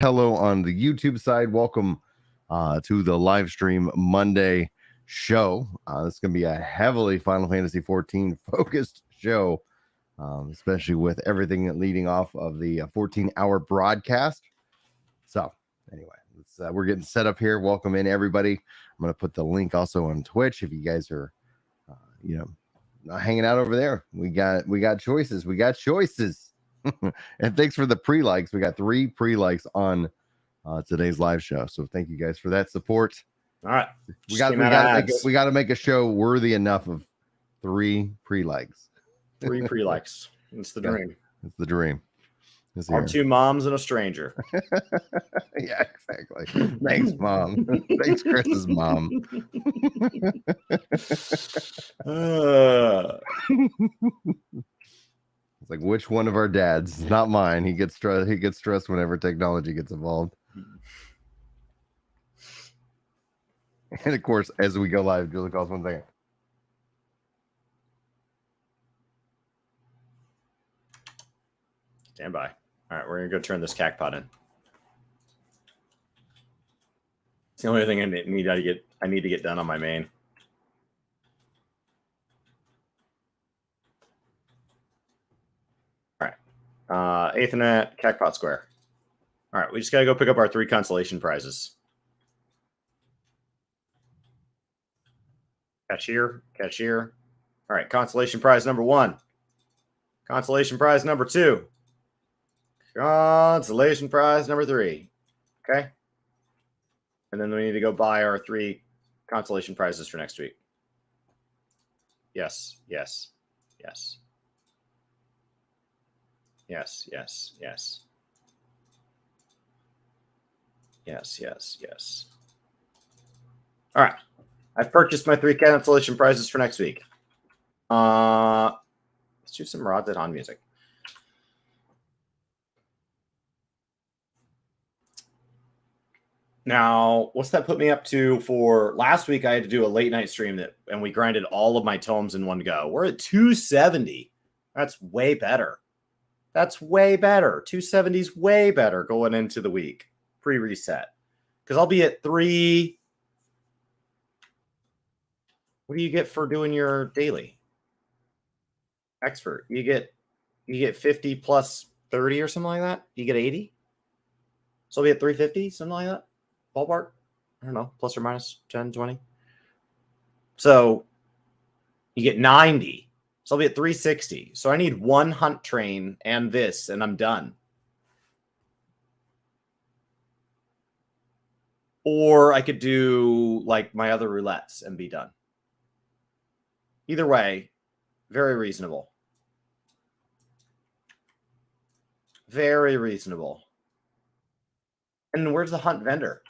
Hello on the YouTube side. Welcome to the live stream Monday show. This is going to be a heavily Final Fantasy 14 focused show, especially with everything leading off of the 14-hour broadcast. So, anyway, we're getting set up here. Welcome in, everybody. I'm going to put the link also on Twitch if you guys are, not hanging out over there. We got choices. We got choices. And thanks for the pre-likes. We got 3 pre-likes on today's live show. So thank you guys for that support. All right. We got to make a show worthy enough of 3 pre-likes. 3 pre-likes. It's the dream. It's the dream. Our 2 moms and a stranger. Yeah, exactly. Thanks, Mom. Thanks, Chris's mom. It's like, which one of our dads? It's not mine. He gets stressed whenever technology gets involved. And of course, as we go live, Julie calls 1 second. Stand by. All right, we're gonna go turn this cacpot in. It's the only thing I need to get done on my main. All right, Ethernet cacpot square. All right, we just gotta go pick up our 3 consolation prizes. Cashier. All right, consolation prize number 1. Consolation prize number 2. Consolation prize number 3. Okay. And then we need to go buy our 3 consolation prizes for next week. Yes. Yes. Yes. Yes. Yes. Yes. Yes. Yes. Yes. All right. I've purchased my 3 cancellation prizes for next week. Let's do some Rods at On music. Now, what's that put me up to for last week? I had to do a late night stream and we grinded all of my tomes in one go. We're at 270. That's way better. That's way better. 270 is way better going into the week pre-reset. Because I'll be at 3. What do you get for doing your daily? Expert. You get 50 plus 30 or something like that. You get 80. So I'll be at 350, something like that. Ballpark. I don't know, plus or minus 10, 20. So you get 90. So I'll be at 360. So I need 1 hunt train and this, and I'm done. Or I could do like my other roulettes and be done. Either way, very reasonable. Very reasonable. And where's the hunt vendor?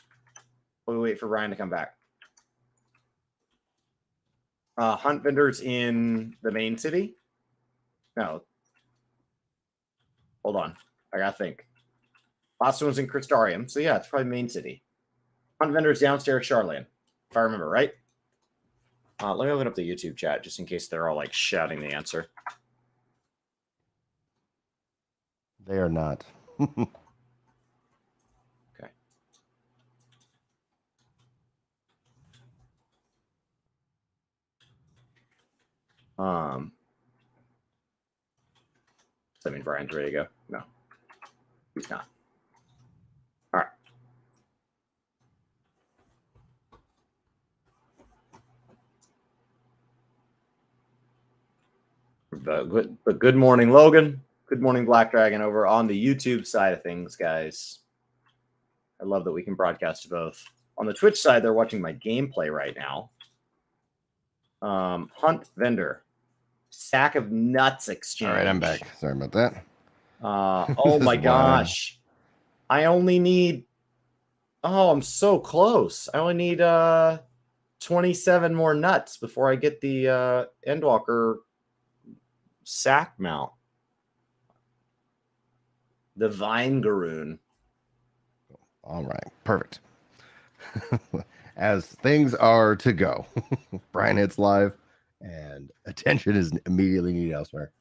We wait for Ryan to come back. Hunt vendors in the main city? No. Hold on. I gotta think. Last one's in Crystarium. So yeah, it's probably main city. Hunt vendors downstairs, Charlene. If I remember right. Let me open up the YouTube chat just in case they're all like shouting the answer. They are not. Okay. Does that mean Brian's ready to go? No, he's not. All right. But good morning, Logan. Good morning, Black Dragon, over on the YouTube side of things, guys. I love that we can broadcast to both. On the Twitch side, they're watching my gameplay right now. Hunt vendor. Sack of nuts exchange. All right, I'm back. Sorry about that. Oh my gosh. I only need... Oh, I'm so close. I only need 27 more nuts before I get the Endwalker sack mount. The Vine Garoon. All right, perfect. As things are to go, Brian hits live, and attention is immediately needed elsewhere.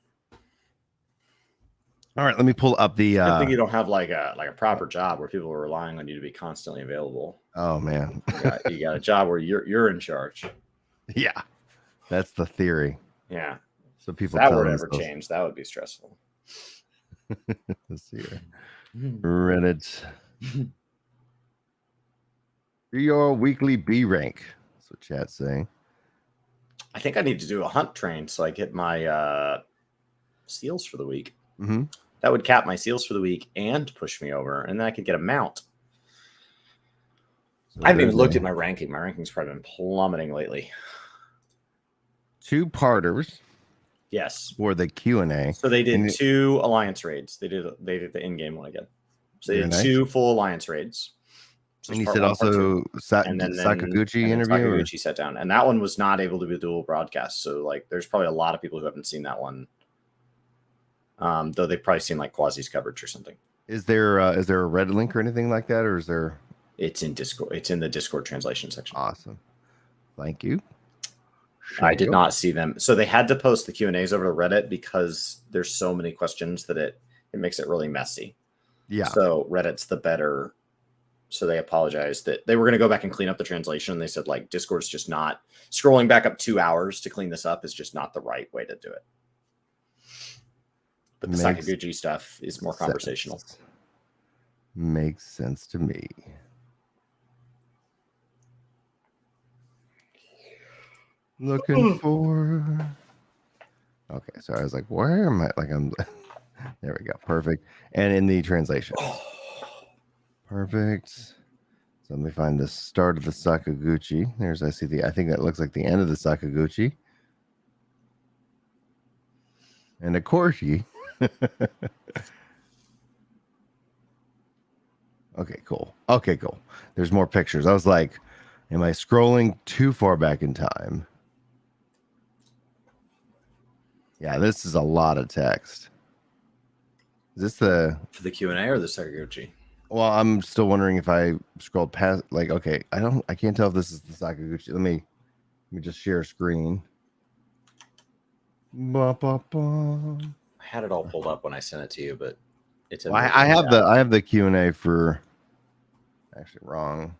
All right, let me pull up the. Good thing you don't have like a proper job where people are relying on you to be constantly available. Oh man, you got a job where you're in charge. Yeah, that's the theory. Yeah. So If people that tell were to ever themselves. change, that would be stressful. Let's see here. Reddit. Your weekly B rank. That's what chat's saying. I think I need to do a hunt train so I get my seals for the week. Mm-hmm. That would cap my seals for the week and push me over, and then I could get a mount. So I haven't even looked at my ranking. My ranking's probably been plummeting lately. 2-parters. Yes. For the Q&A. So they did 2 alliance raids. They did the in-game one again. So they did nice. 2 full alliance raids. So and you said also Sakaguchi interview? Sakaguchi sat down. And that one was not able to be a dual broadcast. So like there's probably a lot of people who haven't seen that one. Though they've probably seen like Quasi's coverage or something. Is there a Reddit link or anything like that? Or is there? It's in Discord. It's in the Discord translation section. Awesome. Thank you. I did not see them. So they had to post the Q&As over to Reddit because there's so many questions that it makes it really messy. Yeah. So Reddit's the better. So they apologized that they were going to go back and clean up the translation. And they said like Discord's just not scrolling back up 2 hours to clean this up is just not the right way to do it. But the Sakaguchi stuff is more conversational. Makes sense to me. Looking for. Okay, so I was like, where am I? Like I'm. There we go. Perfect. And in the translation. Perfect. So let me find the start of the Sakaguchi. I think that looks like the end of the Sakaguchi. And a Corgi. Okay, cool. There's more pictures. I was like, am I scrolling too far back in time? Yeah, this is a lot of text. Is this for the Q&A or the Sakaguchi? Well, I'm still wondering if I scrolled past. Like, okay, I can't tell if this is the Sakaguchi. Let me just share screen. I had it all pulled up when I sent it to you, but it's. Well, I have the Q&A for. Actually, wrong.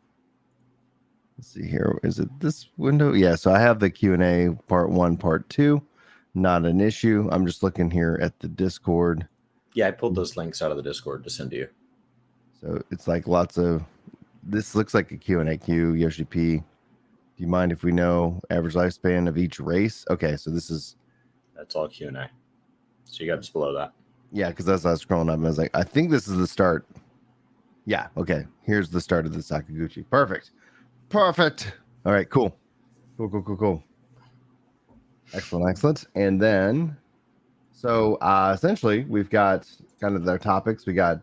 Let's see here. Is it this window? Yeah. So I have the Q&A part 1, part 2. Not an issue. I'm just looking here at the Discord. Yeah, I pulled those links out of the Discord to send to you. So it's like lots of. This looks like a Q&A queue. Yoshi-P. Do you mind if we know average lifespan of each race? Okay, so this is. That's all Q&A. So you got just below that. Yeah, because as I was scrolling up, and I was like, I think this is the start. Yeah, okay. Here's the start of the Sakaguchi. Perfect. All right, cool. Excellent. And then, so essentially, we've got kind of their topics. We got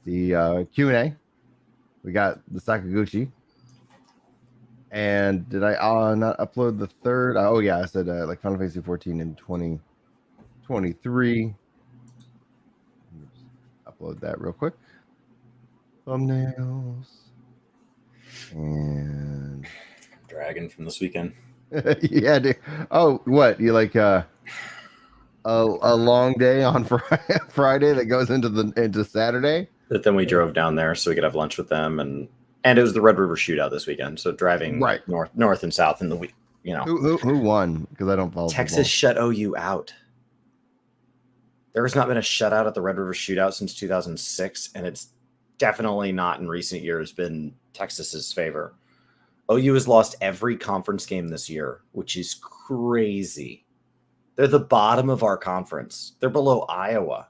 the Q&A. We got the Sakaguchi. And did I not upload the third? Oh, yeah, I said like Final Fantasy 14 in 2023. Upload that real quick. Thumbnails. And Dragon from this weekend. Yeah, dude. Oh, what? You like a long day on Friday that goes into Saturday? But then we drove down there so we could have lunch with them, and it was the Red River Shootout this weekend. So driving right north and south in the week, you know. Who won? Because I don't follow. Texas shut OU out. There has not been a shutout at the Red River Shootout since 2006, and it's definitely not in recent years been Texas's favor. OU has lost every conference game this year, which is crazy. They're the bottom of our conference. They're below Iowa.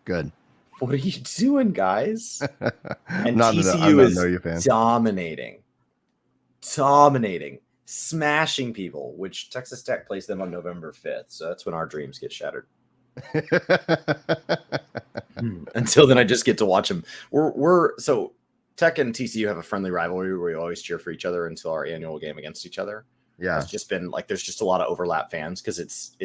Good. What are you doing, guys? And not TCU is dominating, smashing people, which Texas Tech plays them on November 5th. So that's when our dreams get shattered. Until then, I just get to watch them. So Tech and TCU have a friendly rivalry where we always cheer for each other until our annual game against each other. Yeah, it's just been like there's just a lot of overlap fans because it's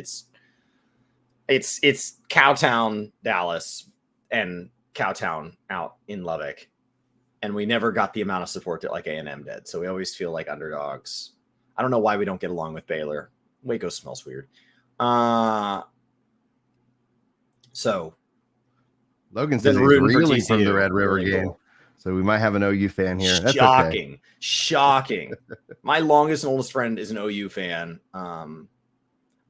Cowtown, Dallas, and Cowtown out in Lubbock, and we never got the amount of support that like A&M did. So we always feel like underdogs. I don't know why we don't get along with Baylor. Waco smells weird. So Logan Been says he's rooting for reeling from the TCU. Red River Really game. cool. So we might have an OU fan here. That's Shocking. okay. Shocking. My longest and oldest friend is an OU fan.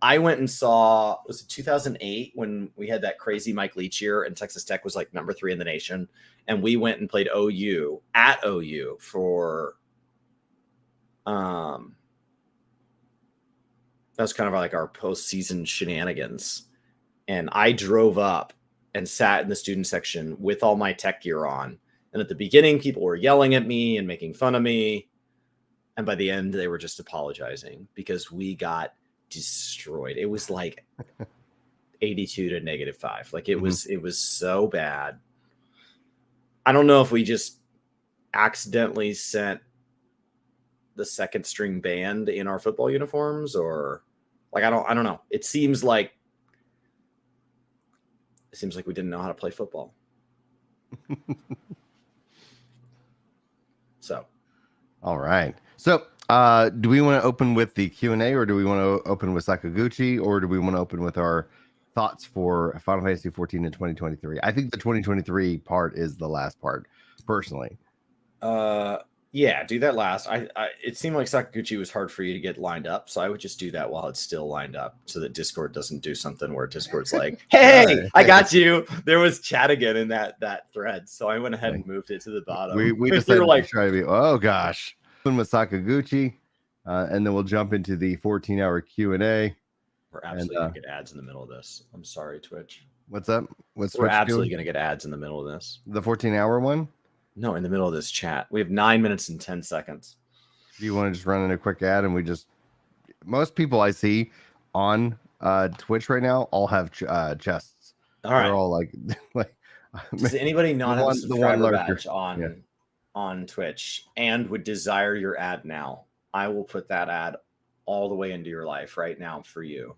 I went and saw, was it 2008 when we had that crazy Mike Leach year and Texas Tech was like number 3 in the nation. And we went and played OU at OU for, that was kind of like our postseason shenanigans. And I drove up and sat in the student section with all my tech gear on. And at the beginning, people were yelling at me and making fun of me. And by the end, they were just apologizing because we got destroyed. It was like 82 to -5. Like it was so bad. I don't know if we just accidentally sent the second string band in our football uniforms or like I don't know. It seems like we didn't know how to play football. So, all right. So, do we want to open with the Q&A or do we want to open with Sakaguchi or do we want to open with our thoughts for Final Fantasy 14 in 2023? I think the 2023 part is the last part, personally. Yeah, do that last. It seemed like Sakaguchi was hard for you to get lined up, so I would just do that while it's still lined up so that Discord doesn't do something where Discord's like, hey, I got you. There was chat again in that thread, so I went ahead and moved it to the bottom. We decided to try to be, oh gosh. Open with Sakaguchi, and then we'll jump into the 14-hour Q&A. We're absolutely going to get ads in the middle of this. I'm sorry, Twitch. What's up? We're absolutely going to get ads in the middle of this. The 14-hour one? No, in the middle of this chat. We have 9 minutes and 10 seconds. Do you want to just run in a quick ad and we just... Most people I see on Twitch right now all have chests. All right. They're all like... Does anybody not have a subscriber badge on Twitch and would desire your ad now? I will put that ad all the way into your life right now for you.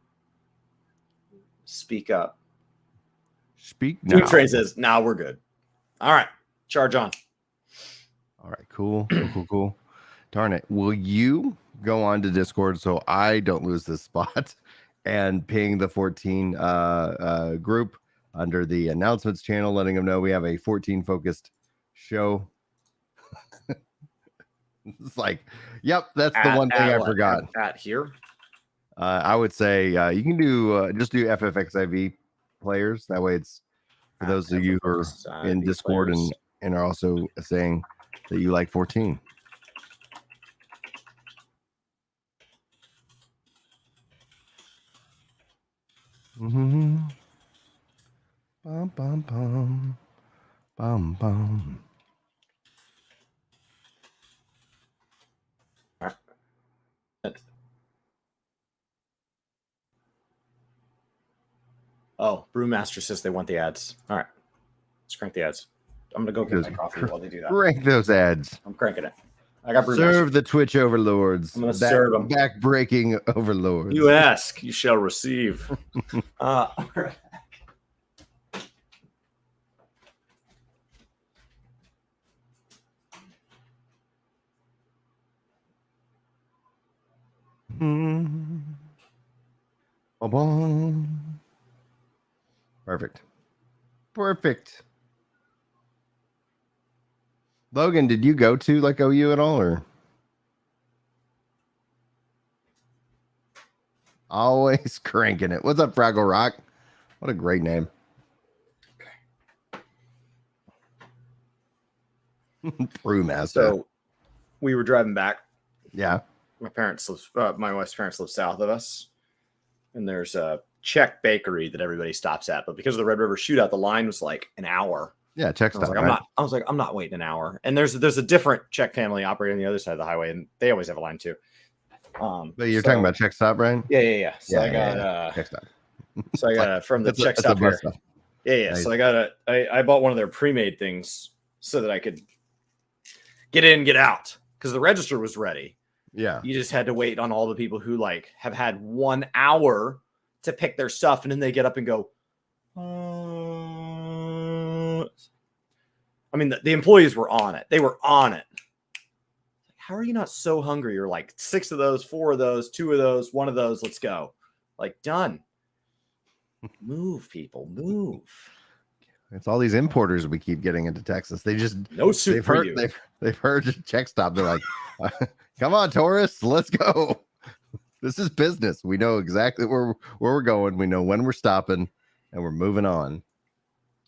Speak up. Speak now. Train says, "Now we're good." All right. Charge on. All right, cool. Darn it. Will you go on to Discord so I don't lose this spot and ping the 14 group under the announcements channel, letting them know we have a 14 focused show. It's like, yep, that's the one thing I forgot. At here? I would say you can do just do FFXIV players. That way it's for those of you who are in Discord and are also saying that you like 14. Bum, bum, bum. Bum, bum. Oh, Brewmaster says they want the ads. All right. Let's crank the ads. I'm going to go get my coffee while they do that. Crank those ads. I'm cranking it. I got Brewmaster. Serve the Twitch overlords. I'm going to serve them. Back-breaking overlords. You ask, you shall receive. All right. Perfect. Logan, did you go to like OU at all, or always cranking it? What's up, Fraggle Rock? What a great name. Brewmaster. So we were driving back. Yeah. My wife's parents live south of us, and there's a Czech bakery that everybody stops at. But because of the Red River shootout, the line was like an hour. Yeah, Czech stop. I was like, I'm not waiting an hour. And there's a different Czech family operating on the other side of the highway, and they always have a line too. But you're talking about Czech stop, right? Yeah. So I got Czech stop. So I got from the Czech stop here. Yeah. Nice. So I bought one of their pre-made things so that I could get in, get out, because the register was ready. Yeah. You just had to wait on all the people who like have had 1 hour to pick their stuff, and then they get up and go. I mean, the employees were on it. They were on it. How are you not so hungry? You're like 6 of those, 4 of those, 2 of those, 1 of those. Let's go. Like, done. Move, people. Move. It's all these importers we keep getting into Texas. They just No soup for you. They've heard the check stop. They're like, come on, tourists, let's go. This is business. We know exactly where we're going. We know when we're stopping, and we're moving on.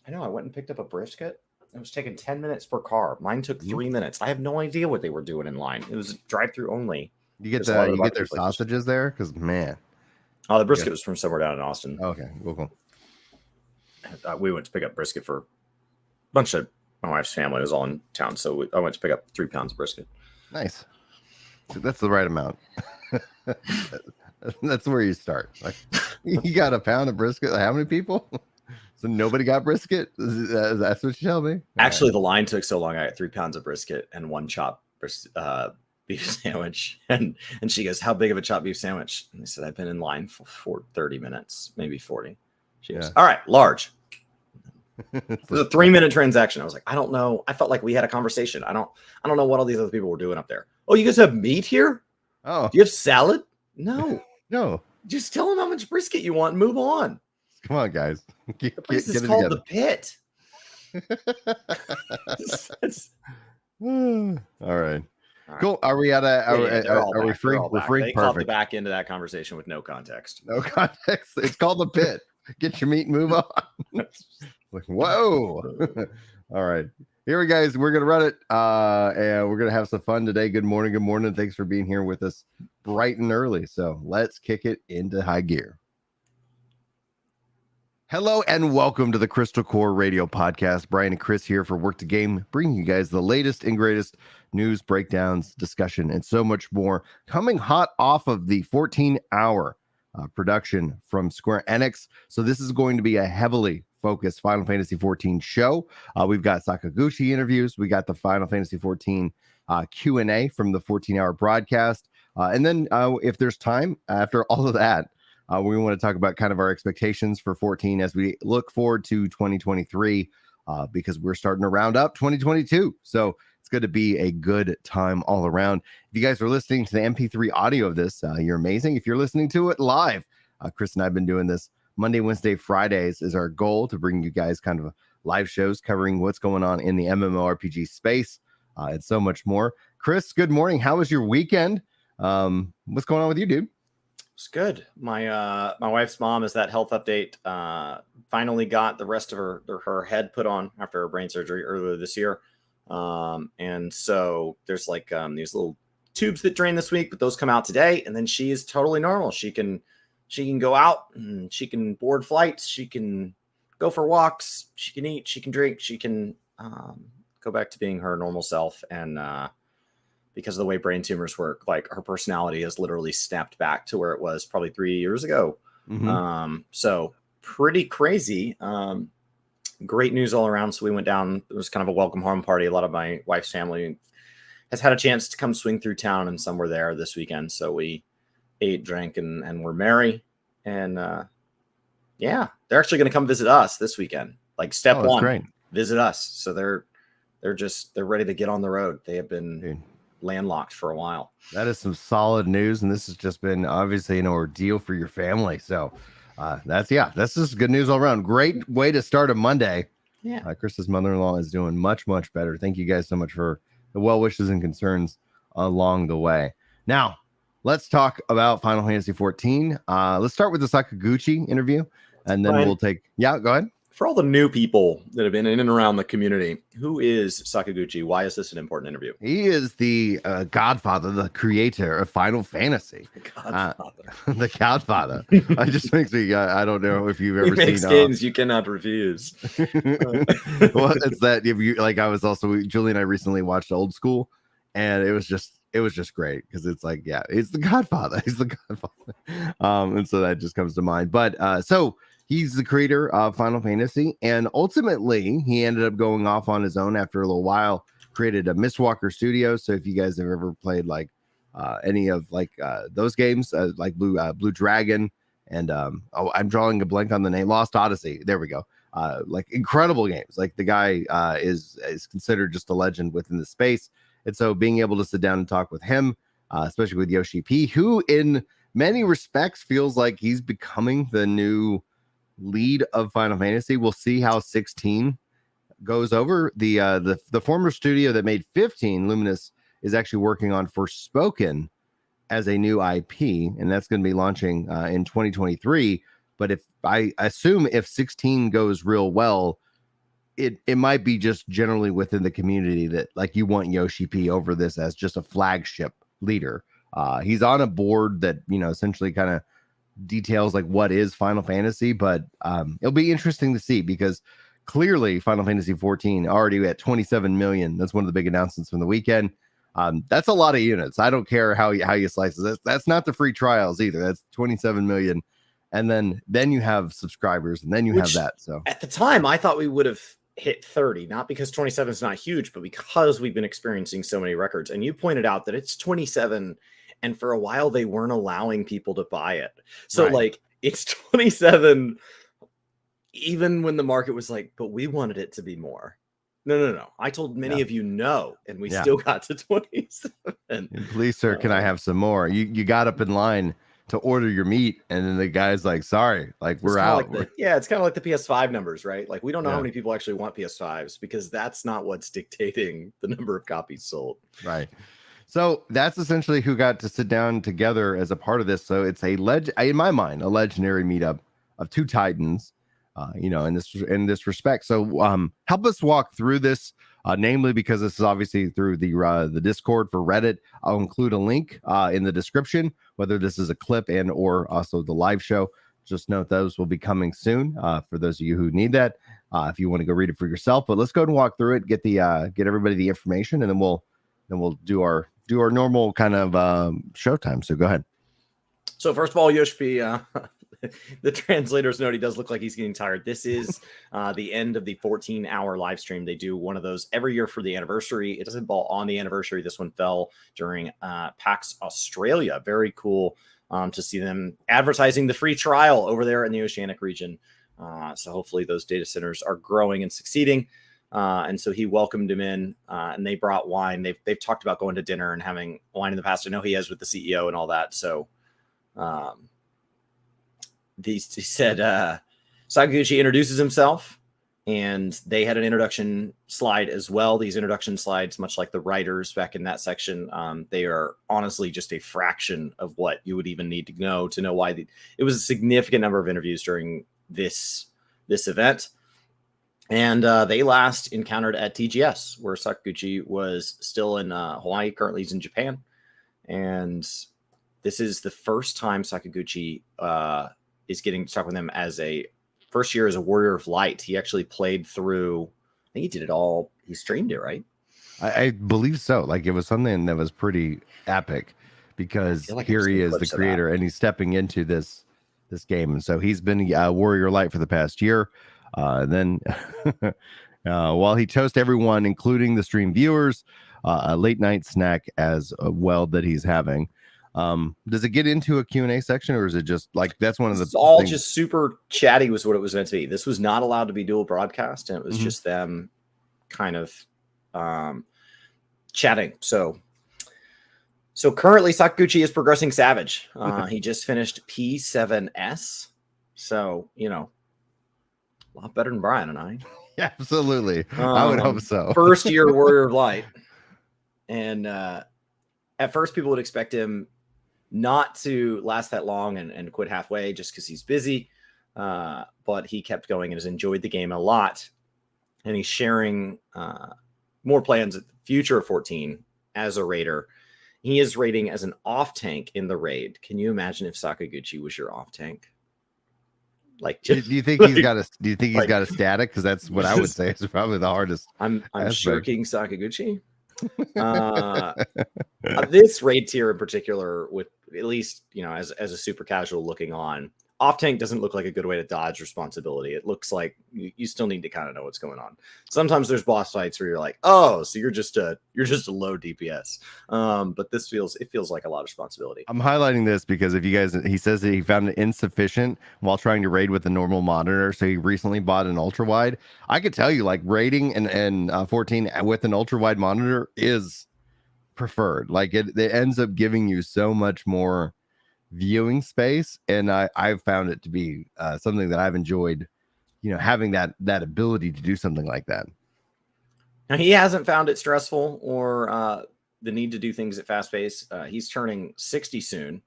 I know. I went and picked up a brisket. It was taking 10 minutes per car. Mine took 3 minutes. I have no idea what they were doing in line. It was drive-through only. You get their sausages there, because man. Oh, the brisket was from somewhere down in Austin. Okay, cool. We went to pick up brisket for a bunch of my wife's family. Was all in town, so I went to pick up 3 pounds of brisket. Nice. So that's the right amount. That's where you start. Like, you got a pound of brisket. How many people? So nobody got brisket? That's what you tell me? Actually, the line took so long. I got 3 pounds of brisket and 1 chopped beef sandwich. And she goes, how big of a chopped beef sandwich? And I said, I've been in line for 30 minutes, maybe 40. She goes, all right, large. It was a 3-minute transaction. I was like, I don't know. I felt like we had a conversation. I don't know what all these other people were doing up there. Oh, you guys have meat here? Oh, do you have salad? No. No. Just tell them how much brisket you want and move on. Come on, guys. The place is called The Pit. All right. Cool. Are we at a? Are we free? We're free. They caught the back end of that conversation with no context. No context. It's called The Pit. Get your meat and move on. Like, whoa. All right. Here we guys. We're gonna run it. And we're gonna have some fun today. Good morning. Good morning. Thanks for being here with us bright and early. So let's kick it into high gear. Hello and welcome to the Crystal Core Radio Podcast. Brian and Chris here for Work to Game, bringing you guys the latest and greatest news, breakdowns, discussion, and so much more. Coming hot off of the 14-hour production from Square Enix. So this is going to be a heavily focused Final Fantasy XIV show. We've got Sakaguchi interviews. We got the Final Fantasy XIV Q&A from the 14-hour broadcast. And then if there's time after all of that, we want to talk about kind of our expectations for 14 as we look forward to 2023 because we're starting to round up 2022. So it's going to be a good time all around. If you guys are listening to the MP3 audio of this, you're amazing. If you're listening to it live, Chris and I have been doing this Monday, Wednesday, Fridays is our goal to bring you guys kind of live shows covering what's going on in the MMORPG space and so much more. Chris, good morning. How was your weekend? What's going on with you, dude? It's good. My wife's mom is that health update. Finally got the rest of her head put on after her brain surgery earlier this year. And so there's like these little tubes that drain this week, but those come out today. And then she is totally normal. She can go out and she can board flights. She can go for walks. She can eat. She can drink. She can go back to being her normal self. And because of the way brain tumors work, like her personality has literally snapped back to where it was probably 3 years ago. Mm-hmm. So pretty crazy. Great news all around. So we went down. It was kind of a welcome home party. A lot of my wife's family has had a chance to come swing through town, and some were there this weekend. So we ate, drank, and were merry. And yeah, they're actually going to come visit us this weekend. Like step one, great. Visit us. So they're ready to get on the road. They have been landlocked for a while. That is some solid news, and this has just been obviously an ordeal for your family. So that's just good news all around. Great way to start a Monday. Yeah. Chris's mother-in-law is doing much better. Thank you guys so much for the well wishes and concerns along the way. Now let's talk about Final Fantasy XIV. Let's start with the Sakaguchi interview, and then we'll take go ahead. For all the new people that have been in and around the community, who is Sakaguchi? Why is this an important interview? He is the godfather, the creator of Final Fantasy. The godfather. It just makes me, I don't know if you've ever seen games you cannot refuse. Well, it's that if you like, I was also, Julie and I recently watched Old School, and it was just great because it's like, it's the godfather. He's the godfather. And so that just comes to mind. But so he's the creator of Final Fantasy, and ultimately he ended up going off on his own after a little while, created a Mistwalker Studios. So if you guys have ever played like any of like those games, like Blue Dragon, and I'm drawing a blank on the name, Lost Odyssey. There we go. Like incredible games. Like the guy is considered just a legend within the space. And so being able to sit down and talk with him, especially with Yoshi-P, who in many respects feels like he's becoming the new lead of Final Fantasy. We'll see how 16 goes over. The former studio that made 15, Luminous, is actually working on Forspoken as a new IP, and that's going to be launching in 2023. But if I assume if 16 goes real well, it might be just generally within the community that like you want Yoshi-P over this as just a flagship leader. He's on a board that, you know, essentially kind of details like what is Final Fantasy, but it'll be interesting to see because clearly Final Fantasy 14 already at 27 million. That's one of the big announcements from the weekend. That's a lot of units. I don't care how you slice it. That's not the free trials either. That's 27 million. And then you have subscribers, and then you have that. So at the time, I thought we would have hit 30, not because 27 is not huge, but because we've been experiencing so many records. And you pointed out that it's 27, and for a while they weren't allowing people to buy it. So like it's 27, even when the market was like, but we wanted it to be more. No. I told many of you no, and we still got to 27. Please, sir, can I have some more? You got up in line to order your meat, and then the guy's like, sorry, like we're out. Like it's kind of like the PS5 numbers, right? Like we don't know how many people actually want PS5s because that's not what's dictating the number of copies sold. Right. So that's essentially who got to sit down together as a part of this. So it's in my mind, a legendary meetup of two titans, you know, in this respect. So help us walk through this, namely because this is obviously through the Discord for Reddit. I'll include a link in the description, whether this is a clip and or also the live show. Just note those will be coming soon for those of you who need that. If you want to go read it for yourself, but let's go and walk through it, get everybody the information, and then we'll do our normal kind of showtime. So go ahead. So first of all, Yoshi-P, the translator's note, he does look like he's getting tired. This is the end of the 14-hour live stream. They do one of those every year for the anniversary. It doesn't fall on the anniversary. This one fell during PAX Australia. Very cool to see them advertising the free trial over there in the Oceanic region. So hopefully those data centers are growing and succeeding. And so he welcomed him in, and they brought wine. They've talked about going to dinner and having wine in the past. I know he has with the CEO and all that. So he said Sakaguchi introduces himself, and they had an introduction slide as well. These introduction slides, much like the writers back in that section, they are honestly just a fraction of what you would even need to know why it was a significant number of interviews during this event. And they last encountered at TGS, where Sakaguchi was still in Hawaii. Currently, he's in Japan. And this is the first time Sakaguchi is getting stuck with him as a first year as a Warrior of Light. He actually played through, I think he did it all. He streamed it, right? I believe so. Like it was something that was pretty epic because here he is, the creator, and he's stepping into this game. And so he's been a Warrior Light for the past year. Then while he toasts everyone, including the stream viewers, a late night snack as well that he's having. Does it get into a Q&A section, or is it just like that's one of the all things? Just super chatty was what it was meant to be. This was not allowed to be dual broadcast, and it was just them kind of chatting. So currently Sakaguchi is progressing savage. He just finished P7S, so you know, a lot better than Brian and I. Yeah, absolutely. I would hope so. First year Warrior of Light. And at first people would expect him not to last that long and quit halfway just because he's busy. But he kept going and has enjoyed the game a lot. And he's sharing more plans at the future of 14 as a raider. He is raiding as an off tank in the raid. Can you imagine if Sakaguchi was your off tank? Like, do you think he's got a static? Because that's what I would say is probably the hardest. I'm shirking Sakaguchi. This raid tier in particular, with at least, you know, as a super casual looking on, off tank doesn't look like a good way to dodge responsibility. It looks like you still need to kind of know what's going on. Sometimes there's boss fights where you're like, oh, so you're just a low DPS. But this feels like a lot of responsibility. I'm highlighting this because if you guys, he says that he found it insufficient while trying to raid with a normal monitor. So he recently bought an ultra wide. I could tell you, like, raiding and 14 with an ultra wide monitor is preferred. Like it ends up giving you so much more viewing space, and I've found it to be something that I've enjoyed, having that ability to do something like that. Now, he hasn't found it stressful or the need to do things at fast pace. He's turning 60 soon,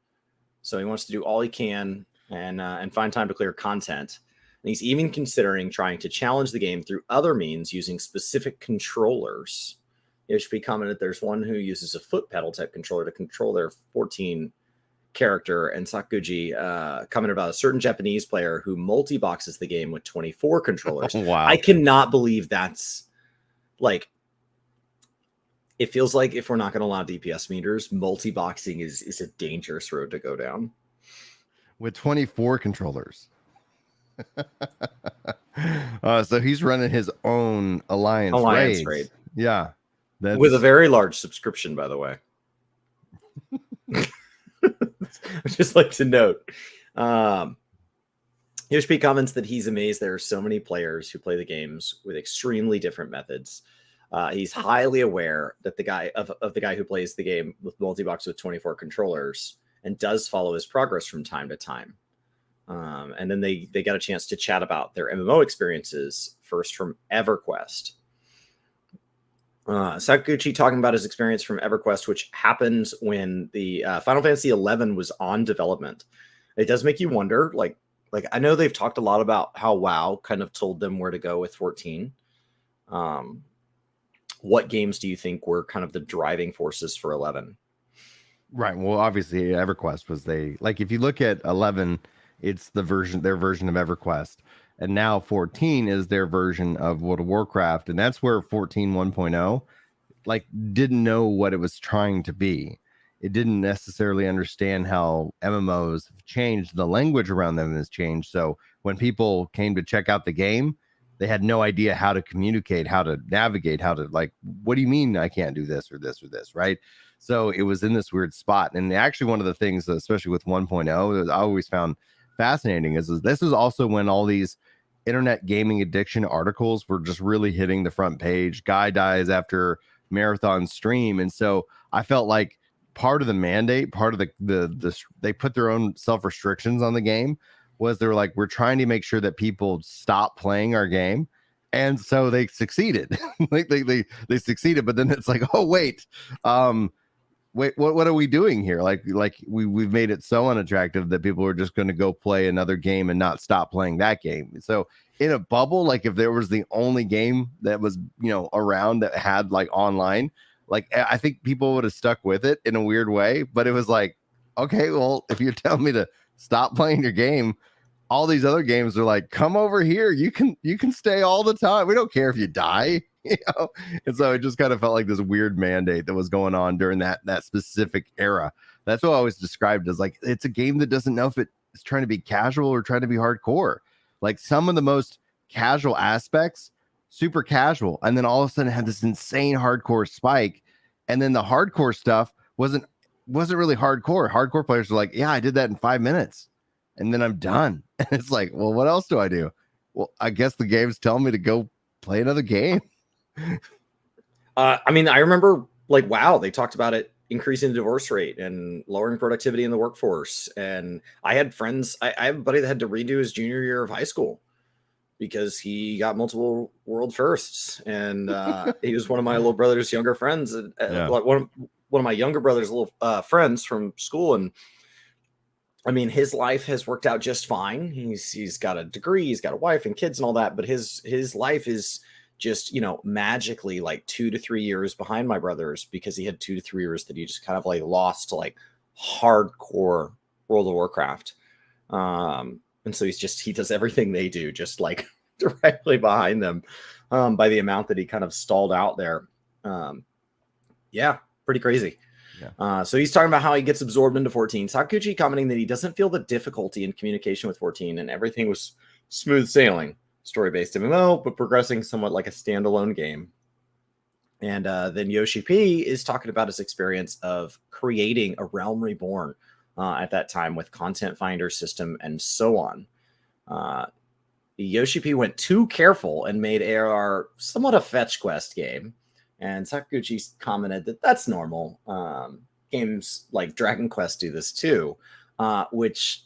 so he wants to do all he can and find time to clear content. And he's even considering trying to challenge the game through other means using specific controllers. Yoshi-P commented there's one who uses a foot pedal type controller to control their 14 character, and Sakaguchi commented about a certain Japanese player who multi-boxes the game with 24 controllers. Wow. I cannot believe that's like, it feels like if we're not going to allow DPS meters, multi-boxing is a dangerous road to go down. With 24 controllers. So he's running his own alliance raid. Yeah. With a very large subscription, by the way. I'd just like to note. Yoshi-P comments that he's amazed there are so many players who play the games with extremely different methods. He's highly aware that the guy who plays the game with multi-box with 24 controllers and does follow his progress from time to time. And then they got a chance to chat about their MMO experiences, first from EverQuest. Sakaguchi talking about his experience from EverQuest, which happens when the Final Fantasy XI was on development. It does make you wonder, like I know they've talked a lot about how WoW kind of told them where to go with 14. What games do you think were kind of the driving forces for 11? Right. Well, obviously EverQuest was if you look at 11, it's their version of EverQuest. And now 14 is their version of World of Warcraft. And that's where 14 1.0 didn't know what it was trying to be. It didn't necessarily understand how MMOs have changed. The language around them has changed. So when people came to check out the game, they had no idea how to communicate, how to navigate, how to what do you mean I can't do this or this or this, right? So it was in this weird spot. And actually one of the things, especially with 1.0, I always found fascinating is this is also when all these internet gaming addiction articles were just really hitting the front page. Guy dies after marathon stream. And so I felt like part of the mandate, part of the they put their own self-restrictions on the game, was they were like, we're trying to make sure that people stop playing our game. And so they succeeded. they succeeded, but then it's like, oh wait, what are we doing here? We've made it so unattractive that people are just going to go play another game and not stop playing that game. So in a bubble, if there was the only game that was around that had online, I think people would have stuck with it in a weird way. But it was like, okay, well, if you're telling me to stop playing your game, all these other games are like, come over here, you can stay all the time, we don't care if you die. And so it just kind of felt like this weird mandate that was going on during that specific era. That's what I always described as it's a game that doesn't know if it's trying to be casual or trying to be hardcore. Some of the most casual aspects, super casual, and then all of a sudden had this insane hardcore spike, and then the hardcore stuff wasn't really hardcore. Hardcore players are like, yeah, I did that in 5 minutes and then I'm done. And it's like, well, what else do I do? Well, I guess the game's telling me to go play another game. I remember WoW, they talked about it increasing the divorce rate and lowering productivity in the workforce. And I had friends, I have a buddy that had to redo his junior year of high school because he got multiple world firsts. And he was one of my little brother's younger friends. One of my younger brother's little friends from school. And his life has worked out just fine. He's got a degree, he's got a wife and kids and all that, but his life is just, magically 2 to 3 years behind my brother's, because he had 2 to 3 years that he just kind of lost to hardcore World of Warcraft. And so he does everything they do, just directly behind them, by the amount that he kind of stalled out there. Yeah, pretty crazy. Yeah. So he's talking about how he gets absorbed into 14. Sakaguchi commenting that he doesn't feel the difficulty in communication with 14 and everything was smooth sailing. Story-based MMO, but progressing somewhat like a standalone game. And then Yoshi-P is talking about his experience of creating a Realm Reborn at that time with content finder system and so on. Yoshi-P went too careful and made AR somewhat a fetch quest game. And Sakaguchi commented that that's normal. Games like Dragon Quest do this too. which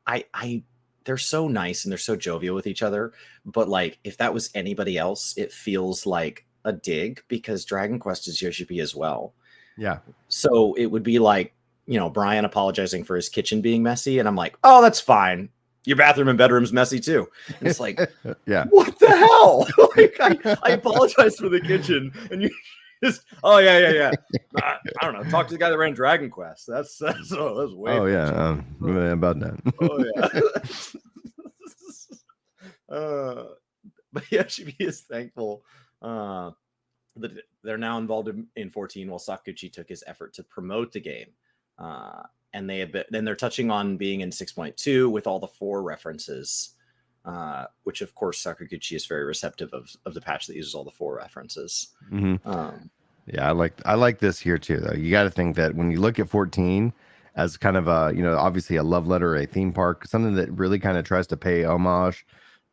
I they're so nice and they're so jovial with each other. But like, if that was anybody else, it feels like a dig because Dragon Quest is Yoshi-P as well. Yeah. So it would be like, Brian apologizing for his kitchen being messy. And I'm like, oh, that's fine. Your bathroom and bedroom's messy too. And it's like, yeah. What the hell? Like, I apologize for the kitchen. And you just, oh, yeah. I don't know. Talk to the guy that ran Dragon Quest. That's way. Oh, yeah. About that. Oh, yeah. But Yoshi-P is thankful that they're now involved in 14 while Sakaguchi took his effort to promote the game. And then they're touching on being in 6.2 with all the 4 references, which of course Sakaguchi is very receptive of the patch that uses all the 4 references. Yeah, I like this here too, though. You got to think that when you look at 14 as kind of a, obviously a love letter, a theme park, something that really kind of tries to pay homage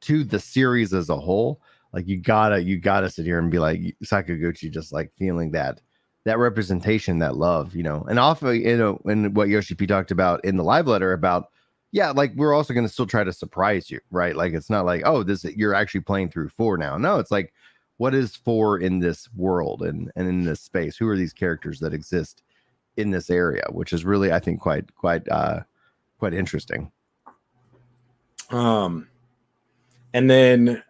to the series as a whole. Like you gotta sit here and be like Sakaguchi, just like feeling that representation, that love, and also, and what Yoshi-P talked about in the live letter about, yeah, like we're also going to still try to surprise you, right? Like it's not like, oh, you're actually playing through 4 now. No, it's like, what is 4 in this world and in this space? Who are these characters that exist in this area? Which is really, I think, quite interesting. And then,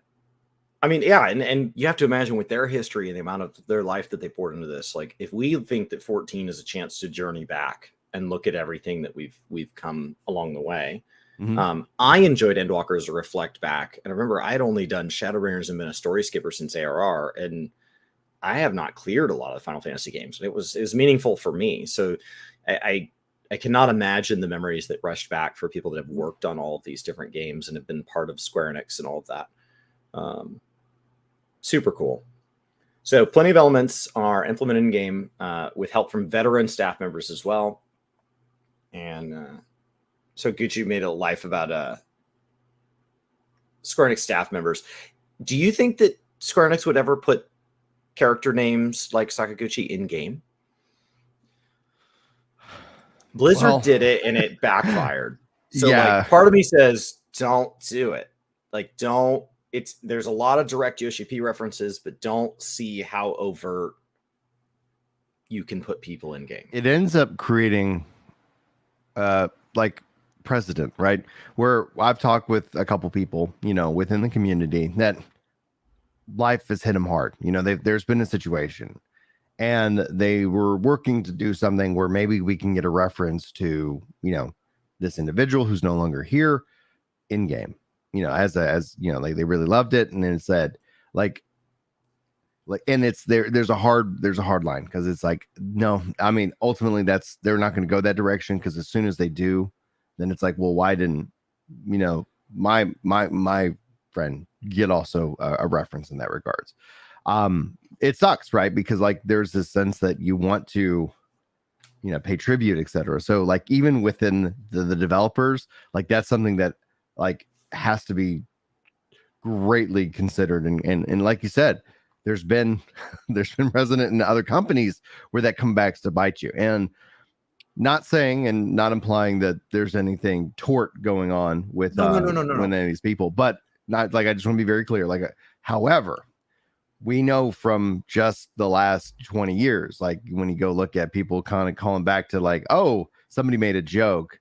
I mean, yeah, and you have to imagine with their history and the amount of their life that they poured into this, like if we think that 14 is a chance to journey back and look at everything that we've come along the way. I enjoyed Endwalker as a reflect back. And I remember I had only done Shadowbringers and been a story skipper since ARR, and I have not cleared a lot of Final Fantasy games. It was meaningful for me. So I cannot imagine the memories that rushed back for people that have worked on all of these different games and have been part of Square Enix and all of that. Super cool. So plenty of elements are implemented in game with help from veteran staff members as well. And so Gucci made a life about Square Enix staff members. Do you think that Square Enix would ever put character names like Sakaguchi in game? Blizzard did it and it backfired. So like part of me says, don't do it. Like, don't. There's a lot of direct Yoshi-P references, but don't see how overt you can put people in game. It ends up creating like precedent, right? Where I've talked with a couple people, within the community that life has hit them hard. There's been a situation and they were working to do something where maybe we can get a reference to, this individual who's no longer here in game. As like they really loved it, and then it said like, and it's there's a hard line because it's like, no, I mean, ultimately they're not going to go that direction because as soon as they do, then it's like, well, why didn't my friend get also a reference in that regards? It sucks, right? Because like there's this sense that you want to pay tribute, etc. So like even within the developers, like that's something that like has to be greatly considered, and like you said, there's been precedent in other companies where that comes back to bite you. And not saying and not implying that there's anything tort going on with no. Any of these people, but not like, I just want to be very clear. Like, however, we know from just the last 20 years, like when you go look at people kind of calling back to like, oh, somebody made a joke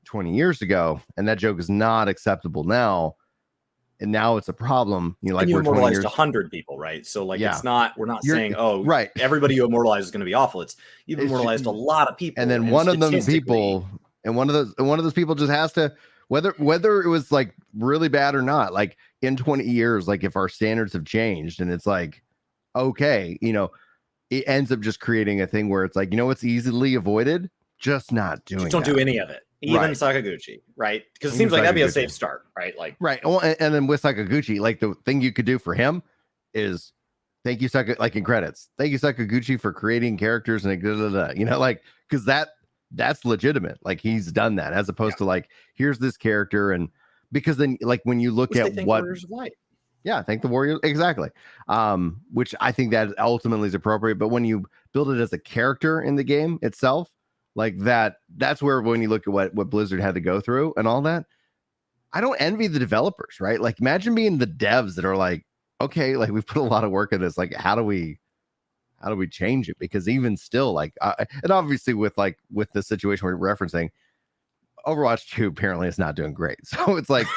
20 years ago and that joke is not acceptable now, and now it's a problem. Like, and you immortalized 100 people, right? So like, it's not, we're not saying, oh, right, everybody you immortalize is going to be awful. You've immortalized a lot of people, and then one of those people just has to, whether it was like really bad or not, like in 20 years, like if our standards have changed and it's like, okay, it ends up just creating a thing where it's like, it's easily avoided, just not doing just don't do any of it. Even Sakaguchi, right? Because it seems like that'd be a safe start, right? Like, right. Well, and then with Sakaguchi, like the thing you could do for him is thank you, like in credits, thank you, Sakaguchi, for creating characters and like, because that's legitimate. Like he's done that as opposed to like, here's this character. And because then like when you look at what Warriors of Light. Yeah, thank the Warriors. Exactly. Which I think that ultimately is appropriate. But when you build it as a character in the game itself, like that's where when you look at what Blizzard had to go through and all that, I don't envy the developers, right? Like imagine being the devs that are like, okay, like we've put a lot of work in this, like how do we change it? Because even still, like and obviously with the situation we're referencing, Overwatch 2 apparently is not doing great. So it's like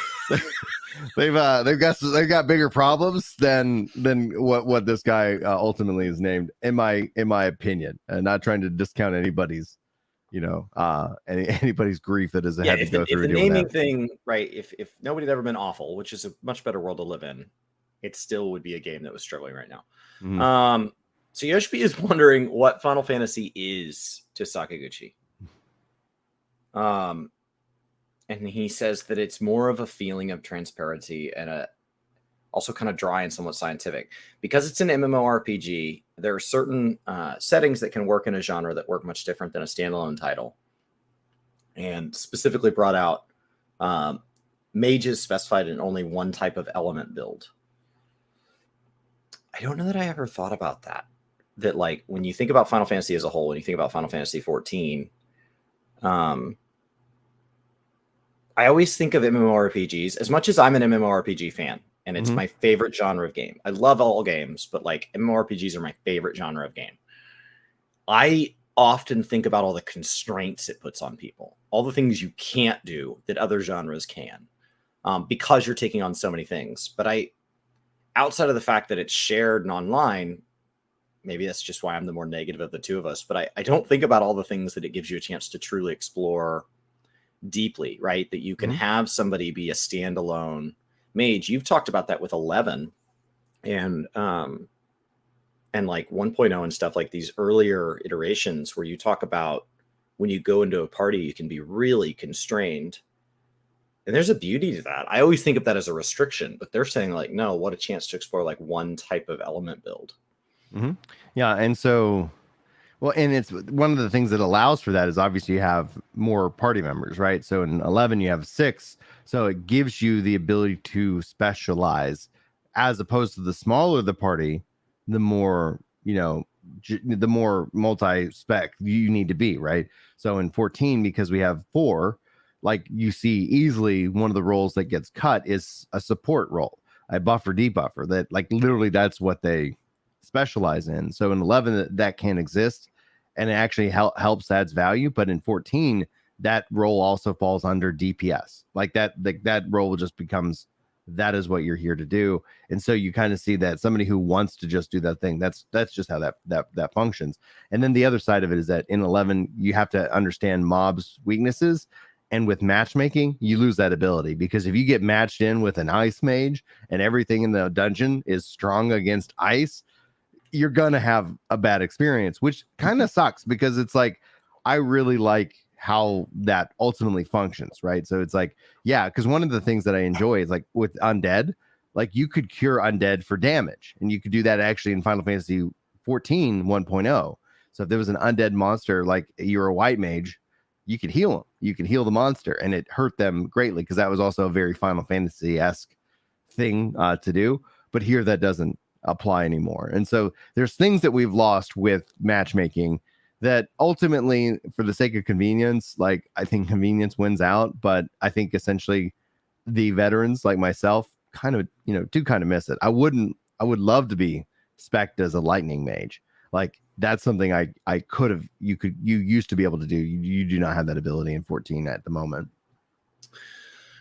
they've got bigger problems than what this guy ultimately is named, in my opinion. And not trying to discount anybody's anybody's grief that has had to go through the doing naming that. thing, right? If nobody'd ever been awful, which is a much better world to live in, it still would be a game that was struggling right now. Mhm. So Yoshi-P is wondering what Final Fantasy is to Sakaguchi. And he says that it's more of a feeling of transparency and also kind of dry and somewhat scientific. Because it's an MMORPG, there are certain settings that can work in a genre that work much different than a standalone title. And specifically brought out mages specified in only one type of element build. I don't know that I ever thought about that. That like when you think about Final Fantasy as a whole, when you think about Final Fantasy 14, I always think of MMORPGs, as much as I'm an MMORPG fan, and it's my favorite genre of game. I love all games, but like MMORPGs are my favorite genre of game. I often think about all the constraints it puts on people, all the things you can't do that other genres can, because you're taking on so many things. But outside of the fact that it's shared and online, maybe that's just why I'm the more negative of the two of us, but I don't think about all the things that it gives you a chance to truly explore deeply, right? That you can have somebody be a standalone mage. You've talked about that with 11 and like 1.0 and stuff, like these earlier iterations where you talk about when you go into a party, you can be really constrained. And there's a beauty to that. I always think of that as a restriction, but they're saying like, no, what a chance to explore like one type of element build. Yeah. And so, well, and it's one of the things that allows for that is obviously you have more party members, right? So in 11, you have 6. So it gives you the ability to specialize, as opposed to the smaller the party, the more, the more multi-spec you need to be, right? So in 14, because we have 4, like you see easily one of the roles that gets cut is a support role, a buffer debuffer, that like literally that's what they specialize in. So in 11, that can't exist, and it actually helps, adds value. But in 14, that role also falls under DPS. Like that role just becomes, that is what you're here to do. And so you kind of see that somebody who wants to just do that thing, that's just how that functions. And then the other side of it is that in 11, you have to understand mobs' weaknesses. And with matchmaking, you lose that ability, because if you get matched in with an ice mage and everything in the dungeon is strong against ice, you're gonna have a bad experience, which kind of sucks, because it's like I really like how that ultimately functions, right? So it's like, yeah, because one of the things that I enjoy is like with undead, like you could cure undead for damage, and you could do that actually in Final Fantasy 14 1.0. So if there was an undead monster, like you're a white mage, you could heal them, you could heal the monster, and it hurt them greatly, because that was also a very Final Fantasy-esque thing to do. But here that doesn't apply anymore. And so there's things that we've lost with matchmaking that ultimately, for the sake of convenience, like I think convenience wins out. But I think essentially the veterans like myself kind of, do kind of miss it. I would love to be spec'd as a lightning mage. Like that's something I could have, you used to be able to do. You do not have that ability in 14 at the moment.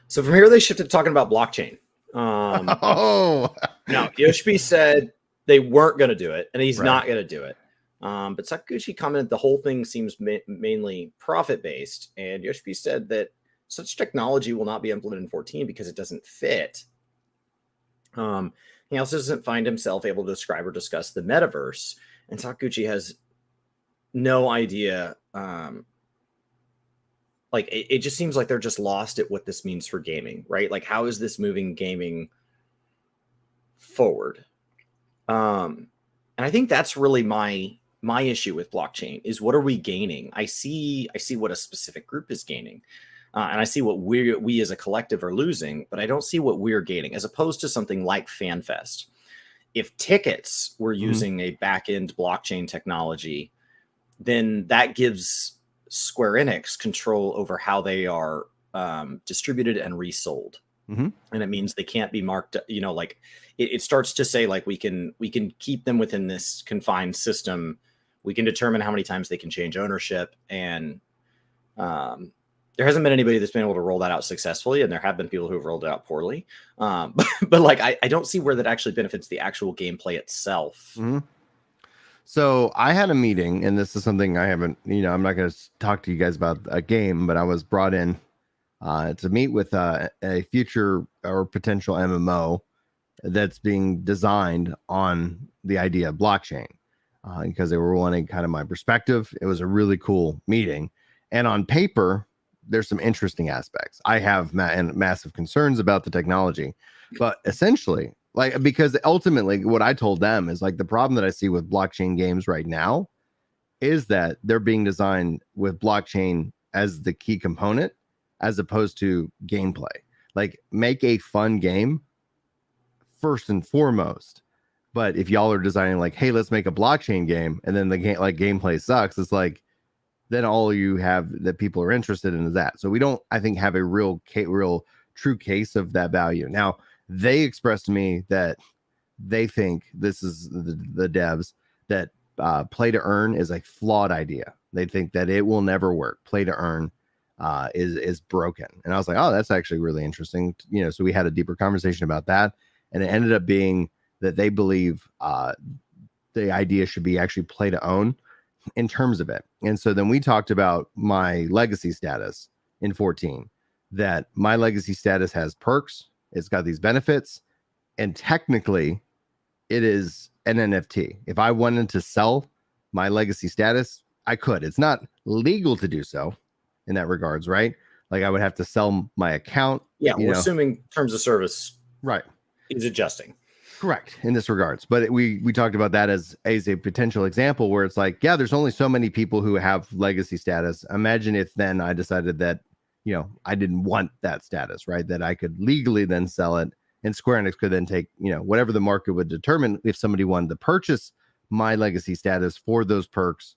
So from here, they shifted to talking about blockchain. Oh, no, Yoshi-P said they weren't going to do it, and he's right. not going to do it. But Sakaguchi commented the whole thing seems mainly profit-based, and Yoshi-P said that such technology will not be implemented in 14 because it doesn't fit. He also doesn't find himself able to describe or discuss the metaverse, and Sakaguchi has no idea. Like it just seems like they're just lost at what this means for gaming, right? Like how is this moving gaming forward? And I think that's really my issue with blockchain is, what are we gaining? I see what a specific group is gaining, and I see what we as a collective are losing, but I don't see what we're gaining, as opposed to something like FanFest. If tickets were using a back-end blockchain technology, then that gives Square Enix control over how they are distributed and resold. Mm-hmm. And it means they can't be marked, like it starts to say like we can keep them within this confined system. We can determine how many times they can change ownership, and there hasn't been anybody that's been able to roll that out successfully, and there have been people who have rolled it out poorly. But like I don't see where that actually benefits the actual gameplay itself. Mm-hmm. So I had a meeting, and this is something I haven't, I'm not going to talk to you guys about a game, but I was brought in to meet with a future or potential MMO that's being designed on the idea of blockchain, because they were wanting kind of my perspective. It was a really cool meeting, and on paper, there's some interesting aspects. I have massive concerns about the technology, but essentially, like, because ultimately what I told them is like the problem that I see with blockchain games right now is that they're being designed with blockchain as the key component as opposed to gameplay. Like, make a fun game first and foremost. But if y'all are designing like, hey, let's make a blockchain game, and then the game like gameplay sucks, it's like then all you have that people are interested in is that. So we don't, I think, have a real true case of that value. Now, they expressed to me that they think, this is the devs, that play to earn is a flawed idea. They think that it will never work. Play to earn is broken. And I was like, oh, that's actually really interesting. So we had a deeper conversation about that, and it ended up being that they believe the idea should be actually play to own in terms of it. And so then we talked about my legacy status in 14, that my legacy status has perks, it's got these benefits, and technically it is an NFT. If I wanted to sell my legacy status, I could. It's not legal to do so in that regards, right? Like, I would have to sell my account. Yeah, we're assuming terms of service right is adjusting. Correct in this regards, but we talked about that as a potential example where it's like, yeah, there's only so many people who have legacy status. Imagine if then I decided that, I didn't want that status, right? That I could legally then sell it, and Square Enix could then take, whatever the market would determine if somebody wanted to purchase my legacy status for those perks,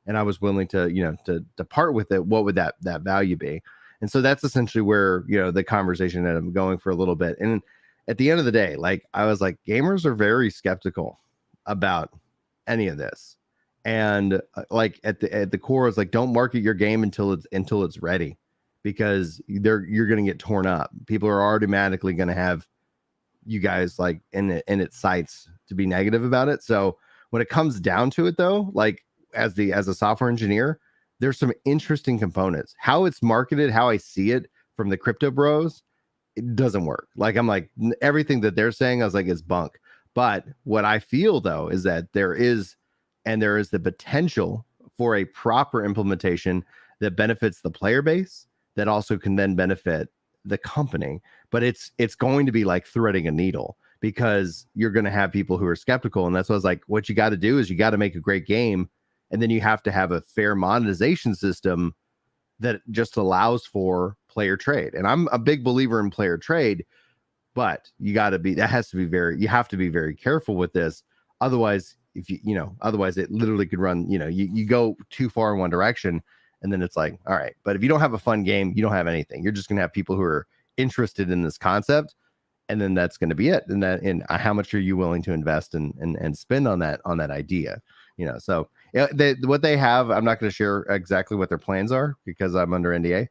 and I was willing to, to part with it. What would that value be? And so that's essentially where, the conversation that I'm going for a little bit. And at the end of the day, like, I was like, gamers are very skeptical about any of this. And like at the core, it's like, don't market your game until it's ready, because you're going to get torn up. People are automatically going to have you guys like in its sights to be negative about it. So when it comes down to it, though, like as a software engineer, there's some interesting components. How it's marketed, how I see it from the crypto bros, it doesn't work. Like, I'm like, everything that they're saying, I was like, it's bunk. But what I feel, though, is that there is the potential for a proper implementation that benefits the player base, that also can then benefit the company. But it's going to be like threading a needle, because you're going to have people who are skeptical. And that's what I was like, what you got to do is you got to make a great game, and then you have to have a fair monetization system that just allows for player trade. And I'm a big believer in player trade, but you have to be very careful with this. Otherwise, otherwise it literally could run, you go too far in one direction, and then it's like, all right, but if you don't have a fun game, you don't have anything. You're just going to have people who are interested in this concept, and then that's going to be it. And how much are you willing to invest and spend on that idea? So what they have, I'm not going to share exactly what their plans are because I'm under NDA.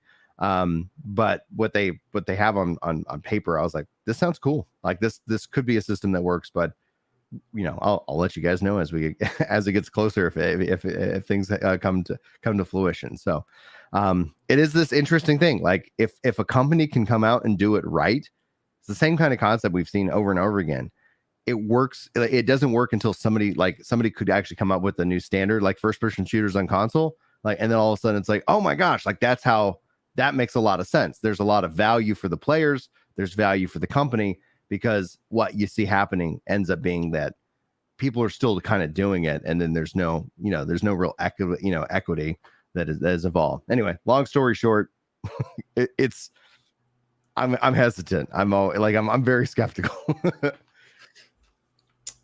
But what they have on paper, I was like, this sounds cool. Like this could be a system that works, but I'll let you guys know as it gets closer if things come to fruition. So it is this interesting thing. Like, if a company can come out and do it right, it's the same kind of concept we've seen over and over again. It works. It doesn't work until somebody could actually come up with a new standard, like first person shooters on console. Like, and then all of a sudden it's like, oh my gosh, like that makes a lot of sense. There's a lot of value for the players. There's value for the company, because what you see happening ends up being that people are still kind of doing it. And then there's no real equity that is involved. Anyway, long story short, I'm hesitant. I'm very skeptical.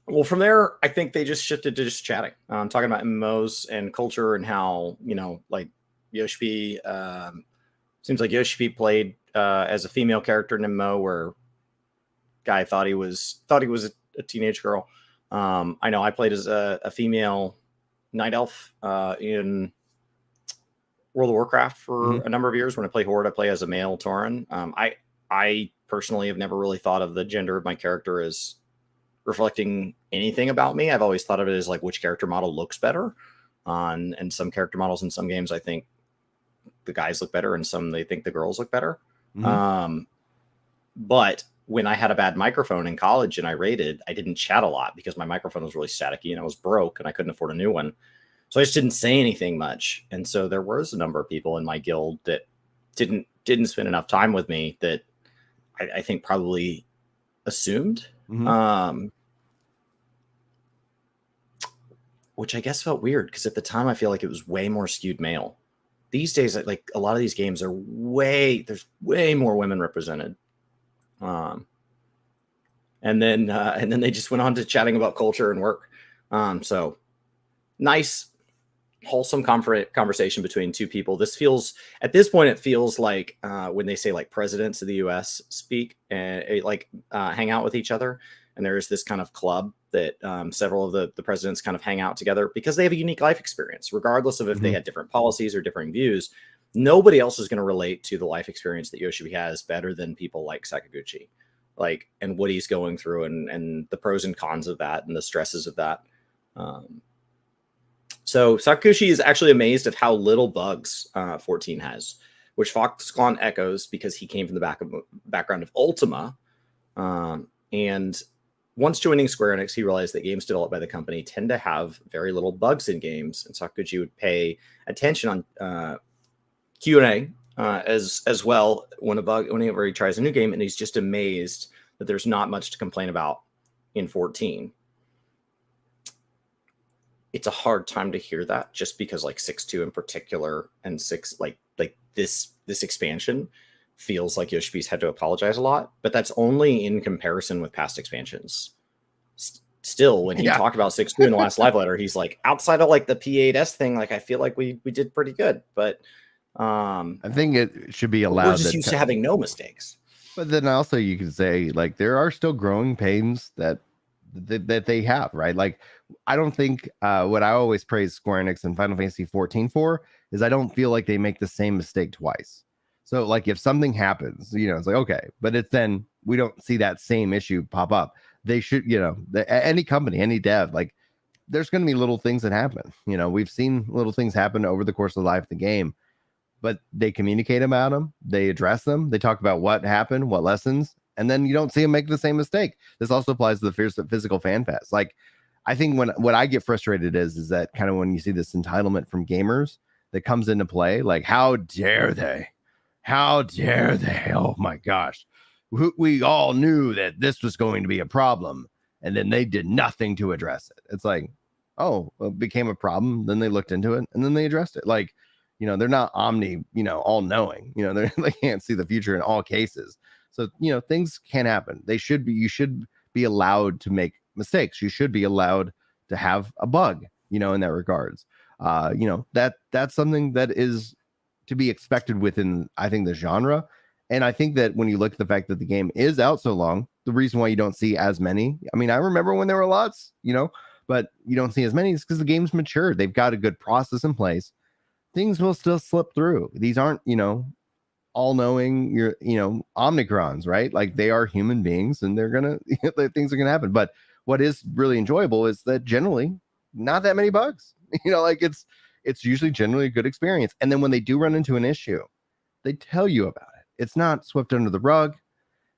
Well, from there, I think they just shifted to just chatting, talking about MMOs and culture and how, like Yoshi-P. Seems like Yoshi-P played as a female character in MMO, where guy thought he was a teenage girl. I know I played as a female night elf in World of Warcraft for a number of years. When I play Horde, I play as a male Tauren. I personally have never really thought of the gender of my character as reflecting anything about me. I've always thought of it as like which character model looks better. And some character models in some games, I think the guys look better, and some they think the girls look better. But when I had a bad microphone in college and I raided, I didn't chat a lot because my microphone was really staticky and I was broke and I couldn't afford a new one. So I just didn't say anything much. And so there was a number of people in my guild that didn't spend enough time with me that I think probably assumed, which I guess felt weird because at the time I feel like it was way more skewed male. These days, like a lot of these games are there's way more women represented. And then they just went on to chatting about culture and work. So nice, wholesome conversation between two people. At this point, it feels like when they say like presidents of the US speak and hang out with each other. And there is this kind of club that several of the presidents kind of hang out together because they have a unique life experience, regardless of if they had different policies or differing views. Nobody else is going to relate to the life experience that Yoshi-P has better than people like Sakaguchi, and what he's going through and the pros and cons of that and the stresses of that. So Sakaguchi is actually amazed at how little bugs 14 has, which Foxconn echoes because he came from the background of Ultima. And once joining Square Enix, he realized that games developed by the company tend to have very little bugs in games. And Sakaguchi would pay attention on Q&A as well whenever he tries a new game. And he's just amazed that there's not much to complain about in 14. It's a hard time to hear that just because like 6.2 in particular and 6 like this expansion feels like Yoshi-P's had to apologize a lot, but that's only in comparison with past expansions. Still, when he talked about 6.2 in the last live letter, he's like, outside of like the P8S thing, like I feel like we did pretty good, but I think it should be allowed. We're just used to having no mistakes. But then also you can say like there are still growing pains that they have, right? Like I don't think what I always praise Square Enix and Final Fantasy 14 for is I don't feel like they make the same mistake twice. So like if something happens, it's like, okay, but it's then we don't see that same issue pop up. They should, any company, any dev, like there's going to be little things that happen. We've seen little things happen over the course of the life of the game, but they communicate about them. They address them. They talk about what happened, what lessons, and then you don't see them make the same mistake. This also applies to the physical fan fest. Like I think what I get frustrated is that kind of when you see this entitlement from gamers that comes into play, like how dare they? How dare they? Oh my gosh. We all knew that this was going to be a problem, and then they did nothing to address it. It's like, oh, it became a problem. Then they looked into it and then they addressed it. Like, they're not all knowing, they can't see the future in all cases. So, things can happen. You should be allowed to make mistakes. You should be allowed to have a bug, in that regards. That's something that is to be expected within, I think, the genre. And I think that when you look at the fact that the game is out so long, the reason why you don't see as many, I mean, I remember when there were lots, but you don't see as many is because the game's matured. They've got a good process in place. Things will still slip through. These aren't, all-knowing, omnicrons, right? Like they are human beings and they're gonna things are gonna happen. But what is really enjoyable is that generally not that many bugs. It's usually generally a good experience. And then when they do run into an issue, they tell you about it. It's not swept under the rug.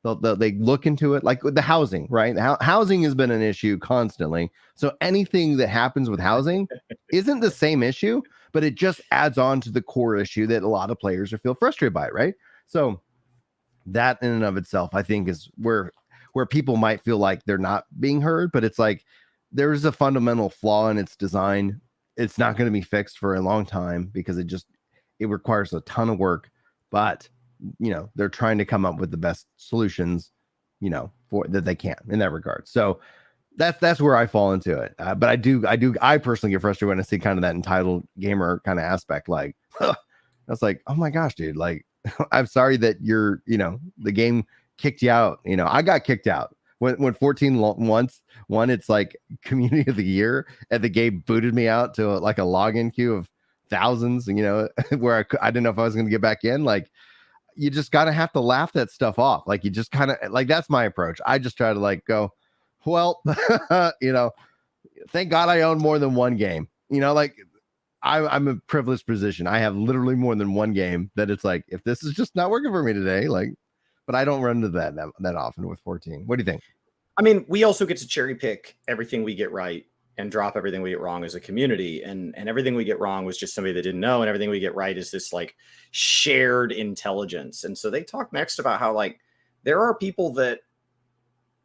They look into it, like with the housing, right? Housing has been an issue constantly. So anything that happens with housing isn't the same issue, but it just adds on to the core issue that a lot of players feel frustrated by, right? So that in and of itself, I think, is where people might feel like they're not being heard, but it's like there's a fundamental flaw in its design. It's not going to be fixed for a long time because it requires a ton of work, but they're trying to come up with the best solutions, for that they can in that regard. So that's where I fall into it. But I personally get frustrated when I see kind of that entitled gamer kind of aspect. Like, I was like, oh my gosh, dude, like, I'm sorry that you're, the game kicked you out. I got kicked out when 14 once won its like community of the year, and the game booted me out to like a login queue of thousands, and where I didn't know if I was going to get back in. Like, you just gotta have to laugh that stuff off. Like, you just kind of like, that's my approach. I just try to like go, well, thank God I own more than one game. Like, I'm a privileged position. I have literally more than one game that it's like, if this is just not working for me today, like, but I don't run into that often with 14. What do you think? I mean, we also get to cherry pick everything we get right and drop everything we get wrong as a community. And everything we get wrong was just somebody that didn't know. And everything we get right is this like shared intelligence. And so they talk next about how like there are people that,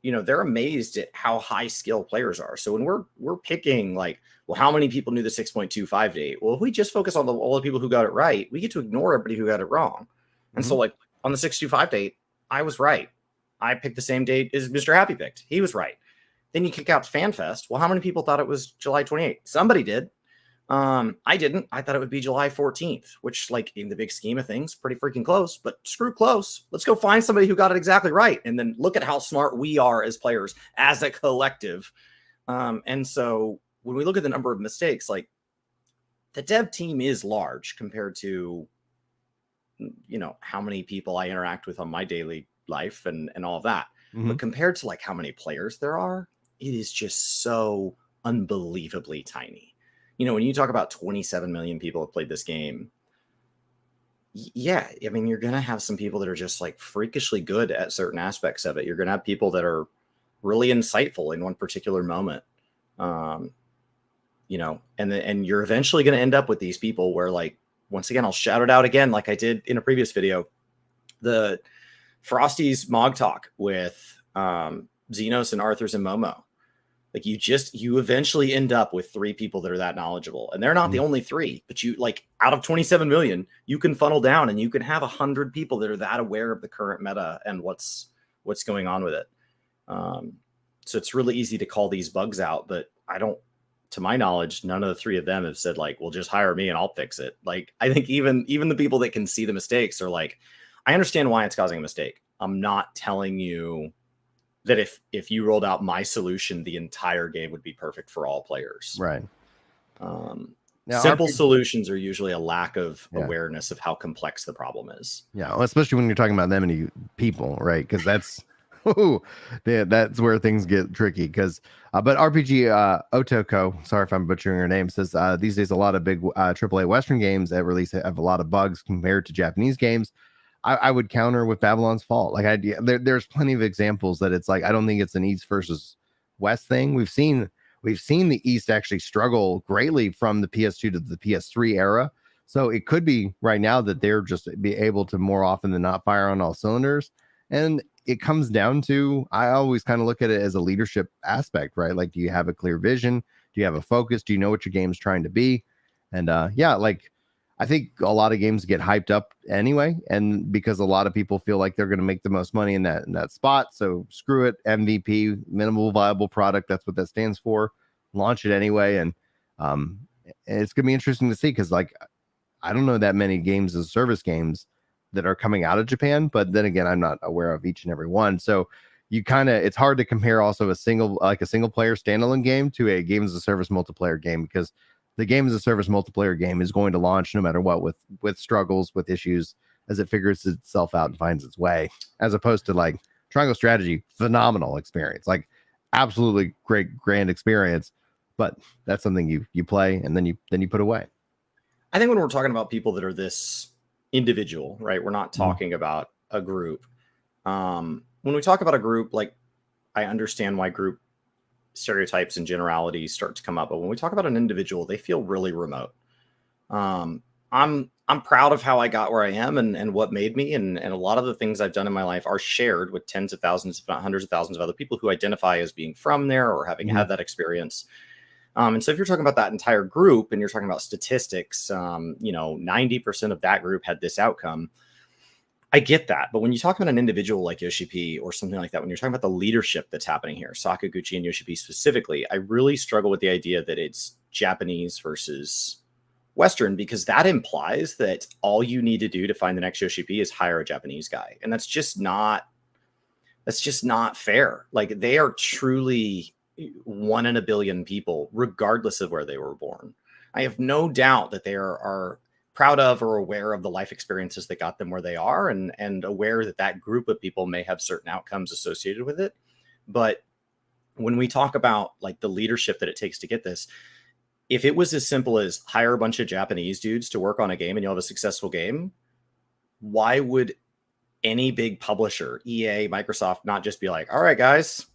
they're amazed at how high skill players are. So when we're picking like, well, how many people knew the 6.25 date? Well, if we just focus on all the people who got it right, we get to ignore everybody who got it wrong. And so like on the 6.25 date, I was right. I picked the same date as Mr. Happy picked. He was right. Then you kick out FanFest. Well, how many people thought it was July 28th? Somebody did. I didn't. I thought it would be July 14th, which, like, in the big scheme of things, pretty freaking close, but screw close. Let's go find somebody who got it exactly right. And then look at how smart we are as players, as a collective. And so when we look at the number of mistakes, like, the dev team is large compared to, how many people I interact with on my daily life and all of that. But compared to like how many players there are, it is just so unbelievably tiny. When you talk about 27 million people have played this game, yeah, I mean, you're going to have some people that are just like freakishly good at certain aspects of it. You're going to have people that are really insightful in one particular moment. And you're eventually going to end up with these people where, like, once again, I'll shout it out again, like I did in a previous video, the Frosty's Mog Talk with Xenos and Arthur's and Momo. Like, you eventually end up with 3 people that are that knowledgeable, and they're not the only 3, but you, like, out of 27 million, you can funnel down and you can have 100 people that are that aware of the current meta and what's going on with it. So it's really easy to call these bugs out, but to my knowledge, none of the 3 of them have said like, well, just hire me and I'll fix it. Like, I think even the people that can see the mistakes are like, I understand why it's causing a mistake. I'm not telling you that if you rolled out my solution, the entire game would be perfect for all players. Right. Simple solutions are usually a lack of awareness of how complex the problem is. Yeah, well, especially when you're talking about that many people, right? Because that's that's where things get tricky. Because but RPG Otoko, sorry if I'm butchering her name, says these days a lot of big AAA Western games that release have a lot of bugs compared to Japanese games. I would counter with Babylon's Fall. Like, there's plenty of examples that it's like, I don't think it's an East versus West thing. We've seen the East actually struggle greatly from the PS2 to the PS3 era. So it could be right now that they're just be able to more often than not fire on all cylinders. And it comes down to, I always kind of look at it as a leadership aspect, right? Like, do you have a clear vision? Do you have a focus? Do you know what your game's trying to be? And like, I think a lot of games get hyped up anyway, and because a lot of people feel like they're going to make the most money in that spot, so screw it, MVP, minimal viable product, that's what that stands for. Launch it anyway, and it's going to be interesting to see, because like, I don't know that many games as service games that are coming out of Japan, but then again, I'm not aware of each and every one, so it's hard to compare also a single player standalone game to a games as a service multiplayer game, because the game as a service multiplayer game is going to launch no matter what, with struggles, with issues, as it figures itself out and finds its way, as opposed to like Triangle Strategy, phenomenal experience, like absolutely great, grand experience. But that's something you play and then you put away. I think when we're talking about people that are this individual, right, we're not talking about a group. When we talk about a group, like, I understand why group stereotypes and generalities start to come up, but when we talk about an individual, they feel really remote. I'm proud of how I got where I am and what made me, and a lot of the things I've done in my life are shared with tens of thousands, if not hundreds of thousands of other people who identify as being from there or having had that experience. And so if you're talking about that entire group and you're talking about statistics, 90% of that group had this outcome. I get that. But when you talk about an individual like Yoshi-P or something like that, when you're talking about the leadership that's happening here, Sakaguchi and Yoshi-P specifically, I really struggle with the idea that it's Japanese versus Western, because that implies that all you need to do to find the next Yoshi-P is hire a Japanese guy. And that's just not fair. Like, they are truly 1 in a billion people, regardless of where they were born. I have no doubt that they are proud of or aware of the life experiences that got them where they are, and aware that that group of people may have certain outcomes associated with it. But when we talk about like the leadership that it takes to get this, if it was as simple as hire a bunch of Japanese dudes to work on a game and you'll have a successful game, why would any big publisher, EA, Microsoft, not just be like, all right, guys,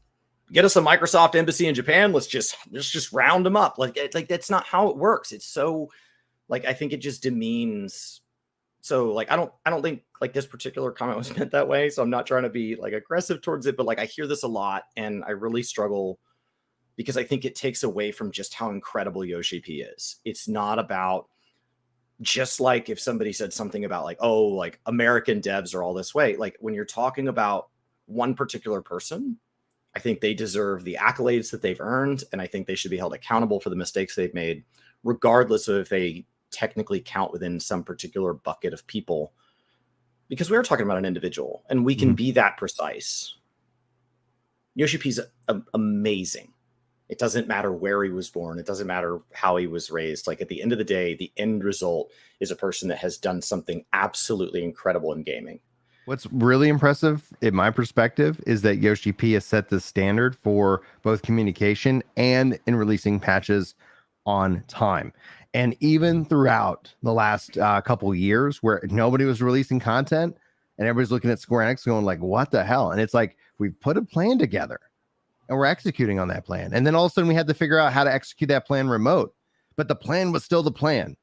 get us a Microsoft embassy in Japan. Let's just round them up. Like that's not how it works. It's so, like, I think it just demeans. So like, I don't think like this particular comment was meant that way. So I'm not trying to be like aggressive towards it, but like, I hear this a lot and I really struggle, because I think it takes away from just how incredible Yoshi-P is. It's not about, just like if somebody said something about like, oh, like American devs are all this way. Like, when you're talking about one particular person, I think they deserve the accolades that they've earned. And I think they should be held accountable for the mistakes they've made, regardless of if they technically count within some particular bucket of people, because we are talking about an individual and we can be that precise. Yoshi-P's amazing. It doesn't matter where he was born. It doesn't matter how he was raised. Like, at the end of the day, the end result is a person that has done something absolutely incredible in gaming. What's really impressive, in my perspective, is that Yoshi-P has set the standard for both communication and in releasing patches on time. And even throughout the last couple years where nobody was releasing content and everybody's looking at Square Enix going like, what the hell? And it's like, we've put a plan together and we're executing on that plan. And then all of a sudden we had to figure out how to execute that plan remote, but the plan was still the plan.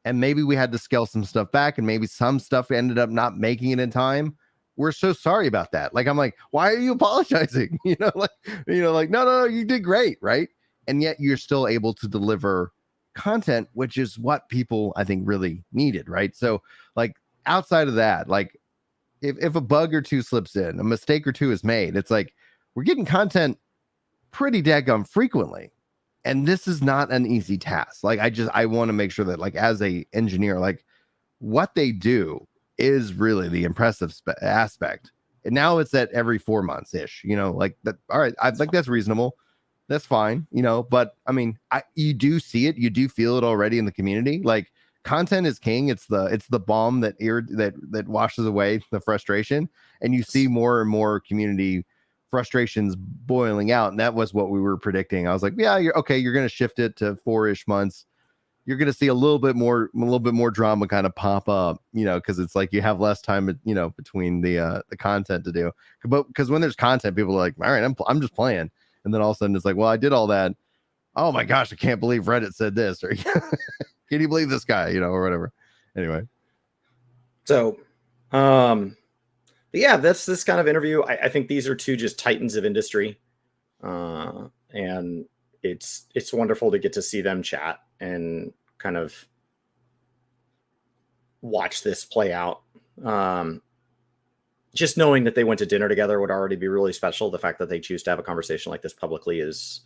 And maybe we had to scale some stuff back, and maybe some stuff ended up not making it in time. We're so sorry about that. Like, I'm like, why are you apologizing? Like, no, you did great. Right. And yet you're still able to deliver content, which is what people, I think, really needed. Right. So like, outside of that, like if a bug or two slips in, a mistake or two is made, it's like, we're getting content pretty daggum frequently. And this is not an easy task. Like, I want to make sure that, like, as a engineer, like, what they do is really the impressive aspect. And now it's at every 4 months ish, like that. All right. I think that's reasonable. That's fine. But I mean, you do see it. You do feel it already in the community. Like, content is king. It's the balm that washes away the frustration. And you see more and more community frustrations boiling out, and that was what we were predicting. I was like, yeah, you're okay, you're going to shift it to 4-ish months. You're going to see a little bit more drama kind of pop up, because it's like you have less time, between the content to do. But because when there's content, people are like, all right, I'm just playing, and then all of a sudden it's like, well, I did all that. Oh my gosh, I can't believe Reddit said this, or can you believe this guy, or whatever. Anyway, so but yeah, that's this kind of interview. I think these are two just titans of industry, and it's wonderful to get to see them chat and kind of watch this play out. Just knowing that they went to dinner together would already be really special. The fact that they choose to have a conversation like this publicly is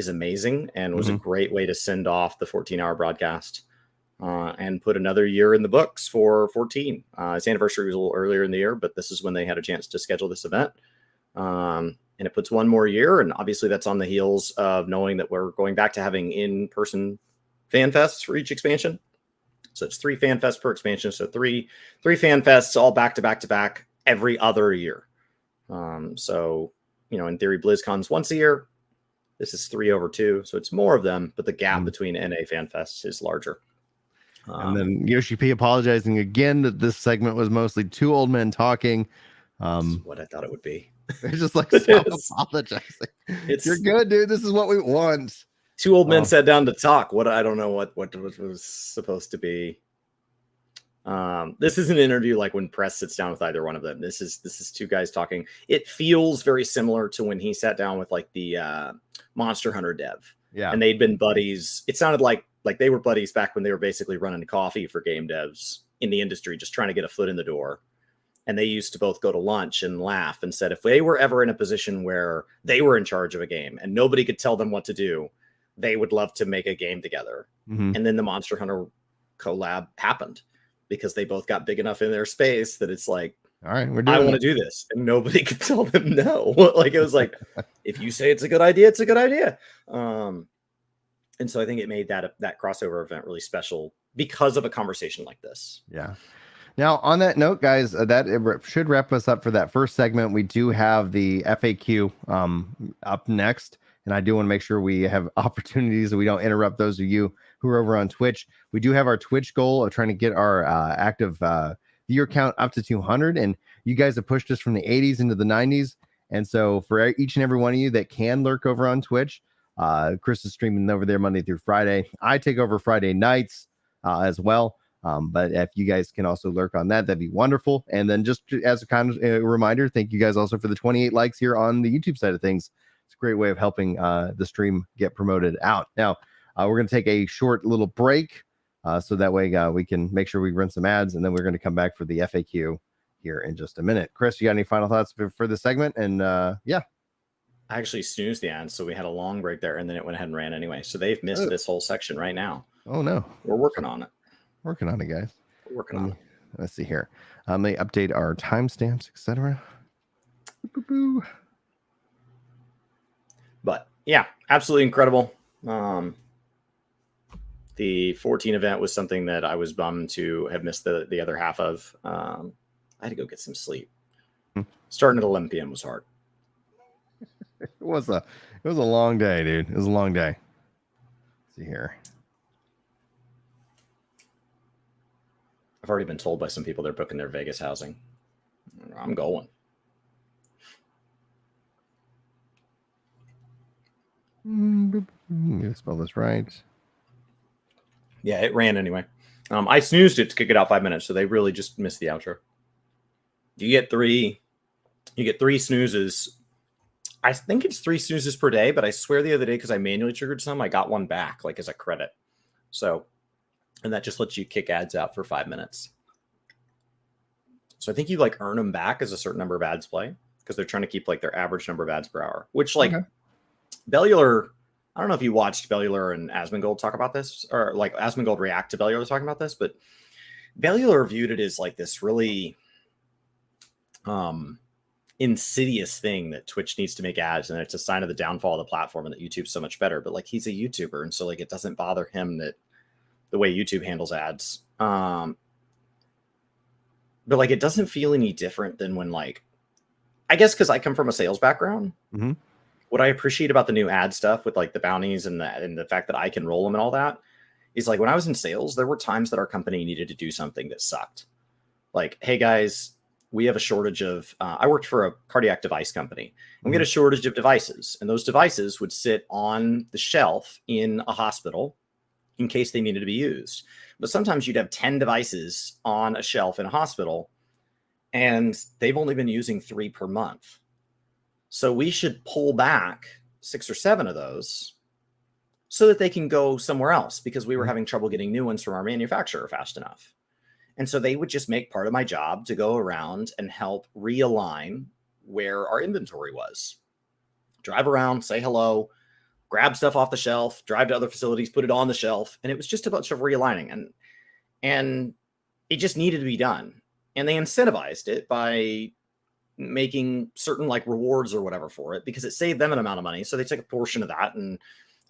amazing, and was a great way to send off the 14-hour broadcast. And put another year in the books for 14. Its anniversary was a little earlier in the year, but this is when they had a chance to schedule this event. And it puts one more year. And obviously that's on the heels of knowing that we're going back to having in-person fan fests for each expansion. So it's 3 fan fests per expansion. So three fan fests all back to back to back every other year. So, in theory, BlizzCon's once a year. This is 3 over 2. So it's more of them, but the gap between NA fan fests is larger. And then Yoshi-P apologizing again that this segment was mostly 2 old men talking. That's what I thought it would be. It's just like stop apologizing. You're good, dude. This is what we want. 2 old men sat down to talk. I don't know what was supposed to be. This is an interview like when press sits down with either one of them. This is 2 guys talking. It feels very similar to when he sat down with like the Monster Hunter dev. Yeah. And they'd been buddies. It sounded like they were buddies back when they were basically running coffee for game devs in the industry, just trying to get a foot in the door. And they used to both go to lunch and laugh and said if they were ever in a position where they were in charge of a game and nobody could tell them what to do, they would love to make a game together. And then the Monster Hunter collab happened because they both got big enough in their space that it's like, all right, we're I doing want to do this, and nobody could tell them no. Like it was like, if you say it's a good idea, it's a good idea. And so I think it made that crossover event really special because of a conversation like this. Yeah. Now, on that note, guys, should wrap us up for that first segment. We do have the FAQ up next, and I do want to make sure we have opportunities and we don't interrupt those of you who are over on Twitch. We do have our Twitch goal of trying to get our active viewer count up to 200, and you guys have pushed us from the 80s into the 90s. And so for each and every one of you that can lurk over on Twitch, Chris is streaming over there Monday through Friday. I take over Friday nights as well. But if you guys can also lurk on that, that'd be wonderful. And then just as a kind of reminder, thank you guys also for the 28 likes here on the YouTube side of things. It's a great way of helping the stream get promoted out. Now, we're going to take a short little break so that way we can make sure we run some ads, and then we're going to come back for the FAQ here in just a minute. Chris, you got any final thoughts for the segment? And yeah. I actually snoozed the ad, so we had a long break there, and then it went ahead and ran anyway. So they've missed this whole section right now. Oh, no. We're working on it. Working on it, guys. We're working on it. Let's see here. Let me update our timestamps, etc. But yeah, absolutely incredible. The 14 event was something that I was bummed to have missed the other half of. I had to go get some sleep. Starting at 11 p.m. was hard. It was a long day, dude. It was a long day. Let's see here. I've already been told by some people they're booking their Vegas housing. I'm going. You spell this right. Yeah, it ran anyway. I snoozed it to kick it out 5 minutes, so they really just missed the outro. You get three snoozes. I think it's 3 snoozes per day, but I swear the other day, because I manually triggered some, I got one back, like as a credit. So, and that just lets you kick ads out for 5 minutes. So I think you like earn them back as a certain number of ads play, because they're trying to keep like their average number of ads per hour, which like Bellular, I don't know if you watched Bellular and Asmongold talk about this, or like Asmongold react to Bellular talking about this, but Bellular viewed it as like this really insidious thing that Twitch needs to make ads, and it's a sign of the downfall of the platform and that YouTube's so much better. But like he's a YouTuber, and so like it doesn't bother him that the way YouTube handles ads. But like it doesn't feel any different than when like, I guess because I come from a sales background. Mm-hmm. What I appreciate about the new ad stuff with like the bounties and the fact that I can roll them and all that is like when I was in sales, there were times that our company needed to do something that sucked. Like, hey guys, we have a shortage of, I worked for a cardiac device company, and we had a shortage of devices, and those devices would sit on the shelf in a hospital in case they needed to be used. But sometimes you'd have 10 devices on a shelf in a hospital, and they've only been using 3 per month. So we should pull back 6 or 7 of those so that they can go somewhere else, because we were having trouble getting new ones from our manufacturer fast enough. And so they would just make part of my job to go around and help realign where our inventory was. Drive around, say hello, grab stuff off the shelf, drive to other facilities, put it on the shelf. And it was just a bunch of realigning. And it just needed to be done. And they incentivized it by making certain like rewards or whatever for it, because it saved them an amount of money. So they took a portion of that and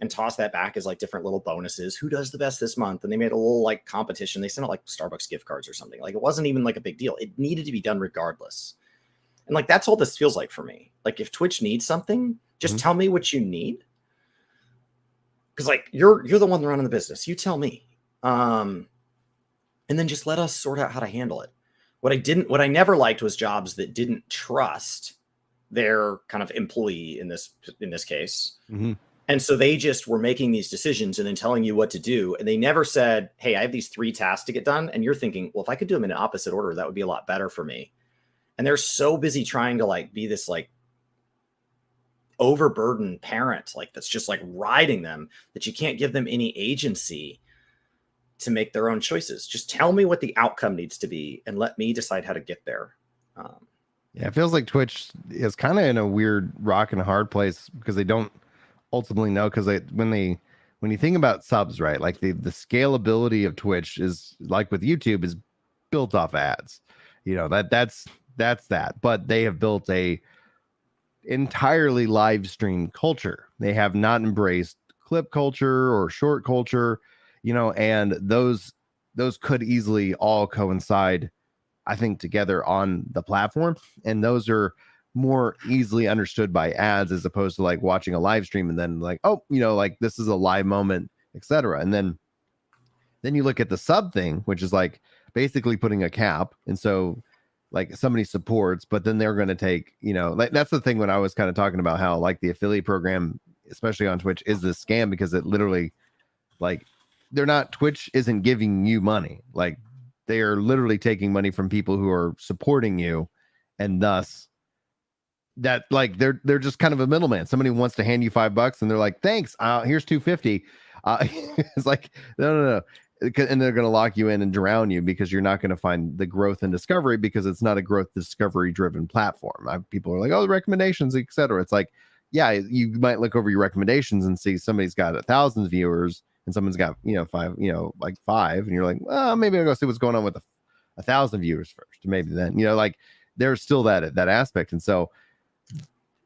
toss that back as like different little bonuses. Who does the best this month? And they made a little like competition. They sent out like Starbucks gift cards or something. Like it wasn't even like a big deal. It needed to be done regardless. And like, that's all this feels like for me. Like if Twitch needs something, just tell me what you need. Cause like, you're the one running the business. You tell me. And then just let us sort out how to handle it. What I never liked was jobs that didn't trust their kind of employee in this case. Mm-hmm. And so they just were making these decisions and then telling you what to do. And they never said, hey, I have these 3 tasks to get done. And you're thinking, well, if I could do them in an opposite order, that would be a lot better for me. And they're so busy trying to like be this like overburdened parent, like that's just like riding them, that you can't give them any agency to make their own choices. Just tell me what the outcome needs to be and let me decide how to get there. Yeah, it feels like Twitch is kind of in a weird rock and a hard place because they don't ultimately know, because when when you think about subs, right? Like the scalability of Twitch is like with YouTube is built off ads. You know, that's that. But they have built a entirely live stream culture. They have not embraced clip culture or short culture, you know, and those could easily all coincide, I think, together on the platform. And those are more easily understood by ads as opposed to like watching a live stream and then like, oh, you know, like this is a live moment, etc. And then you look at the sub thing, which is like basically putting a cap. And so like somebody supports, but then they're going to take, you know, like that's the thing when I was kind of talking about how like the affiliate program, especially on Twitch, is this scam because it literally like Twitch isn't giving you money. Like they are literally taking money from people who are supporting you, and thus that like they're just kind of a middleman. Somebody wants to hand you $5 and they're like, thanks, here's $250. It's like no, and they're going to lock you in and drown you because you're not going to find the growth and discovery because it's not a growth discovery driven platform. People are like, oh, the recommendations, etc. It's like, yeah, you might look over your recommendations and see somebody's got 1,000 viewers and someone's got, you know, 5, you know, like 5, and you're like, well, maybe I'll go see what's going on with 1,000 viewers first. Maybe then, you know, like there's still that aspect. And so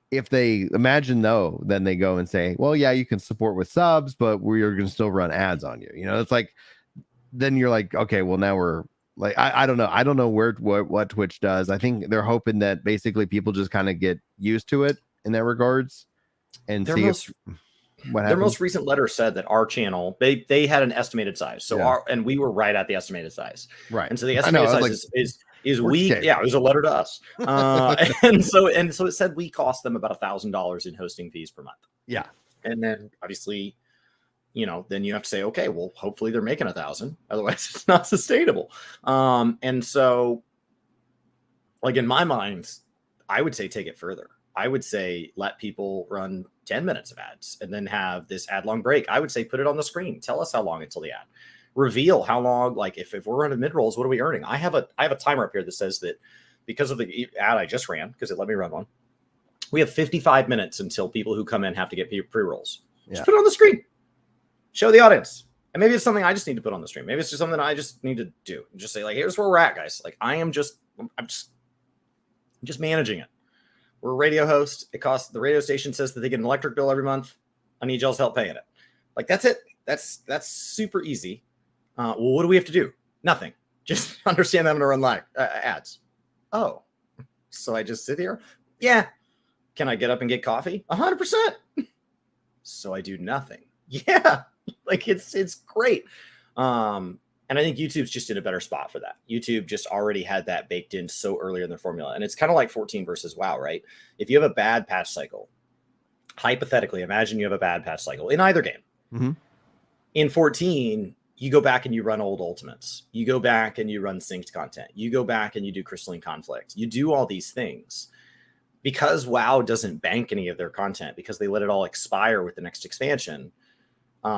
if they imagine though, then they go and say, well, yeah, you can support with subs, but we're going to still run ads on you. You know, it's like, then you're like, okay, well now we're like, I don't know. I don't know what Twitch does. I think they're hoping that basically people just kind of get used to it in that regards and see what happens. Their most recent letter said that our channel, they had an estimated size. So and we were right at the estimated size. Right. And so the estimated size is weak. Scale. Yeah, it was a letter to us. and so it said we cost them about $1,000 in hosting fees per month. Yeah. And then obviously, you know, then you have to say, okay, well, hopefully they're making 1,000. Otherwise it's not sustainable. And so like in my mind, I would say take it further. I would say let people run 10 minutes of ads and then have this ad long break. I would say put it on the screen. Tell us how long until the ad. Reveal how long, like if we're running mid rolls, what are we earning? I have a timer up here that says that because of the ad I just ran, because it let me run one, we have 55 minutes until people who come in have to get pre-rolls. Just put it on the screen. Show the audience. And maybe it's something I just need to put on the stream. Maybe it's just something I just need to do. And just say, like, here's where we're at, guys. Like I'm just managing it. We're a radio host. It costs, the radio station says that they get an electric bill every month. I need y'all's help paying it. Like that's it. That's super easy. Well, what do we have to do? Nothing. Just understand that I'm going to run live ads. Oh, so I just sit here? Yeah. Can I get up and get coffee? 100%. So I do nothing. Yeah. Like it's great. And I think YouTube's just in a better spot for that. YouTube just already had that baked in so early in their formula. And it's kind of like 14 versus WoW, right? If you have a bad patch cycle, hypothetically, imagine you have a bad patch cycle in either game. Mm-hmm. In 14, you go back and you run old ultimates. You go back and you run synced content. You go back and you do crystalline conflict. You do all these things. Because WoW doesn't bank any of their content, because they let it all expire with the next expansion, they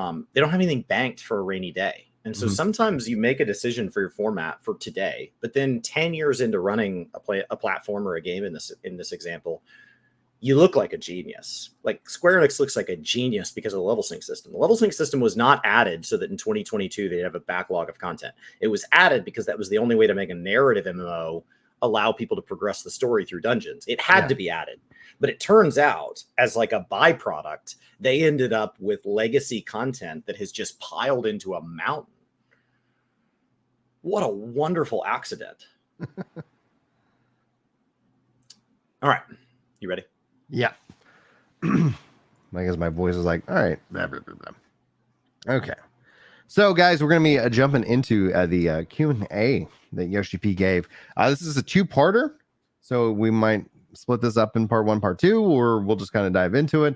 don't have anything banked for a rainy day. And so sometimes you make a decision for your format for today, but then 10 years into running a platform or a game in this example, you look like a genius. Like Square Enix looks like a genius because of the level sync system. The level sync system was not added so that in 2022 they'd have a backlog of content. It was added because that was the only way to make a narrative MMO allow people to progress the story through dungeons. It had to be added. But it turns out, as like a byproduct, they ended up with legacy content that has just piled into a mountain. What a wonderful accident. All right. You ready? Yeah. I guess my voice is like, all right. Blah, blah, blah, blah. Okay. So, guys, we're going to be jumping into the Q&A that Yoshi-P gave. This is a two-parter, so we might split this up in part 1, part 2, or we'll just kind of dive into it.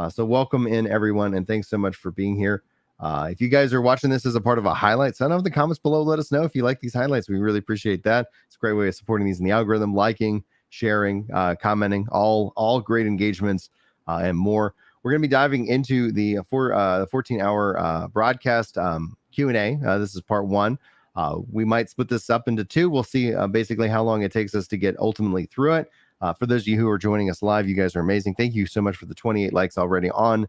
So welcome in, everyone, and thanks so much for being here. If you guys are watching this as a part of a highlight, send out in the comments below. Let us know if you like these highlights. We really appreciate that. It's a great way of supporting these in the algorithm, liking, sharing, commenting, all great engagements and more. We're going to be diving into the 14-hour broadcast Q&A. This is part 1. We might split this up into 2. We'll see basically how long it takes us to get ultimately through it. For those of you who are joining us live, you guys are amazing. Thank you so much for the 28 likes already on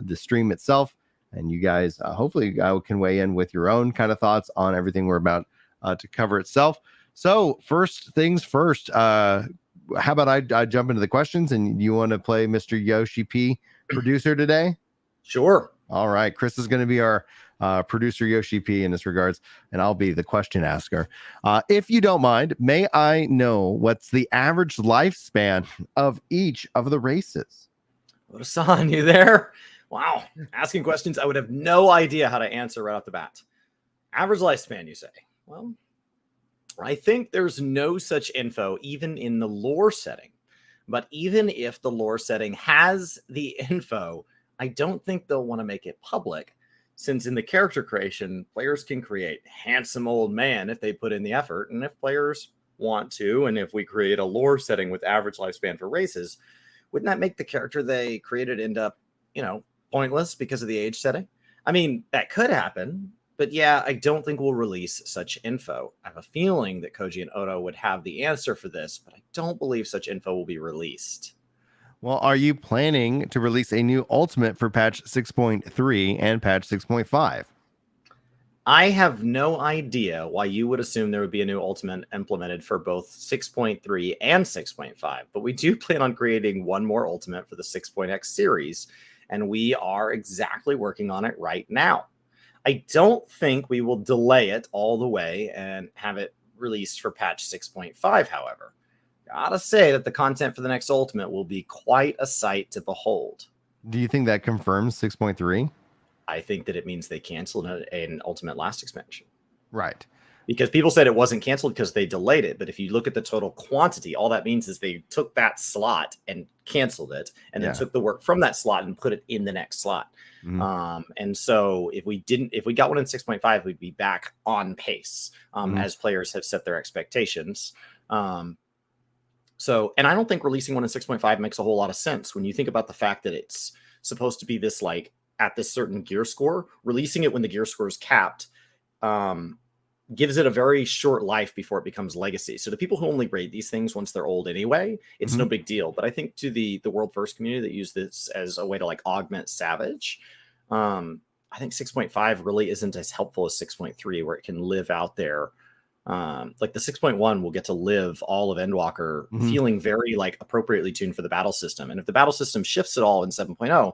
the stream itself. And you guys hopefully can weigh in with your own kind of thoughts on everything we're about to cover itself. So first things first, how about I jump into the questions, and you want to play Mr. Yoshi-P producer today? Sure. All right. Chris is going to be our producer Yoshi-P in this regards, and I'll be the question asker. If you don't mind, may I know what's the average lifespan of each of the races? Oda-san, you there? Wow. Asking questions I would have no idea how to answer right off the bat. Average lifespan, you say? Well, I think there's no such info even in the lore setting. But even if the lore setting has the info, I don't think they'll want to make it public, since in the character creation, players can create handsome old man if they put in the effort. And if players want to, and if we create a lore setting with average lifespan for races, wouldn't that make the character they created end up, pointless because of the age setting? I mean, that could happen, but yeah, I don't think we'll release such info. I have a feeling that Koji and Oda would have the answer for this, but I don't believe such info will be released. Well, are you planning to release a new Ultimate for patch 6.3 and patch 6.5? I have no idea why you would assume there would be a new Ultimate implemented for both 6.3 and 6.5, but we do plan on creating one more Ultimate for the 6.x series, and we are exactly working on it right now. I don't think we will delay it all the way and have it released for patch 6.5, however. Gotta say that the content for the next Ultimate will be quite a sight to behold. Do you think that confirms 6.3? I think that it means they canceled an Ultimate last expansion. Right. Because people said it wasn't canceled because they delayed it. But if you look at the total quantity, all that means is they took that slot and canceled it, and then took the work from that slot and put it in the next slot. Mm-hmm. And so if we got one in 6.5, we'd be back on pace as players have set their expectations. So, and I don't think releasing one in 6.5 makes a whole lot of sense when you think about the fact that it's supposed to be this like at this certain gear score. Releasing it when the gear score is capped gives it a very short life before it becomes legacy. So the people who only raid these things once they're old anyway, it's no big deal. But I think to the world first community that use this as a way to like augment Savage, I think 6.5 really isn't as helpful as 6.3, where it can live out there. Like the 6.1 will get to live all of Endwalker feeling very like appropriately tuned for the battle system. And if the battle system shifts at all in 7.0,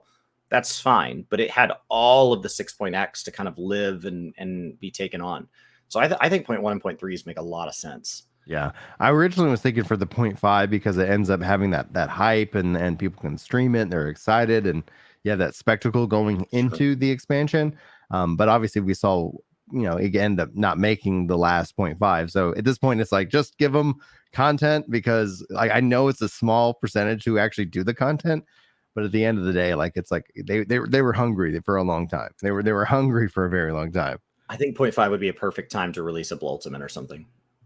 that's fine. But it had all of the 6.x to kind of live and be taken on. So I think 0.1 and 0.3s make a lot of sense. Yeah. I originally was thinking for the 0.5 because it ends up having that hype and people can stream it. And they're excited. And you have that spectacle going into the expansion. But obviously we saw, it ended up not making the last 0.5. So at this point, it's like, just give them content, because like I know it's a small percentage who actually do the content. But at the end of the day, like it's like they were hungry for a long time. They were hungry for a very long time. I think 0.5 would be a perfect time to release a Ultimate or something.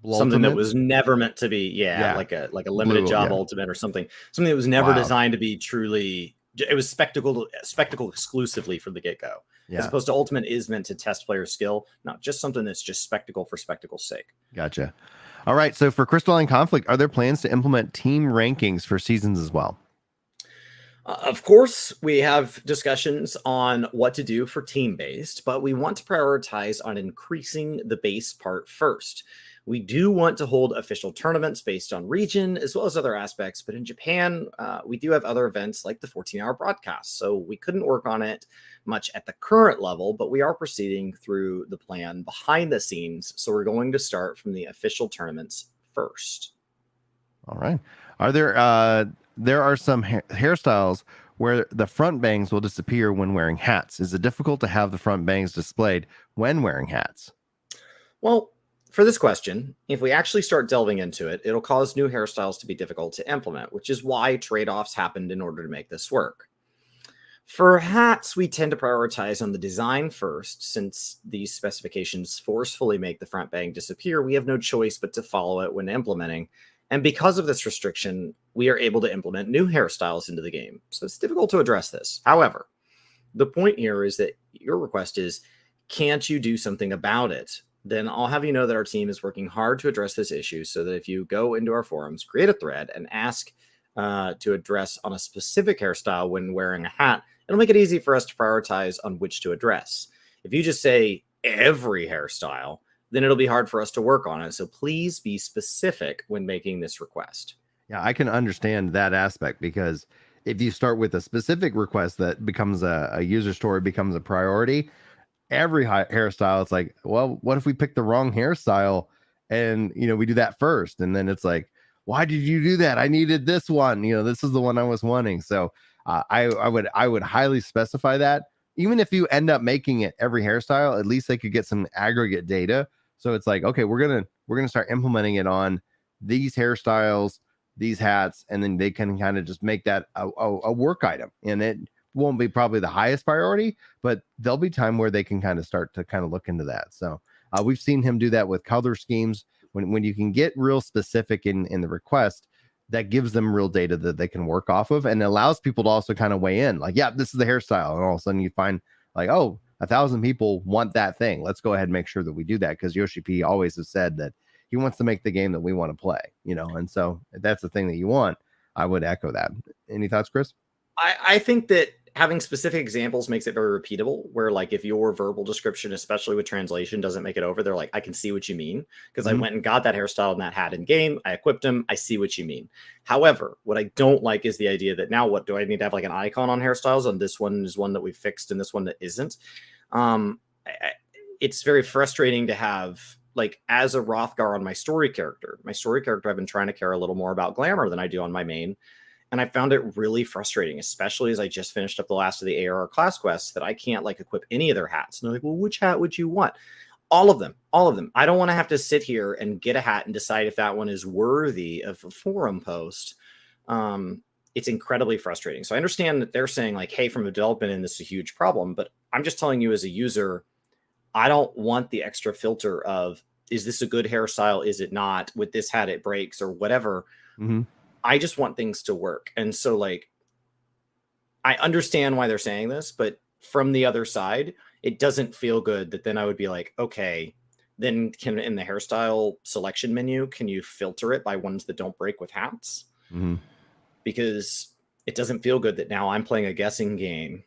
Something that was never meant to be, like a limited job Ultimate or something. Something that was never designed to be truly. It was spectacle exclusively from the get-go. As opposed to Ultimate is meant to test player skill, not just something that's just spectacle for spectacle's sake. Gotcha. All right. So for Crystalline Conflict, are there plans to implement team rankings for seasons as well? Of course, we have discussions on what to do for team-based, but we want to prioritize on increasing the base part first. We do want to hold official tournaments based on region as well as other aspects, but in Japan, we do have other events like the 14-hour broadcast, so we couldn't work on it much at the current level, but we are proceeding through the plan behind the scenes, so we're going to start from the official tournaments first. All right. Are there are some hairstyles where the front bangs will disappear when wearing hats. Is it difficult to have the front bangs displayed when wearing hats? Well, for this question, if we actually start delving into it, it'll cause new hairstyles to be difficult to implement, which is why trade-offs happened in order to make this work. For hats, we tend to prioritize on the design first. Since these specifications forcefully make the front bang disappear, we have no choice but to follow it when implementing. And because of this restriction, we are able to implement new hairstyles into the game. So it's difficult to address this. However, the point here is that your request is, can't you do something about it? Then I'll have you know that our team is working hard to address this issue, so that if you go into our forums, create a thread, and ask to address on a specific hairstyle when wearing a hat, It'll make it easy for us to prioritize on which to address. If you just say every hairstyle, then it'll be hard for us to work on it. So please be specific when making this request. Yeah, I can understand that aspect, because if you start with a specific request that becomes a user story, becomes a priority, every hairstyle, it's like, well, what if we pick the wrong hairstyle and we do that first, and then it's like, why did you do that? I needed this one. This is the one I was wanting. So I would highly specify that. Even if you end up making it every hairstyle, at least they could get some aggregate data. So it's like, okay, we're gonna start implementing it on these hairstyles, these hats, and then they can kind of just make that a work item, and it won't be probably the highest priority, but there'll be time where they can kind of start to kind of look into that. So we've seen him do that with color schemes. When you can get real specific in the request, that gives them real data that they can work off of, and allows people to also kind of weigh in, like, yeah, this is the hairstyle, and all of a sudden you find like, oh, 1,000 people want that thing. Let's go ahead and make sure that we do that, because Yoshi-P always has said that he wants to make the game that we want to play, and so if that's the thing that you want, I would echo that. Any thoughts, Chris? I think that having specific examples makes it very repeatable, where like if your verbal description, especially with translation, doesn't make it over, they're like, I can see what you mean, because I went and got that hairstyle and that hat in game. I equipped him. I see what you mean. However, what I don't like is the idea that now what do I need to have, like an icon on hairstyles, and this one is one that we fixed and this one that isn't. It's very frustrating to have, like, as a Rothgar on my story character, I've been trying to care a little more about glamour than I do on my main. And I found it really frustrating, especially as I just finished up the last of the ARR class quests, that I can't like equip any of their hats. And they're like, well, which hat would you want? All of them. I don't want to have to sit here and get a hat and decide if that one is worthy of a forum post. It's incredibly frustrating. So I understand that they're saying like, hey, from a development end, this is a huge problem. But I'm just telling you as a user, I don't want the extra filter of, is this a good hairstyle? Is it not? With this hat, it breaks or whatever. I just want things to work. And so like, I understand why they're saying this, but from the other side, it doesn't feel good that then I would be like, okay, then can in the hairstyle selection menu, can you filter it by ones that don't break with hats? Because it doesn't feel good that now I'm playing a guessing game.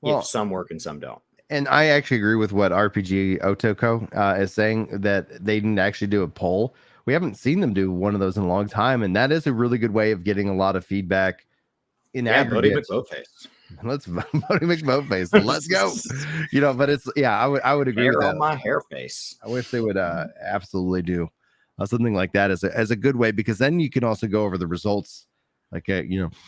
Well, if some work and some don't. And I actually agree with what RPG Otoko is saying, that they didn't actually do a poll. We haven't seen them do one of those in a long time, and that is a really good way of getting a lot of feedback in aggregate. Let's Bodie McBoatface. Let's go. But it's I would agree with that. My hair face. I wish they would absolutely do something like that as a good way, because then you can also go over the results. Like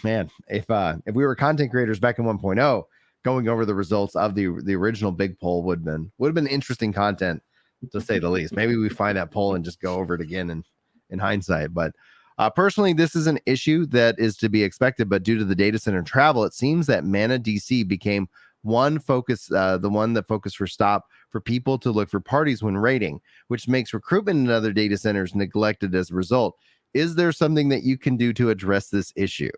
man, if we were content creators back in 1.0, going over the results of the original big poll would have been interesting content, to say the least. Maybe we find that poll and just go over it again in hindsight. But personally, this is an issue that is to be expected. But due to the data center travel, it seems that Mana DC became one focus, the one that focused for stop for people to look for parties when raiding, which makes recruitment in other data centers neglected as a result. Is there something that you can do to address this issue?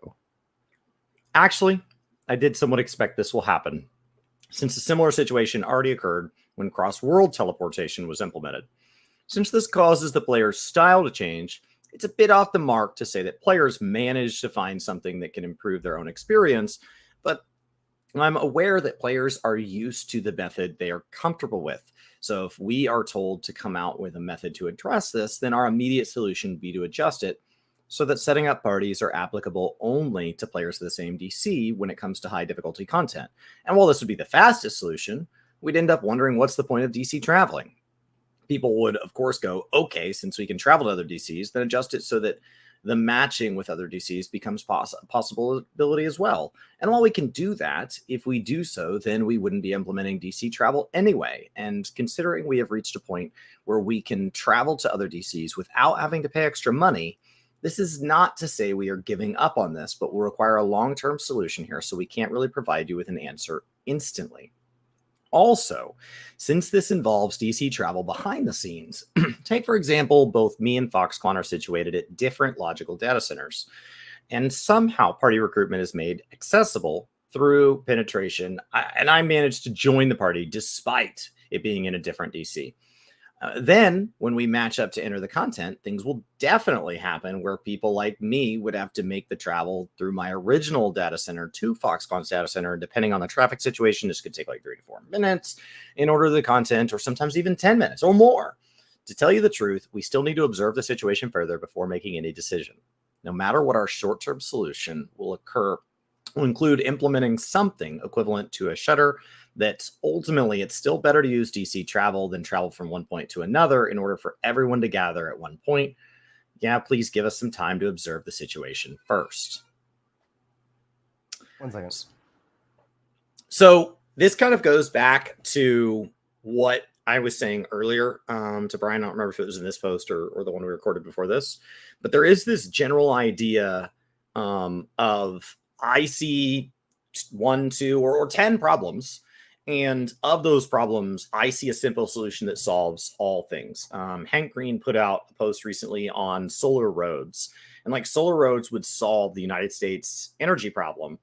Actually, I did somewhat expect this will happen, since a similar situation already occurred when cross-world teleportation was implemented. Since this causes the player's style to change, it's a bit off the mark to say that players manage to find something that can improve their own experience, but I'm aware that players are used to the method they are comfortable with. So if we are told to come out with a method to address this, then our immediate solution would be to adjust it so that setting up parties are applicable only to players of the same DC when it comes to high difficulty content. And while this would be the fastest solution, we'd end up wondering what's the point of DC traveling. People would, of course, go, okay, since we can travel to other DCs, then adjust it so that the matching with other DCs becomes possibility as well. And while we can do that, if we do so, then we wouldn't be implementing DC travel anyway. And considering we have reached a point where we can travel to other DCs without having to pay extra money, this is not to say we are giving up on this, but will require a long-term solution here, so we can't really provide you with an answer instantly. Also, since this involves DC travel behind the scenes, take, for example, both me and Foxconn are situated at different logical data centers, and somehow party recruitment is made accessible through penetration, and I managed to join the party despite it being in a different DC. Then when we match up to enter the content, things will definitely happen where people like me would have to make the travel through my original data center to Foxconn's data center. Depending on the traffic situation, this could take like 3 to 4 minutes in order to the content, or sometimes even 10 minutes or more. To tell you the truth, we still need to observe the situation further before making any decision. No matter what our short-term solution will include implementing something equivalent to a shutter that ultimately it's still better to use DC travel than travel from one point to another in order for everyone to gather at one point. Yeah, please give us some time to observe the situation first. 1 second. So this kind of goes back to what I was saying earlier to Brian. I don't remember if it was in this post or the one we recorded before this, but there is this general idea of I see 1, 2, or 10 problems. And of those problems, I see a simple solution that solves all things. Hank Green put out a post recently on solar roads. And like solar roads would solve the United States energy problem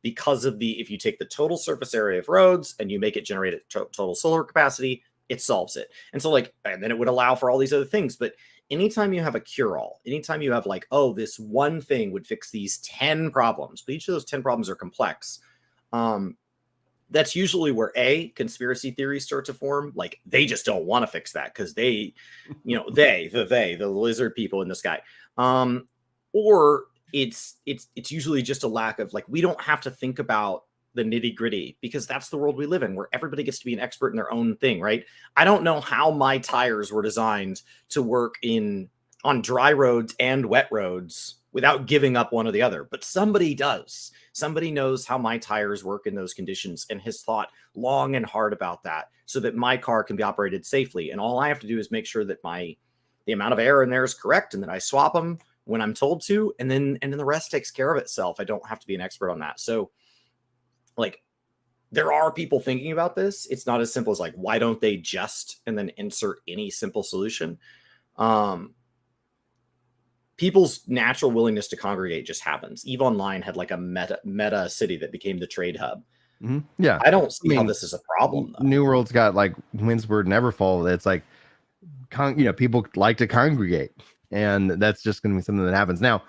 because of if you take the total surface area of roads and you make it generate at total solar capacity, it solves it. And so and then it would allow for all these other things. But anytime you have a cure-all, anytime you have this one thing would fix these 10 problems, but each of those 10 problems are complex. That's usually where conspiracy theories start to form. Like they just don't want to fix that because the lizard people in the sky. Or it's usually just a lack of we don't have to think about the nitty gritty because that's the world we live in where everybody gets to be an expert in their own thing, right? I don't know how my tires were designed to work on dry roads and wet roads without giving up one or the other, but somebody does. Somebody knows how my tires work in those conditions and has thought long and hard about that so that my car can be operated safely. And all I have to do is make sure that the amount of air in there is correct and that I swap them when I'm told to, and then the rest takes care of itself. I don't have to be an expert on that. So there are people thinking about this. It's not as simple as why don't they just, and then insert any simple solution. People's natural willingness to congregate just happens. EVE Online had a meta city that became the trade hub. Mm-hmm. Yeah. I don't see how this is a problem, though. New World's got Windsward and Everfall. It's people like to congregate, and that's just going to be something that happens. Now,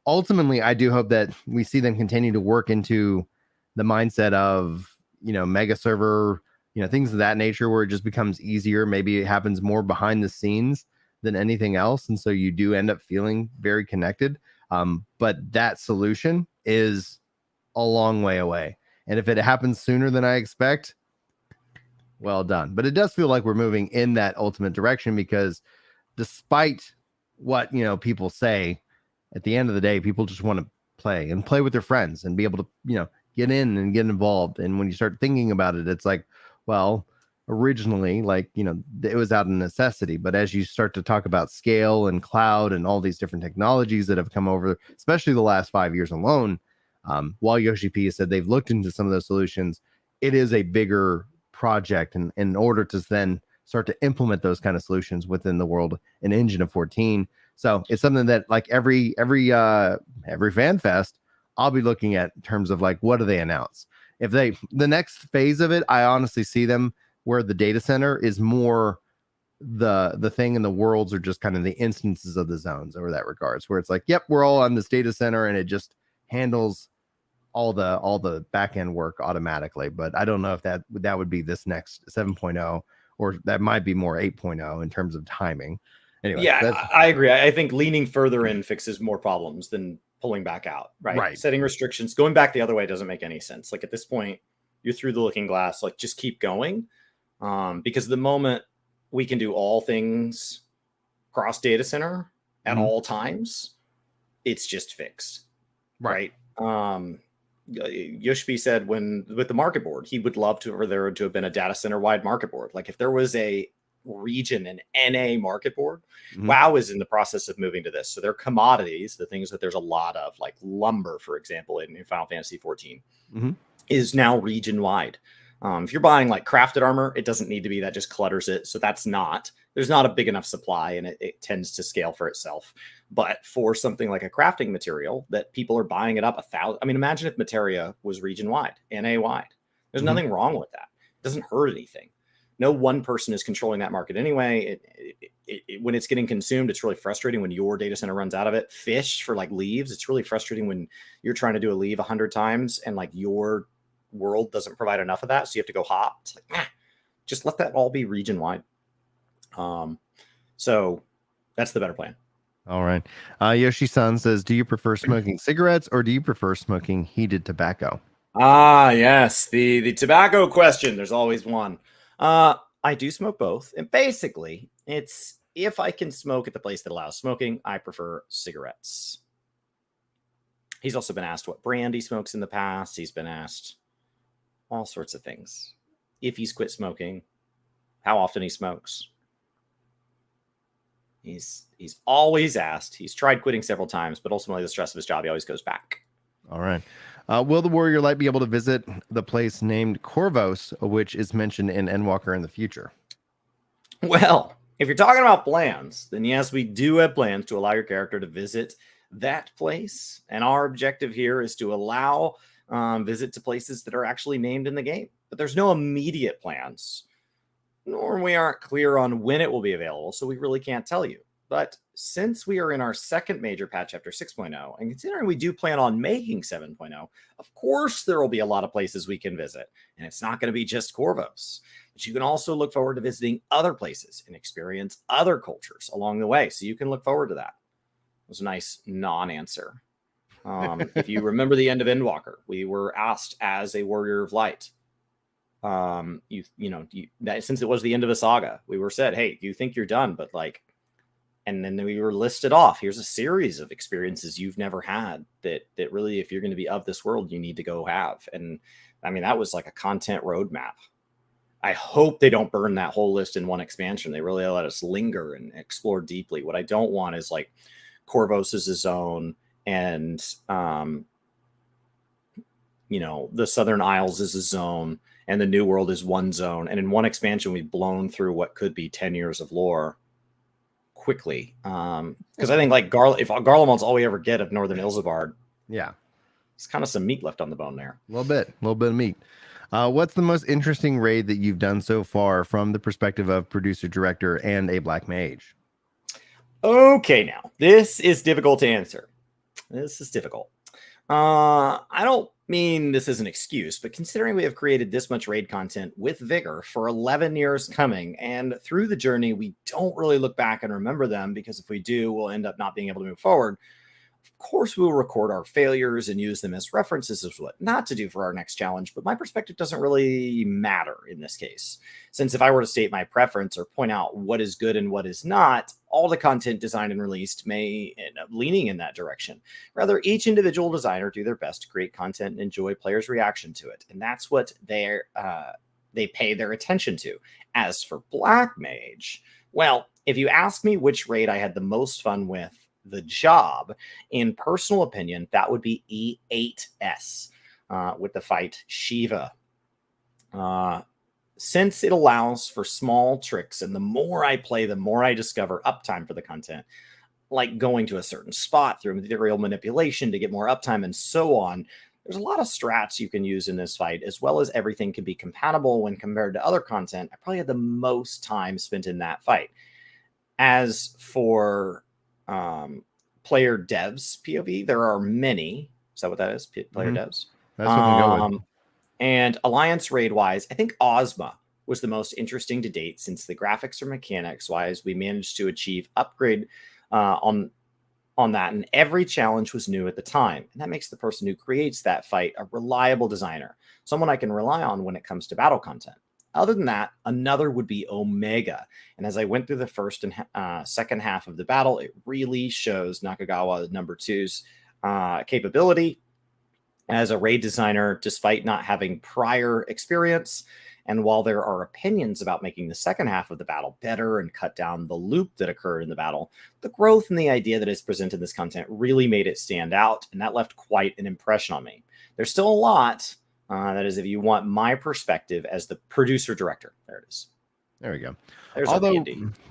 ultimately, I do hope that we see them continue to work into the mindset of, mega server, things of that nature where it just becomes easier. Maybe it happens more behind the scenes than anything else. And so you do end up feeling very connected. But that solution is a long way away. And if it happens sooner than I expect, well done. But it does feel like we're moving in that ultimate direction because despite what, people say, at the end of the day, people just want to play with their friends and be able to, get in and get involved. And when you start thinking about it, it's originally, it was out of necessity. But as you start to talk about scale and cloud and all these different technologies that have come over, especially the last 5 years alone, while Yoshi-P has said they've looked into some of those solutions, it is a bigger project. And in order to then start to implement those kind of solutions within the world, an engine of 14. So it's something that every fan fest, I'll be looking at in terms of what do they announce? If the next phase of it, I honestly see them where the data center is more the thing, and the worlds are just kind of the instances of the zones over that regards, where it's yep, we're all on this data center and it just handles all the back end work automatically. But I don't know if that would be this next 7.0, or that might be more 8.0 in terms of timing. Anyway, yeah, I agree. I think leaning further in fixes more problems than pulling back out, right? Setting restrictions, going back the other way doesn't make any sense. At this point, you're through the looking glass, just keep going. Because the moment we can do all things cross data center at all times, it's just fixed, right? Yoshi-P said with the market board, he would love for there to have been a data center wide market board. If there was a region and NA market board, WoW is in the process of moving to this. So they're commodities, the things that there's a lot of, like lumber, for example, in Final Fantasy 14, is now region wide. If you're buying crafted armor, it doesn't need to be. That just clutters it. So there's not a big enough supply, and it tends to scale for itself. But for something like a crafting material that people are buying it up 1,000, imagine if Materia was region wide, NA wide. There's nothing wrong with that. It doesn't hurt anything. No one person is controlling that market anyway. When it's getting consumed, it's really frustrating when your data center runs out of it. Fish for like leaves, it's really frustrating when you're trying to do a leave 100 times and like your world doesn't provide enough of that, so you have to go hop. It's like, just let that all be region wide. So that's the better plan. All right. Yoshi-san says, do you prefer smoking cigarettes or do you prefer smoking heated tobacco? Ah, yes, the tobacco question. There's always one. I do smoke both, and basically, it's if I can smoke at the place that allows smoking, I prefer cigarettes. He's also been asked what brand he smokes in the past. He's been asked all sorts of things. If he's quit smoking, how often he smokes. He's always asked. He's tried quitting several times, but ultimately the stress of his job, he always goes back. All right. Will the Warrior Light be able to visit the place named Corvos, which is mentioned in Endwalker in the future? Well, if you're talking about plans, then yes, we do have plans to allow your character to visit that place. And our objective here is to allow visit to places that are actually named in the game. But there's no immediate plans, nor we aren't clear on when it will be available, so we really can't tell you. But since we are in our second major patch after 6.0, and considering we do plan on making 7.0, of course there will be a lot of places we can visit. And it's not going to be just Corvos. But you can also look forward to visiting other places and experience other cultures along the way. So you can look forward to that. It was a nice non-answer. If you remember the end of Endwalker, we were asked as a Warrior of Light, since it was the end of a saga, we were said, hey, you think you're done, but like, and then we were listed off. Here's a series of experiences you've never had that really, if you're going to be of this world, you need to go have. And I mean, that was like a content roadmap. I hope they don't burn that whole list in one expansion. They really let us linger and explore deeply. What I don't want is like Corvos is a zone, and the Southern Isles is a zone, and the New World is one zone. And in one expansion, we've blown through what could be 10 years of lore quickly. Because I think like if Garlemald's all we ever get of Northern Ilzabard, yeah, it's kind of some meat left on the bone there. A little bit of meat. What's the most interesting raid that you've done so far from the perspective of producer, director, and a black mage? Okay, now this is difficult to answer. This is difficult. I don't mean this is an excuse, but considering we have created this much raid content with vigor for 11 years coming, and through the journey, we don't really look back and remember them, because if we do, we'll end up not being able to move forward. Of course, we will record our failures and use them as references as what not to do for our next challenge, but my perspective doesn't really matter in this case, since if I were to state my preference or point out what is good and what is not, all the content designed and released may end up leaning in that direction. Rather, each individual designer do their best to create content and enjoy players' reaction to it, and that's what they pay their attention to. As for Black Mage, well, if you ask me which raid I had the most fun with, the job, in personal opinion, that would be E8S with the fight Shiva. Since it allows for small tricks, and the more I play, the more I discover uptime for the content, like going to a certain spot through material manipulation to get more uptime and so on. There's a lot of strats you can use in this fight, as well as everything can be compatible when compared to other content. I probably had the most time spent in that fight. As for player devs POV, there are many. Is that what that is? Player devs. That's what we go with. And Alliance raid wise, I think Ozma was the most interesting to date, since the graphics or mechanics wise, we managed to achieve upgrade on that, and every challenge was new at the time, and that makes the person who creates that fight a reliable designer, someone I can rely on when it comes to battle content. Other than that, another would be Omega. And as I went through the first and second half of the battle, it really shows Nakagawa number 2's capability as a raid designer, despite not having prior experience. And while there are opinions about making the second half of the battle better and cut down the loop that occurred in the battle, the growth and the idea that is presented in this content really made it stand out, and that left quite an impression on me. There's still a lot. That is, if you want my perspective as the producer director. There it is. There we go. There's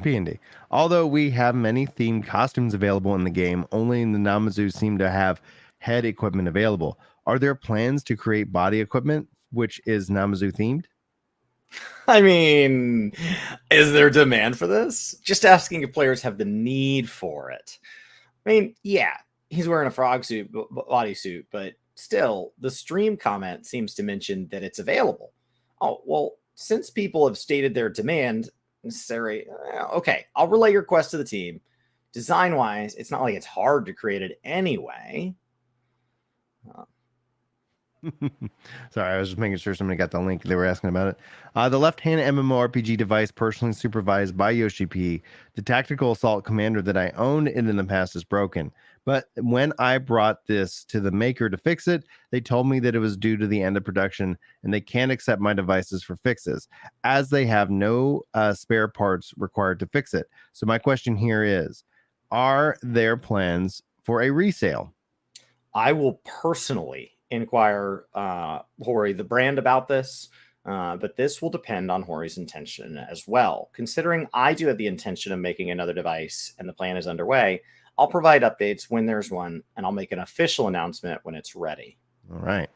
P&D. Although we have many themed costumes available in the game, only in the Namazu seem to have head equipment available. Are there plans to create body equipment which is Namazu themed? I mean, is there demand for this? Just asking if players have the need for it. I mean, yeah, he's wearing a frog suit, bodysuit, but still, the stream comment seems to mention that it's available. Oh, well, since people have stated their demand, necessary, okay, I'll relay your request to the team. Design wise, it's not like it's hard to create it anyway. Sorry, I was just making sure somebody got the link. They were asking about it. The left-hand MMORPG device personally supervised by Yoshi-P, the tactical assault commander that I owned and in the past, is broken. But when I brought this to the maker to fix it, they told me that it was due to the end of production and they can't accept my devices for fixes, as they have no spare parts required to fix it. So my question here is, are there plans for a resale? I will personally inquire Hori, the brand, about this, but this will depend on Hori's intention as well. Considering I do have the intention of making another device and the plan is underway, I'll provide updates when there's one, and I'll make an official announcement when it's ready. All right.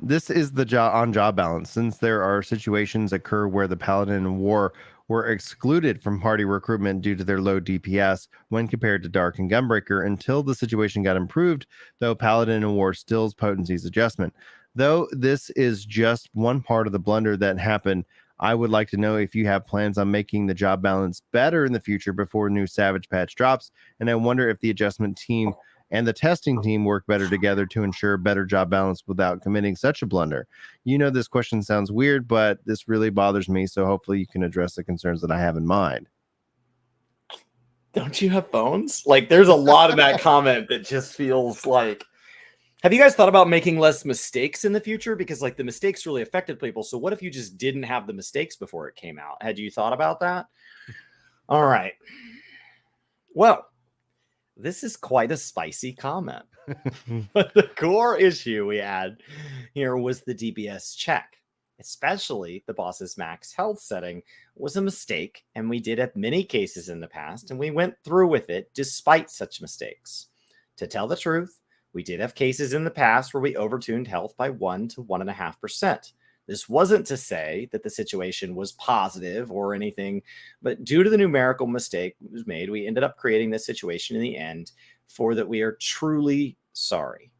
This is the job balance. Since there are situations occur where the Paladin and War were excluded from party recruitment due to their low DPS when compared to Dark and Gunbreaker until the situation got improved, though Paladin and War stills Potency's adjustment. Though this is just one part of the blunder that happened, I would like to know if you have plans on making the job balance better in the future before new Savage patch drops, and I wonder if the adjustment team and the testing team work better together to ensure better job balance without committing such a blunder. You know, this question sounds weird, but this really bothers me, so hopefully you can address the concerns that I have in mind. Don't you have phones? Like, there's a lot of that comment that just feels like, have you guys thought about making less mistakes in the future? Because like the mistakes really affected people. So what if you just didn't have the mistakes before it came out? Had you thought about that? All right. Well, this is quite a spicy comment. But the core issue we had here was the DPS check, especially the boss's max health setting was a mistake. And we did have many cases in the past, and we went through with it despite such mistakes. To tell the truth, we did have cases in the past where we overtuned health by 1 to 1.5%. This wasn't to say that the situation was positive or anything, but due to the numerical mistake that was made, we ended up creating this situation in the end, for that we are truly sorry.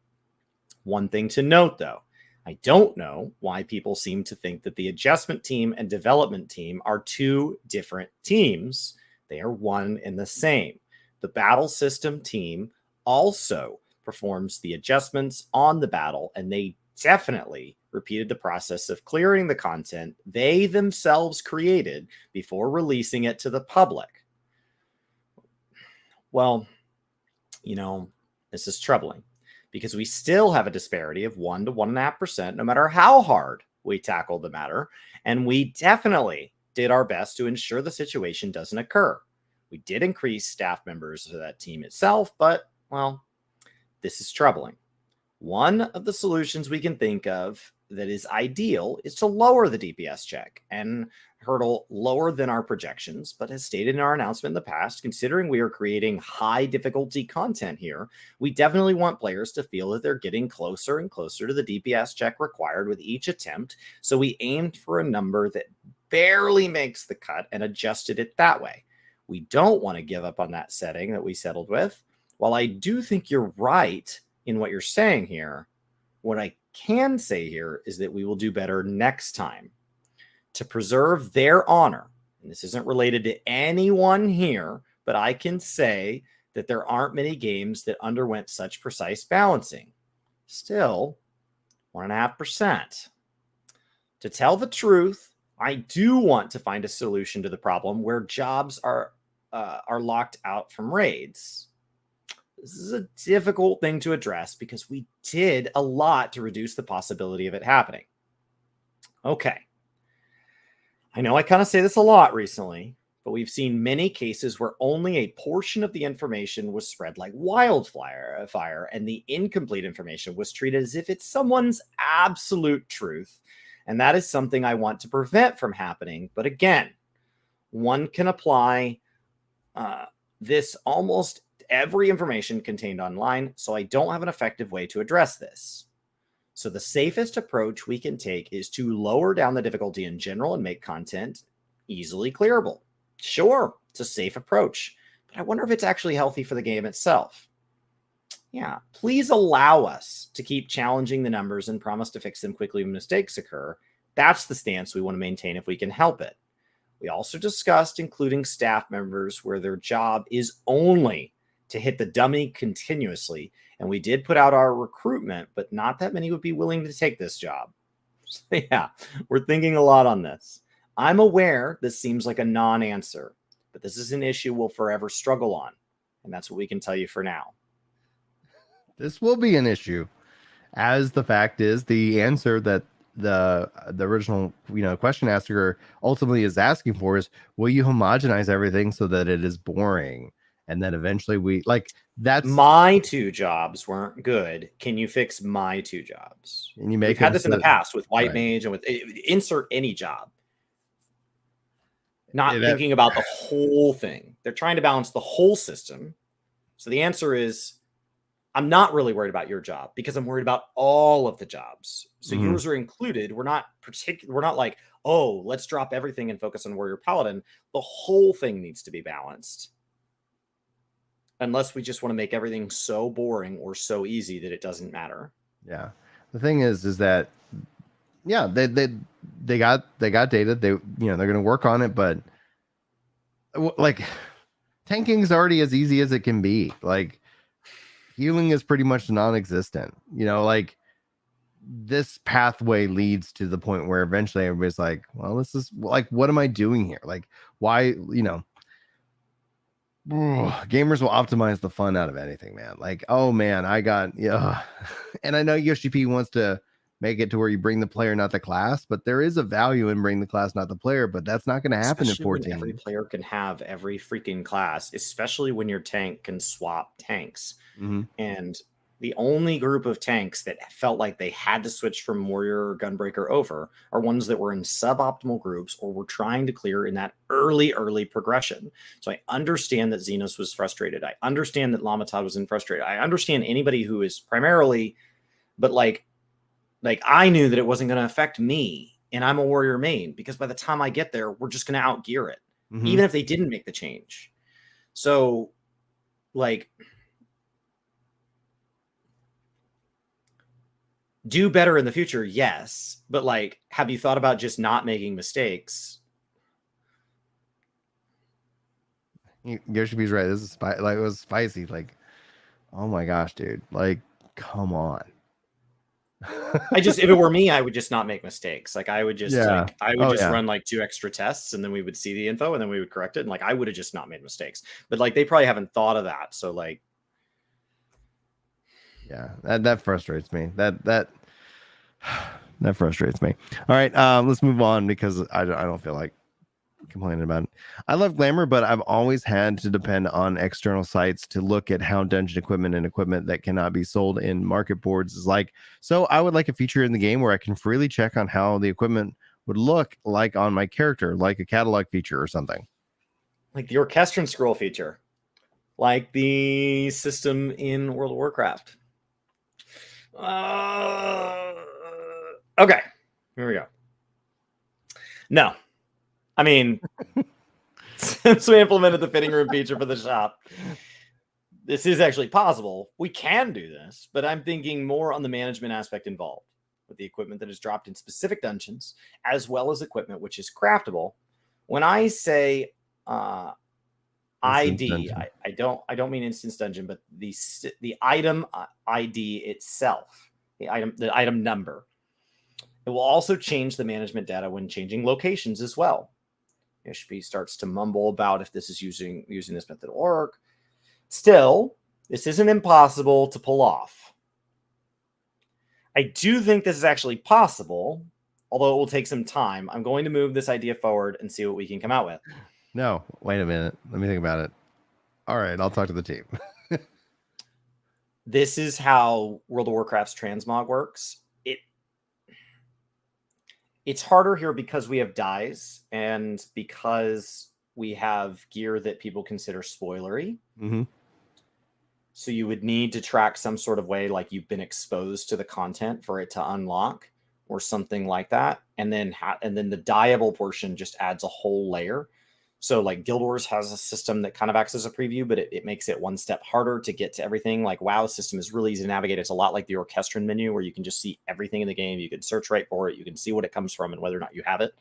One thing to note, though, I don't know why people seem to think that the adjustment team and development team are two different teams. They are one and the same. The battle system team also performs the adjustments on the battle, and they definitely repeated the process of clearing the content they themselves created before releasing it to the public. Well, you know, this is troubling because we still have a disparity of 1 to 1.5%, no matter how hard we tackled the matter. And we definitely did our best to ensure the situation doesn't occur. We did increase staff members to that team itself, but, well, this is troubling. One of the solutions we can think of that is ideal is to lower the DPS check and hurdle lower than our projections. But as stated in our announcement in the past, considering we are creating high difficulty content here, we definitely want players to feel that they're getting closer and closer to the DPS check required with each attempt. So we aimed for a number that barely makes the cut and adjusted it that way. We don't want to give up on that setting that we settled with. While I do think you're right in what you're saying here, what I can say here is that we will do better next time to preserve their honor. And this isn't related to anyone here, but I can say that there aren't many games that underwent such precise balancing. Still, 1.5%. To tell the truth, I do want to find a solution to the problem where jobs are locked out from raids. This is a difficult thing to address because we did a lot to reduce the possibility of it happening. Okay. I know I kind of say this a lot recently, but we've seen many cases where only a portion of the information was spread like wildfire, and the incomplete information was treated as if it's someone's absolute truth. And that is something I want to prevent from happening. But again, one can apply this almost every information contained online, so I don't have an effective way to address this. So the safest approach we can take is to lower down the difficulty in general and make content easily clearable. Sure, it's a safe approach, but I wonder if it's actually healthy for the game itself. Yeah, please allow us to keep challenging the numbers and promise to fix them quickly when mistakes occur. That's the stance we want to maintain if we can help it. We also discussed including staff members where their job is only to hit the dummy continuously. And we did put out our recruitment, but not that many would be willing to take this job. So yeah, we're thinking a lot on this. I'm aware this seems like a non-answer, but this is an issue we'll forever struggle on. And that's what we can tell you for now. This will be an issue, as the fact is the answer that the original question asker ultimately is asking for is, will you homogenize everything so that it is boring? And then eventually that's my 2 jobs weren't good. Can you fix my 2 jobs? And you We've had this in the past with White right. Mage and with insert any job. Not thinking about the whole thing. They're trying to balance the whole system. So the answer is, I'm not really worried about your job because I'm worried about all of the jobs. So yours are included. We're not like, oh, let's drop everything and focus on Warrior Paladin. The whole thing needs to be balanced. Unless we just want to make everything so boring or so easy that it doesn't matter. Yeah. The thing is that, yeah, they got data. They're going to work on it, but like tanking is already as easy as it can be. Like healing is pretty much non-existent. Like this pathway leads to the point where eventually everybody's like, well, this is like, what am I doing here? Like, why, gamers will optimize the fun out of anything, man. Like, oh man, I got, and I know Yoshi-P wants to make it to where you bring the player, not the class, but there is a value in bringing the class, not the player, but that's not going to happen in 14. Every player can have every freaking class, especially when your tank can swap tanks. And the only group of tanks that felt like they had to switch from Warrior or Gunbreaker over are ones that were in suboptimal groups or were trying to clear in that early progression. So I understand that Xenos was frustrated. I understand that Lamatad was frustrated. I understand anybody who is primarily, but like I knew that it wasn't going to affect me, and I'm a Warrior main, because by the time I get there, we're just going to outgear it, even if they didn't make the change. So like, do better in the future, yes, but like, have you thought about just not making mistakes? Yoshi-P's right. This is it was spicy. Like, oh my gosh, dude! Like, come on. if it were me, I would just not make mistakes. Like, I would just run like 2 extra tests, and then we would see the info, and then we would correct it. And like, I would have just not made mistakes. But like, they probably haven't thought of that. So like, yeah, that frustrates me. That frustrates me. All right, let's move on because I don't feel like complaining about it. I love Glamour, but I've always had to depend on external sites to look at how dungeon equipment and equipment that cannot be sold in market boards is like. So I would like a feature in the game where I can freely check on how the equipment would look like on my character, like a catalog feature or something. Like the Orchestrion scroll feature, like the system in World of Warcraft. Okay, here we go. No. I mean, since we implemented the fitting room feature for the shop, this is actually possible. We can do this, but I'm thinking more on the management aspect involved with the equipment that is dropped in specific dungeons, as well as equipment which is craftable. When I say ID, I don't mean instance dungeon, but the item ID itself, the item number. It will also change the management data when changing locations as well. Yoshi-P starts to mumble about if this is using this method will work. Still, this isn't impossible to pull off. I do think this is actually possible, although it will take some time. I'm going to move this idea forward and see what we can come out with. No, wait a minute. Let me think about it. All right, I'll talk to the team. This is how World of Warcraft's transmog works. It's harder here because we have dyes and because we have gear that people consider spoilery. So you would need to track some sort of way, like you've been exposed to the content for it to unlock or something like that. And then the dyeable portion just adds a whole layer. So like Guild Wars has a system that kind of acts as a preview, but it makes it one step harder to get to everything. Like WoW's system is really easy to navigate. It's a lot like the Orchestron menu where you can just see everything in the game. You can search right for it. You can see what it comes from and whether or not you have it.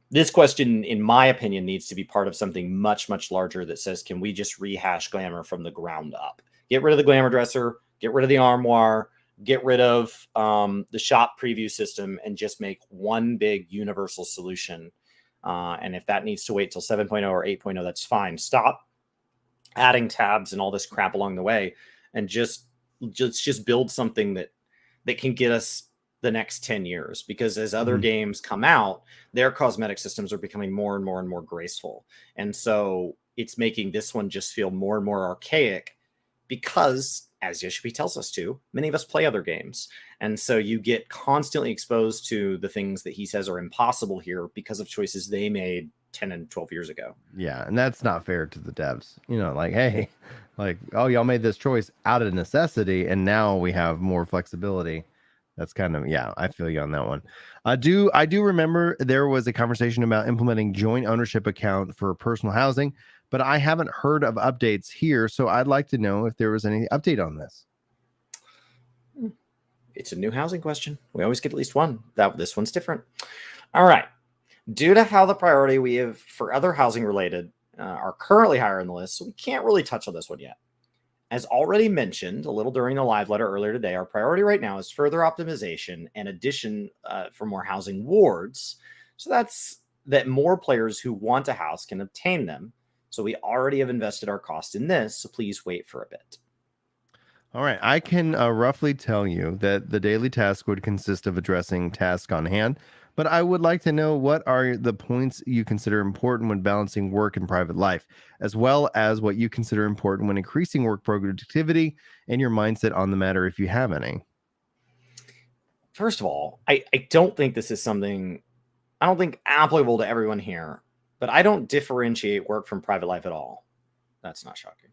This question, in my opinion, needs to be part of something much, much larger that says, can we just rehash Glamour from the ground up? Get rid of the Glamour Dresser, get rid of the Armoire, get rid of the shop preview system, and just make one big universal solution. And if that needs to wait till 7.0 or 8.0, that's fine. Stop adding tabs and all this crap along the way, and just build something that can get us the next 10 years. Because as other games come out, their cosmetic systems are becoming more and more and more graceful. And so it's making this one just feel more and more archaic because, as Yoshi-P tells us to, many of us play other games. And so you get constantly exposed to the things that he says are impossible here because of choices they made 10 and 12 years ago. Yeah, and that's not fair to the devs. You know, like, hey, like, oh, y'all made this choice out of necessity, and now we have more flexibility. That's kind of, yeah, I feel you on that one. I do remember there was a conversation about implementing joint ownership account for personal housing, but I haven't heard of updates here, so I'd like to know if there was any update on this. It's a new housing question. We always get at least one. This one's different. All right. Due to how the priority we have for other housing related are currently higher on the list, so we can't really touch on this one yet. As already mentioned a little during the live letter earlier today, our priority right now is further optimization and addition for more housing wards. So that's that more players who want a house can obtain them. So we already have invested our cost in this, so please wait for a bit. All right, I can roughly tell you that the daily task would consist of addressing tasks on hand, but I would like to know what are the points you consider important when balancing work and private life, as well as what you consider important when increasing work productivity and your mindset on the matter, if you have any. First of all, I don't think this is something, I don't think applicable to everyone here, but I don't differentiate work from private life at all. That's not shocking.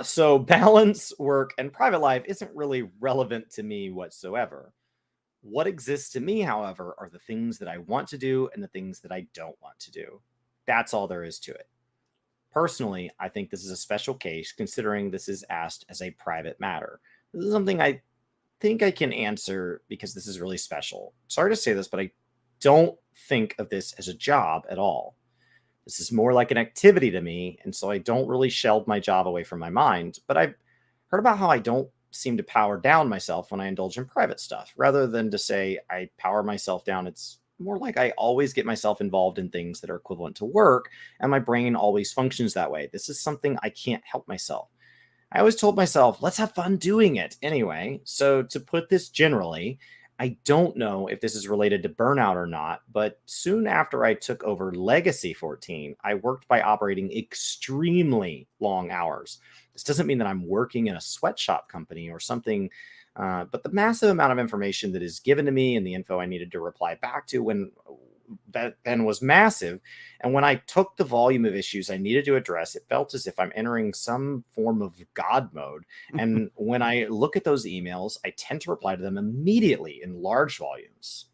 So balance, work, and private life isn't really relevant to me whatsoever. What exists to me, however, are the things that I want to do and the things that I don't want to do. That's all there is to it. Personally, I think this is a special case considering this is asked as a private matter. This is something I think I can answer because this is really special. Sorry to say this, but I don't think of this as a job at all. This is more like an activity to me, and so I don't really shelve my job away from my mind, but I've heard about how I don't seem to power down myself when I indulge in private stuff. Rather than to say I power myself down, it's more like I always get myself involved in things that are equivalent to work, and my brain always functions that way. This is something I can't help myself. I always told myself, let's have fun doing it anyway. So to put this generally, I don't know if this is related to burnout or not, but soon after I took over Legacy 14, I worked by operating extremely long hours. This doesn't mean that I'm working in a sweatshop company or something, but the massive amount of information that is given to me and the info I needed to reply back to when that then was massive. And when I took the volume of issues I needed to address, it felt as if I'm entering some form of God mode. And when I look at those emails, I tend to reply to them immediately in large volumes.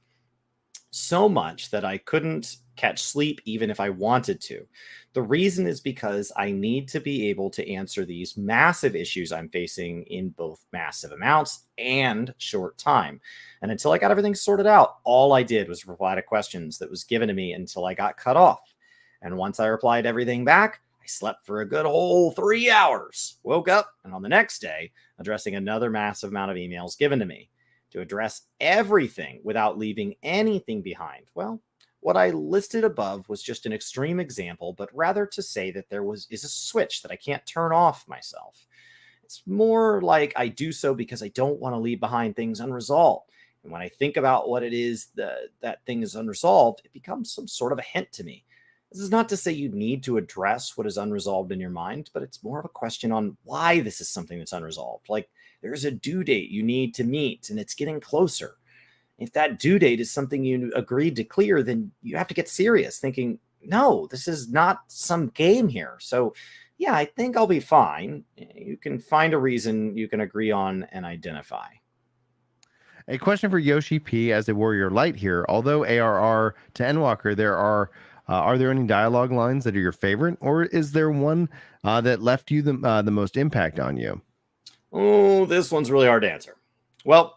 So much that I couldn't catch sleep even if I wanted to. The reason is because I need to be able to answer these massive issues I'm facing in both massive amounts and short time. And until I got everything sorted out, all I did was reply to questions that was given to me until I got cut off. And once I replied everything back, I slept for a good whole 3 hours, woke up, and on the next day, addressing another massive amount of emails given to me. To address everything without leaving anything behind. Well, what I listed above was just an extreme example, but rather to say that there is a switch that I can't turn off myself. It's more like I do so because I don't want to leave behind things unresolved. And when I think about what it is that thing is unresolved, it becomes some sort of a hint to me. This is not to say you need to address what is unresolved in your mind, but it's more of a question on why this is something that's unresolved. Like there's a due date you need to meet and it's getting closer. If that due date is something you agreed to clear, then you have to get serious thinking, no, this is not some game here. So yeah, I think I'll be fine. You can find a reason you can agree on and identify. A question for Yoshi P as a warrior light here. Although ARR to Endwalker, are there any dialogue lines that are your favorite, or is there one that left you the most impact on you? Oh, this one's really hard to answer. Well,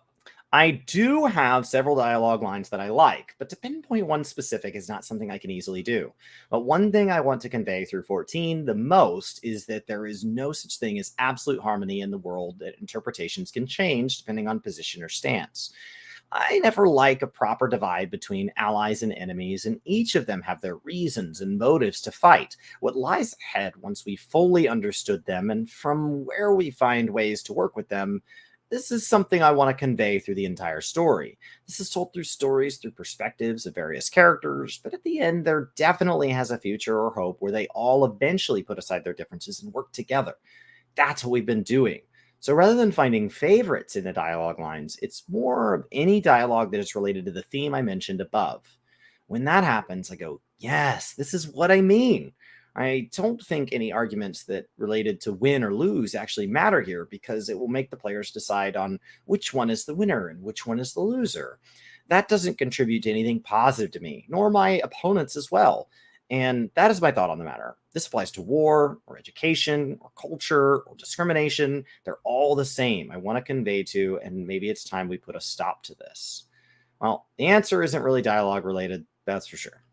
I do have several dialogue lines that I like, but to pinpoint one specific is not something I can easily do. But one thing I want to convey through 14 the most is that there is no such thing as absolute harmony in the world, that interpretations can change depending on position or stance. I never like a proper divide between allies and enemies, and each of them have their reasons and motives to fight. What lies ahead once we fully understood them, and from where we find ways to work with them, this is something I want to convey through the entire story. This is told through stories, through perspectives of various characters, but at the end, there definitely has a future or hope where they all eventually put aside their differences and work together. That's what we've been doing. So rather than finding favorites in the dialogue lines, it's more of any dialogue that is related to the theme I mentioned above. When that happens, I go, yes, this is what I mean. I don't think any arguments that related to win or lose actually matter here, because it will make the players decide on which one is the winner and which one is the loser. That doesn't contribute to anything positive to me, nor my opponents as well. And that is my thought on the matter. This applies to war or education or culture or discrimination. They're all the same. I want to convey to, and maybe it's time we put a stop to this. Well, the answer isn't really dialogue related, that's for sure.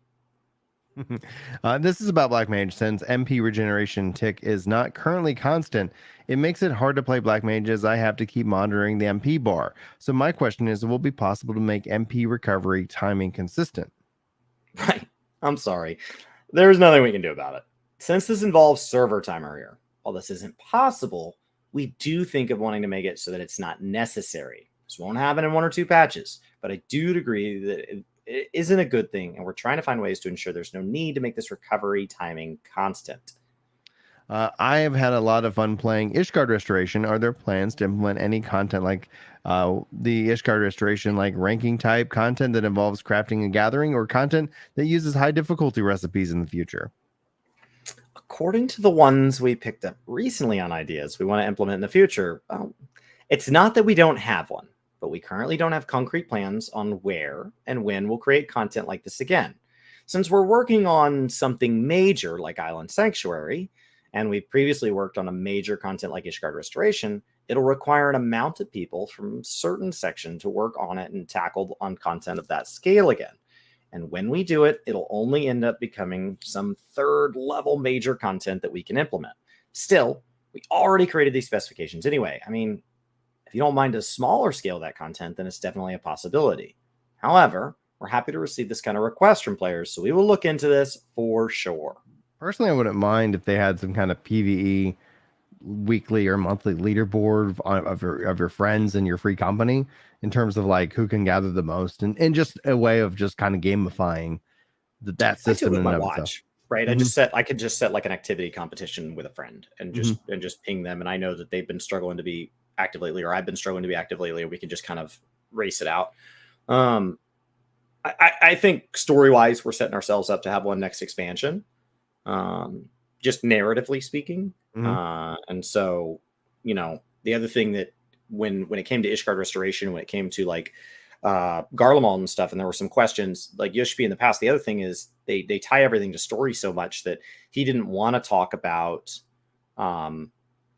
This is about Black Mage. Since MP regeneration tick is not currently constant, it makes it hard to play Black Mage as I have to keep monitoring the MP bar. So my question is, will it be possible to make MP recovery timing consistent? Right. I'm sorry. There's nothing we can do about it. Since this involves server timer here, while this isn't possible, we do think of wanting to make it so that it's not necessary. This won't happen in one or two patches, but I do agree that it isn't a good thing, and we're trying to find ways to ensure there's no need to make this recovery timing constant. I have had a lot of fun playing Ishgard Restoration. Are there plans to implement any content like the Ishgard Restoration, like ranking type content that involves crafting and gathering, or content that uses high difficulty recipes in the future? According to the ones we picked up recently on ideas we want to implement in the future, it's not that we don't have one, but we currently don't have concrete plans on where and when we'll create content like this again. Since we're working on something major like Island Sanctuary, and we've previously worked on a major content like Ishgard Restoration, it'll require an amount of people from certain section to work on it and tackle on content of that scale again. And when we do it, it'll only end up becoming some third level major content that we can implement. Still, we already created these specifications anyway. I mean, if you don't mind a smaller scale of that content, then it's definitely a possibility. However, we're happy to receive this kind of request from players, so we will look into this for sure. Personally, I wouldn't mind if they had some kind of PVE weekly or monthly leaderboard of your friends and your free company in terms of like who can gather the most, and just a way of just kind of gamifying that I do it system with in my and of itself. watch, right? Mhm. I could just set like an activity competition with a friend and Mhm. just ping them. And I know that they've been struggling to be active lately, or I've been struggling to be active lately, or we can just kind of race it out. Um, I think story wise, we're setting ourselves up to have one next expansion. Um, just narratively speaking. Mhm. And so, the other thing that when it came to Ishgard Restoration, when it came to like Garlemald and stuff, and there were some questions like Yoshi-P in the past. The other thing is they tie everything to story so much that he didn't want to talk about um,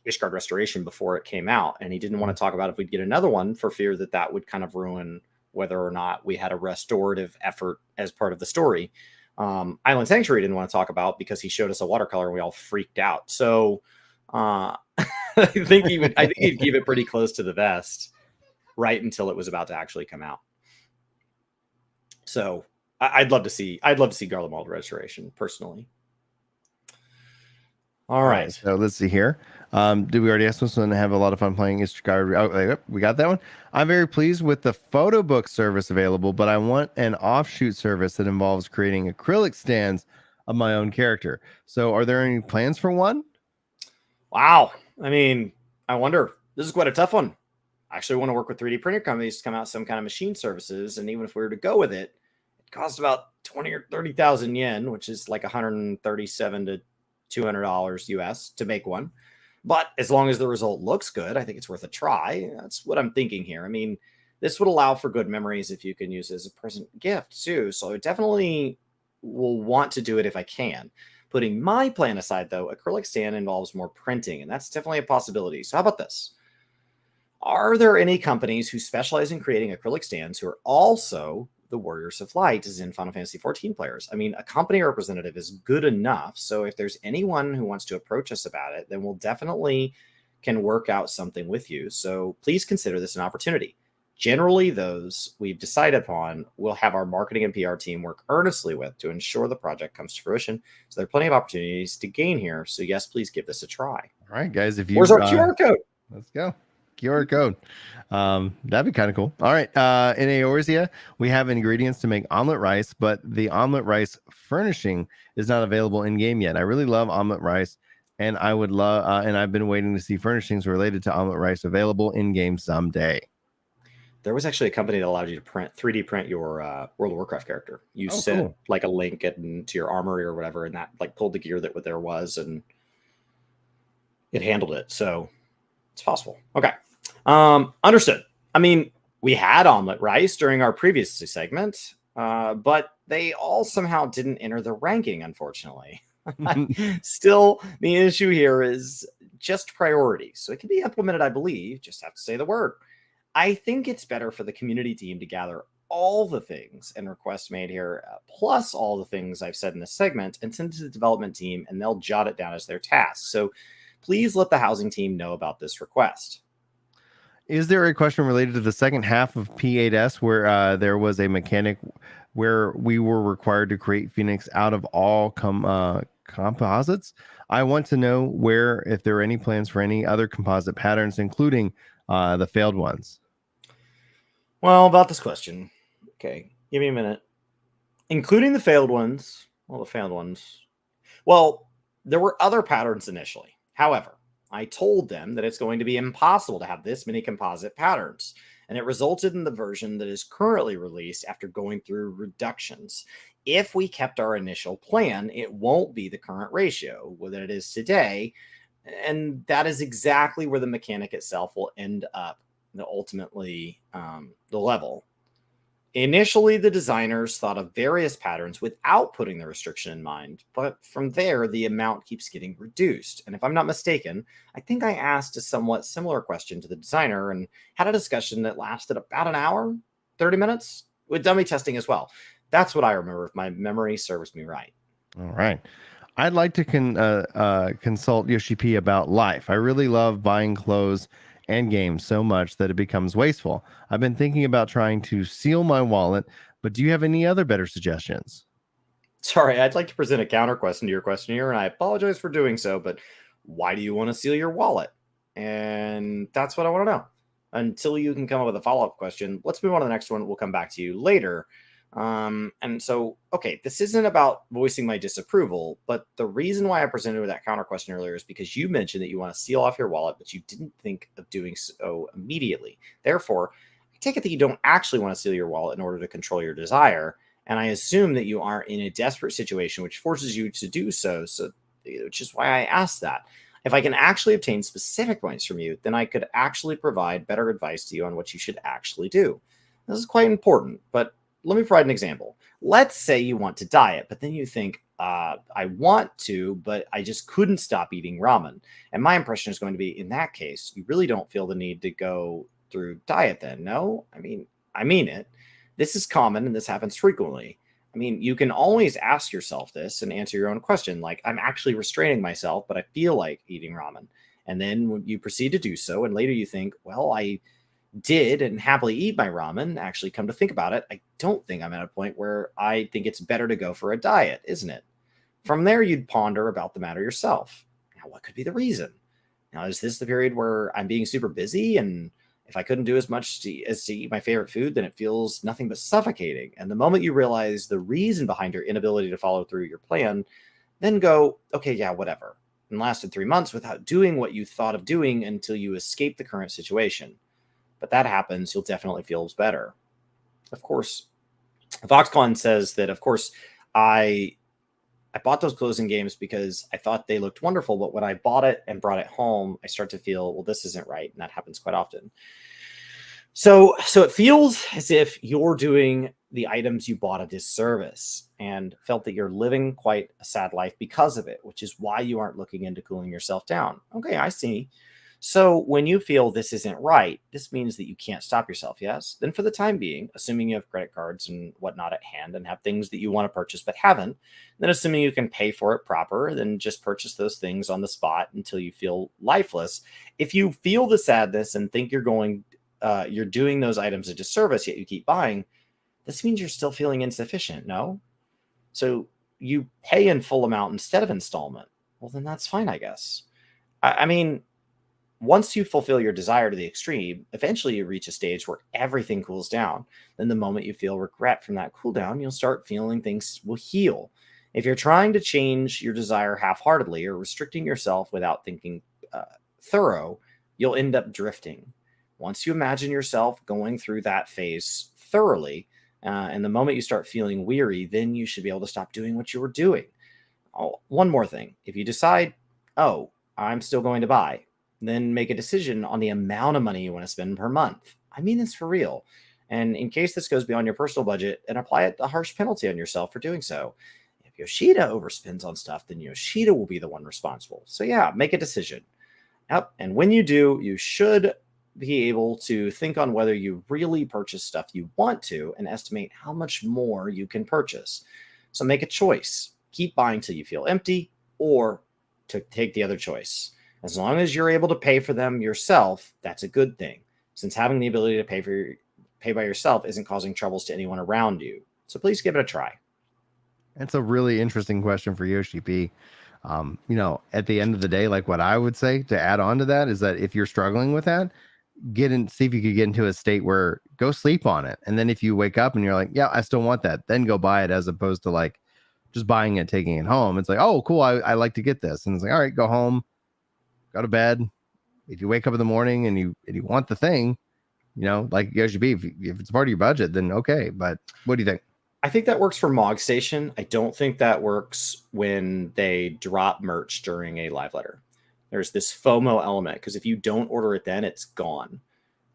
Ishgard Restoration before it came out, and he didn't want to talk about if we'd get another one for fear that that would kind of ruin whether or not we had a restorative effort as part of the story. Island Sanctuary didn't want to talk about because he showed us a watercolor and we all freaked out. So I think he'd keep it pretty close to the vest right until it was about to actually come out. So I'd love to see Garlemald Restoration personally. All right. So let's see here. Did we already ask this one to have a lot of fun playing Ishgard? Oh, we got that one. I'm very pleased with the photo book service available, but I want an offshoot service that involves creating acrylic stands of my own character. So are there any plans for one? Wow. I mean, I wonder. This is quite a tough one. I actually want to work with 3D printer companies to come out with some kind of machine services, and even if we were to go with it, it costs about 20 or 30,000 yen, which is like 137 to $200 US to make one. But as long as the result looks good, I think it's worth a try. That's what I'm thinking here. I mean, this would allow for good memories if you can use it as a present gift too. So I definitely will want to do it if I can. Putting my plan aside, though, acrylic stand involves more printing, and that's definitely a possibility. So how about this? Are there any companies who specialize in creating acrylic stands who are also the Warriors of Light, as in Final Fantasy XIV players? I mean, a company representative is good enough. So if there's anyone who wants to approach us about it, then we'll definitely can work out something with you. So please consider this an opportunity. Generally, those we've decided upon will have our marketing and PR team work earnestly with to ensure the project comes to fruition. So there are plenty of opportunities to gain here. So yes, please give this a try. All right, guys. If you Where's our QR code? Let's go. QR code. That'd be kind of cool. All right. In Eorzea, we have ingredients to make omelet rice, but the omelet rice furnishing is not available in game yet. I really love omelet rice, and I would love, and I've been waiting to see furnishings related to omelet rice available in game someday. There was actually a company that allowed you to 3D print your World of Warcraft character. You sent like a link into your armory or whatever, and that like pulled the gear that there was, and it handled it. So it's possible. Okay. Understood. I mean, we had omelet rice during our previous segment, but they all somehow didn't enter the ranking, unfortunately. Still, the issue here is just priority. So it can be implemented, I believe. Just have to say the word. I think it's better for the community team to gather all the things and requests made here, plus all the things I've said in this segment, and send it to the development team, and they'll jot it down as their task. So please let the housing team know about this request. Is there a question related to the second half of P8S where there was a mechanic where we were required to create Phoenix out of all composites? I want to know if there are any plans for any other composite patterns, including the failed ones. Well, about this question. Okay, give me a minute. Including the failed ones. Well, there were other patterns initially. However, I told them that it's going to be impossible to have this many composite patterns, and it resulted in the version that is currently released after going through reductions. If we kept our initial plan, it won't be the current ratio that it is today, and that is exactly where the mechanic itself will end up, ultimately the level. Initially, the designers thought of various patterns without putting the restriction in mind, but from there, the amount keeps getting reduced. And if I'm not mistaken, I think I asked a somewhat similar question to the designer and had a discussion that lasted about an hour, 30 minutes, with dummy testing as well. That's what I remember, if my memory serves me right. All right. I'd like to consult Yoshi-P about life. I really love buying clothes and games so much that it becomes wasteful. I've been thinking about trying to seal my wallet, but do you have any other better suggestions? Sorry, I'd like to present a counter question to your question here, and I apologize for doing so, but why do you want to seal your wallet? And that's what I want to know. Until you can come up with a follow-up question, let's move on to the next one. We'll come back to you later. And so, okay, this isn't about voicing my disapproval, but the reason why I presented with that counter question earlier is because you mentioned that you want to seal off your wallet, but you didn't think of doing so immediately. Therefore, I take it that you don't actually want to seal your wallet in order to control your desire. And I assume that you are in a desperate situation, which forces you to do so. So, which is why I asked that. If I can actually obtain specific points from you, then I could actually provide better advice to you on what you should actually do. This is quite important, but let me provide an example. Let's say you want to diet, but then you think, I want to, but I just couldn't stop eating ramen. And my impression is going to be, in that case, you really don't feel the need to go through diet then. No, I mean it. This is common and this happens frequently. I mean, you can always ask yourself this and answer your own question. Like, I'm actually restraining myself, but I feel like eating ramen. And then when you proceed to do so, and later you think, well, I did and happily eat my ramen. Actually, come to think about it, I don't think I'm at a point where I think it's better to go for a diet, isn't it? From there, you'd ponder about the matter yourself. Now, what could be the reason? Now, is this the period where I'm being super busy, and if I couldn't do as much as to eat my favorite food, then it feels nothing but suffocating? And the moment you realize the reason behind your inability to follow through your plan, then go, okay, yeah, whatever. And lasted 3 months without doing what you thought of doing until you escape the current situation. But that happens, you'll definitely feel better. Of course, Foxconn says that, of course, I I bought those closing games because I thought they looked wonderful. But when I bought it and brought it home, I start to feel, well, this isn't right. And that happens quite often. So it feels as if you're doing the items you bought a disservice and felt that you're living quite a sad life because of it, which is why you aren't looking into cooling yourself down. Okay, I see. So when you feel this isn't right, this means that you can't stop yourself, yes? Then for the time being, assuming you have credit cards and whatnot at hand and have things that you want to purchase but haven't, then assuming you can pay for it proper, then just purchase those things on the spot until you feel lifeless. If you feel the sadness and think you're doing those items a disservice, yet you keep buying, this means you're still feeling insufficient, no? So you pay in full amount instead of installment. Well, then that's fine, I guess. I mean, once you fulfill your desire to the extreme, eventually you reach a stage where everything cools down. Then the moment you feel regret from that cool down, you'll start feeling things will heal. If you're trying to change your desire half-heartedly or restricting yourself without thinking thorough, you'll end up drifting. Once you imagine yourself going through that phase thoroughly, and the moment you start feeling weary, then you should be able to stop doing what you were doing. Oh, one more thing. If you decide, oh, I'm still going to buy, then make a decision on the amount of money you want to spend per month. I mean this for real. And in case this goes beyond your personal budget, and apply a harsh penalty on yourself for doing so. If Yoshida overspends on stuff, then Yoshida will be the one responsible. So yeah, make a decision. Yep. And when you do, you should be able to think on whether you really purchase stuff you want to and estimate how much more you can purchase. So make a choice. Keep buying till you feel empty, or to take the other choice. As long as you're able to pay for them yourself, that's a good thing, since having the ability to pay by yourself isn't causing troubles to anyone around you. So please give it a try. That's a really interesting question for Yoshi-P. At the end of the day, like what I would say to add on to that is that if you're struggling with that, see if you could get into a state where go sleep on it. And then if you wake up and you're like, yeah, I still want that, then go buy it, as opposed to like just buying it, taking it home. It's like, oh, cool. I like to get this. And it's like, all right, go home, go to bed. If you wake up in the morning and you want the thing, like Yoshi-P, if it's part of your budget, then okay. But what do you think? I think that works for Mog Station. I don't think that works when they drop merch during a live letter. There's this FOMO element, because if you don't order it then, it's gone.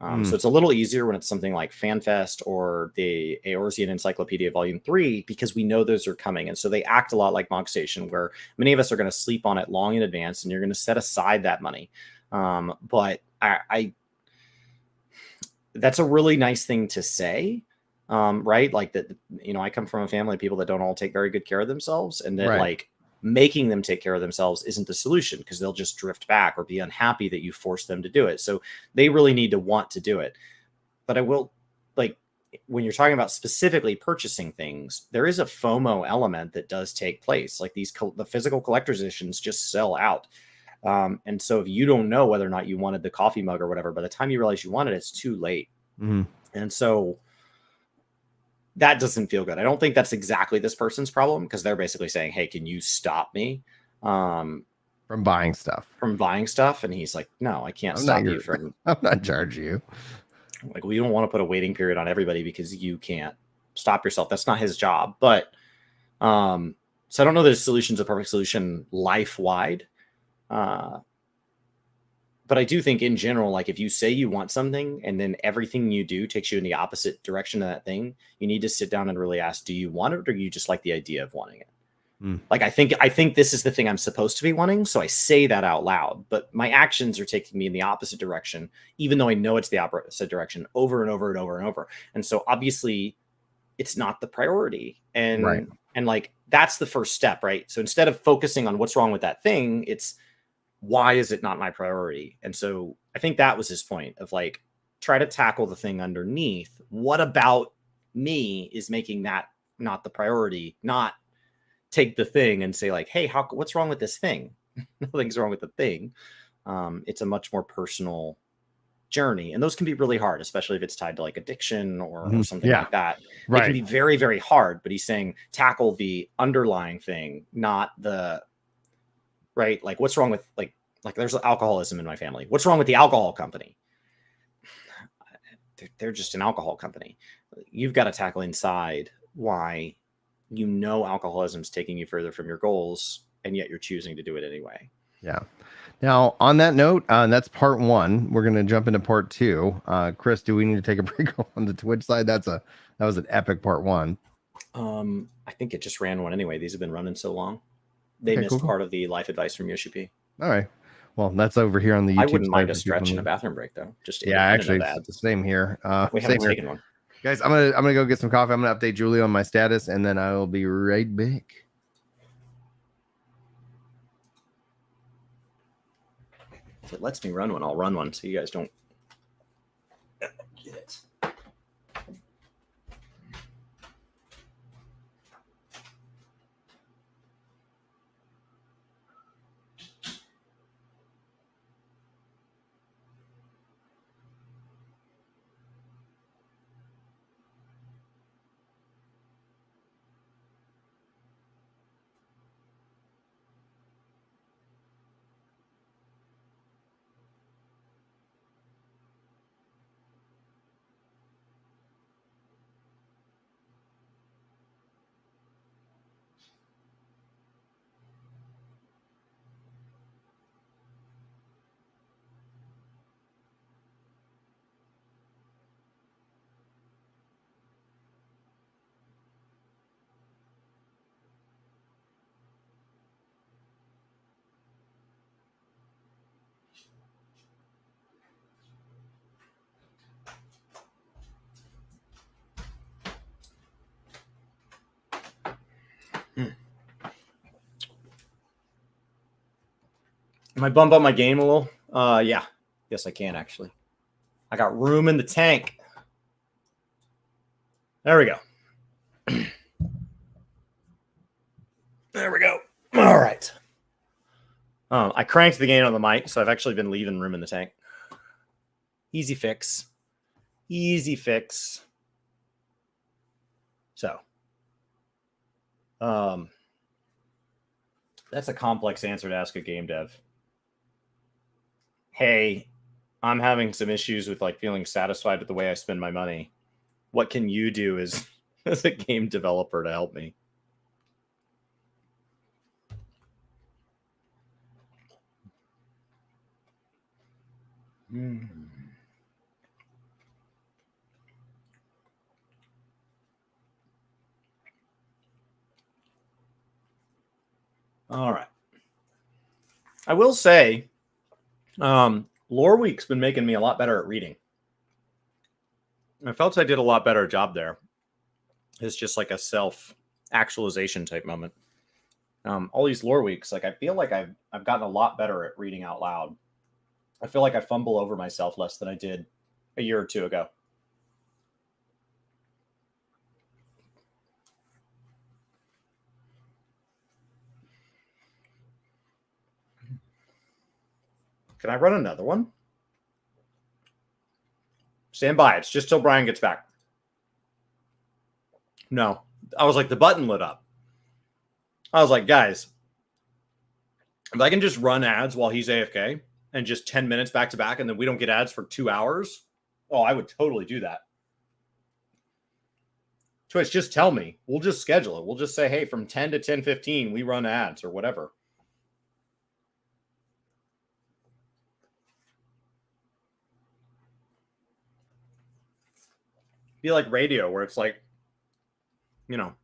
So it's a little easier when it's something like FanFest or the Eorzean Encyclopedia Volume 3, because we know those are coming. And so they act a lot like Mog Station, where many of us are going to sleep on it long in advance, and you're going to set aside that money. But I that's a really nice thing to say. Right? Like that, I come from a family of people that don't all take very good care of themselves, and that like making them take care of themselves isn't the solution, because they'll just drift back or be unhappy that you force them to do it. So they really need to want to do it. But I will, like, when you're talking about specifically purchasing things, there is a FOMO element that does take place. Like the physical collector's editions just sell out. And so if you don't know whether or not you wanted the coffee mug or whatever, by the time you realize you wanted it, it's too late. Mm-hmm. And so that doesn't feel good. I don't think that's exactly this person's problem, because they're basically saying, hey, can you stop me from buying stuff? And he's like, no, I can't stop you from. I'm not charging you. Like, we don't want to put a waiting period on everybody because you can't stop yourself. That's not his job. But so I don't know that his solution's a perfect solution life-wide. But I do think in general, like if you say you want something and then everything you do takes you in the opposite direction of that thing, you need to sit down and really ask, do you want it, or do you just like the idea of wanting it? Like, I think this is the thing I'm supposed to be wanting. So I say that out loud, but my actions are taking me in the opposite direction, even though I know it's the opposite direction over and over and over and over. And so obviously it's not the priority. And like, that's the first step, right? So instead of focusing on what's wrong with that thing, it's, why is it not my priority? And so I think that was his point of like, try to tackle the thing underneath. What about me is making that not the priority? Not take the thing and say like, hey, what's wrong with this thing? Nothing's wrong with the thing. It's a much more personal journey. And those can be really hard, especially if it's tied to like addiction or something like that. It can be very, very hard, but he's saying tackle the underlying thing, not the right. Like, what's wrong with like there's alcoholism in my family. What's wrong with the alcohol company? They're just an alcohol company. You've got to tackle inside why you know alcoholism's taking you further from your goals, and yet you're choosing to do it anyway. Yeah. Now, on that note, that's part 1. We're going to jump into part 2. Chris, do we need to take a break on the Twitch side? That was an epic part 1. I think it just ran one anyway. These have been running so long. They missed cool. part of the life advice from Yoshi-P. All right. Well, that's over here on the YouTube I wouldn't mind side a stretch in a bathroom break, though. Just actually, it's the same here. we haven't taken one. Guys, I'm gonna go get some coffee. I'm gonna update Julie on my status, and then I will be right back. If it lets me run one, I'll run one so you guys don't get it. Am I bump up my game a little? Yeah. Yes, I can actually. I got room in the tank. There we go. There we go. All right. I cranked the gain on the mic, so I've actually been leaving room in the tank. Easy fix. Easy fix. So, that's a complex answer to ask a game dev. Hey, I'm having some issues with like feeling satisfied with the way I spend my money. What can you do as a game developer to help me? All right. I will say, Lore Week's been making me a lot better at reading. I felt I did a lot better job there. It's just like a self-actualization type moment. All these Lore Weeks, like I feel like I've gotten a lot better at reading out loud. I feel like I fumble over myself less than I did a year or two ago. Can I run another one? Stand by. It's just till Brian gets back. No. I was like, the button lit up. I was like, guys, if I can just run ads while he's AFK and just 10 minutes back to back and then we don't get ads for 2 hours, oh, I would totally do that. Twitch, just tell me. We'll just schedule it. We'll just say, hey, from 10 to 10:15, we run ads or whatever. Be like radio where it's like, you know,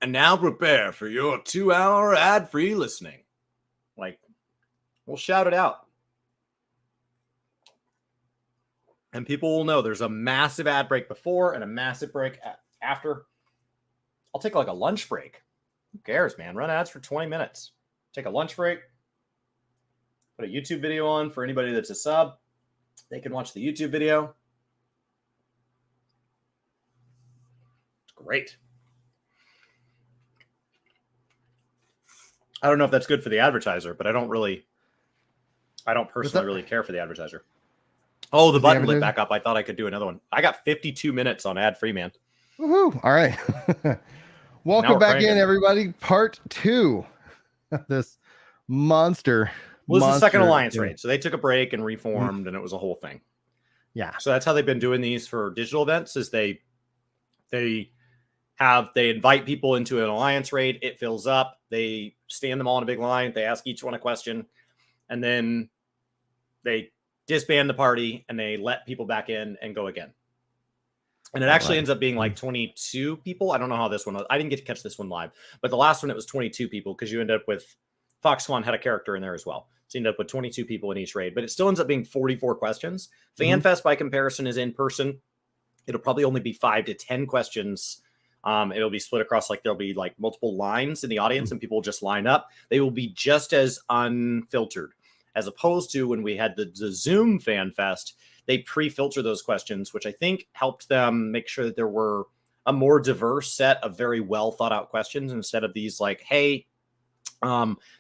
and now prepare for your 2-hour ad-free listening. Like, we'll shout it out. And people will know there's a massive ad break before and a massive break after. I'll take like a lunch break. Who cares, man? Run ads for 20 minutes. Take a lunch break. Put a YouTube video on for anybody that's a sub. They can watch the YouTube video. It's great. I don't know if that's good for the advertiser, but I don't personally really care for the advertiser. Oh, the button lit back up. I thought I could do another one. I got 52 minutes on ad free, man. Woohoo. All right. Welcome back in, everybody. Part 2 of this monster. Well, this is the second alliance raid. So they took a break and reformed, and it was a whole thing. Yeah. So that's how they've been doing these for digital events is they They invite people into an alliance raid. It fills up. They stand them all in a big line. They ask each one a question, and then they disband the party and they let people back in and go again. And it actually ends up being like 22 people. I don't know how this one was. I didn't get to catch this one live, but the last one, it was 22 people because you end up with FoxCon had a character in there as well. So you end up with 22 people in each raid, but it still ends up being 44 questions. FanFest by comparison is in person. It'll probably only be 5 to 10 questions. It'll be split across, like there'll be like multiple lines in the audience and people will just line up. They will be just as unfiltered as opposed to when we had the Zoom FanFest. They pre-filter those questions, which I think helped them make sure that there were a more diverse set of very well thought out questions instead of these like, hey,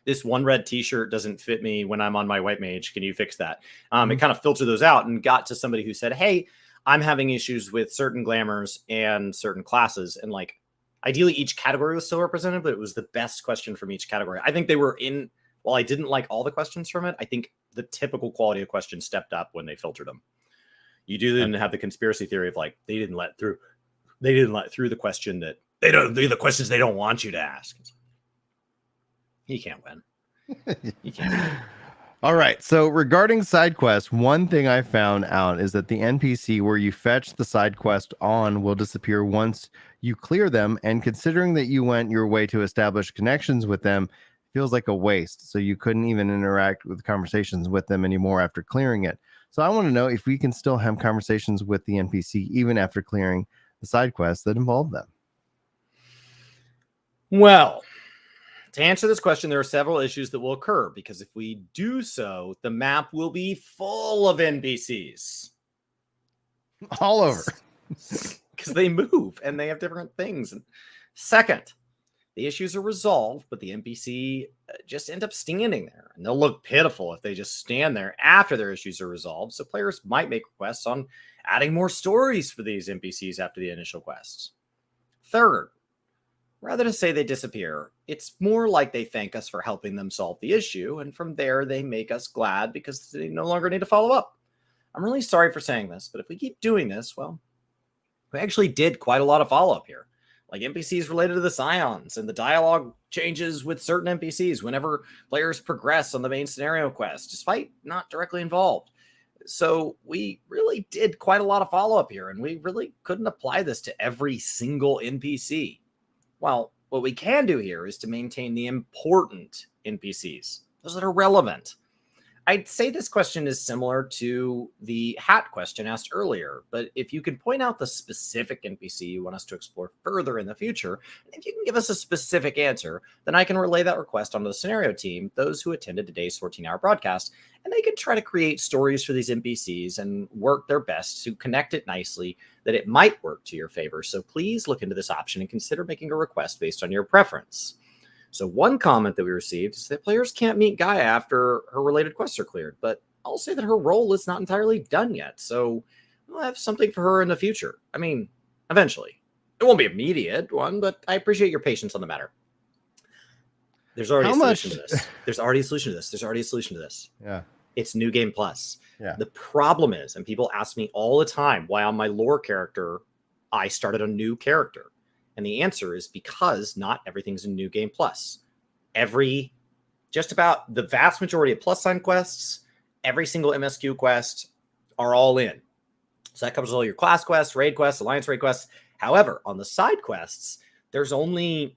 this one red t-shirt doesn't fit me when I'm on my white mage. Can you fix that? It kind of filtered those out and got to somebody who said, hey, I'm having issues with certain glamours and certain classes. And like, ideally each category was still represented, but it was the best question from each category. I think they were in, while I didn't like all the questions from it, I think the typical quality of questions stepped up when they filtered them. You didn't have the conspiracy theory of like, they didn't let through the question that the questions they don't want you to ask. You can't win. You can't. All right. So regarding side quests, one thing I found out is that the NPC where you fetch the side quest on will disappear once you clear them. And considering that you went your way to establish connections with them, feels like a waste. So you couldn't even interact with conversations with them anymore after clearing it. So I want to know if we can still have conversations with the NPC even after clearing the side quests that involve them. Well, to answer this question, there are several issues that will occur because if we do so, the map will be full of NPCs. All over. Because they move and they have different things. Second, the issues are resolved, but the NPC just end up standing there. And they'll look pitiful if they just stand there after their issues are resolved. So players might make requests on adding more stories for these NPCs after the initial quests. Third, rather than say they disappear, it's more like they thank us for helping them solve the issue. And from there, they make us glad because they no longer need to follow up. I'm really sorry for saying this, but if we keep doing this, well, we actually did quite a lot of follow-up here. Like NPCs related to the Scions, and the dialogue changes with certain NPCs whenever players progress on the main scenario quest, despite not directly involved. So we really did quite a lot of follow-up here, and we really couldn't apply this to every single NPC. Well, what we can do here is to maintain the important NPCs, those that are relevant. I'd say this question is similar to the hat question asked earlier, but if you can point out the specific NPC you want us to explore further in the future, and if you can give us a specific answer, then I can relay that request onto the scenario team, those who attended today's 14-hour broadcast, and they can try to create stories for these NPCs and work their best to connect it nicely that it might work to your favor. So please look into this option and consider making a request based on your preference. So one comment that we received is that players can't meet Gaia after her related quests are cleared, but I'll say that her role is not entirely done yet. So we'll have something for her in the future. I mean, eventually. It won't be an immediate one, but I appreciate your patience on the matter. There's already a solution to this. There's already a solution to this. Yeah. It's New Game Plus. Yeah. The problem is, and people ask me all the time why on my lore character, I started a new character. And the answer is because not everything's in New Game Plus. Just about the vast majority of plus sign quests, every single MSQ quest are all in. So that covers all your class quests, raid quests, alliance raid quests. However, on the side quests, there's only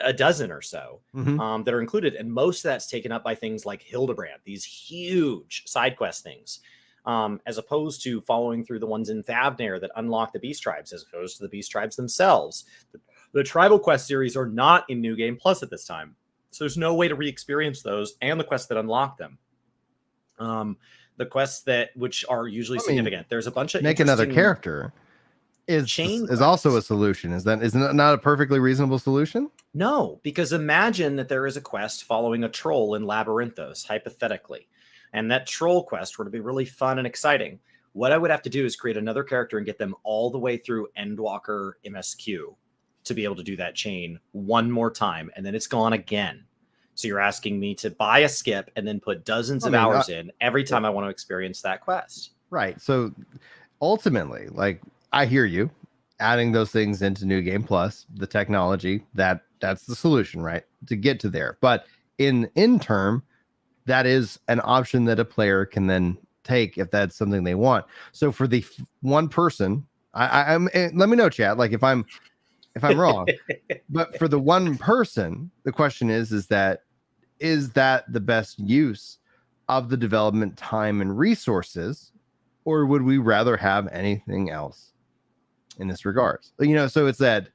a dozen or so that are included. And most of that's taken up by things like Hildebrand, these huge side quest things. As opposed to following through the ones in Thavnair that unlock the Beast Tribes, as opposed to the Beast Tribes themselves. The Tribal Quest series are not in New Game Plus at this time. So there's no way to re-experience those and the quests that unlock them. The quests which are usually significant. There's a bunch of make another character is also a solution. Isn't that not a perfectly reasonable solution? No, because imagine that there is a quest following a troll in Labyrinthos, hypothetically. And that troll quest were to be really fun and exciting. What I would have to do is create another character and get them all the way through Endwalker MSQ to be able to do that chain one more time. And then it's gone again. So you're asking me to buy a skip and then put dozens of hours in every time I want to experience that quest. Right. So ultimately, like, I hear you. adding those things into New Game Plus, the technology, that's the solution, right? To get to there. But in term, that is an option that a player can then take if that's something they want. So for the one person, I'm let me know, chat, like if I'm wrong. But for the one person, the question is that the best use of the development time and resources, or would we rather have anything else in this regards? You know, so it's that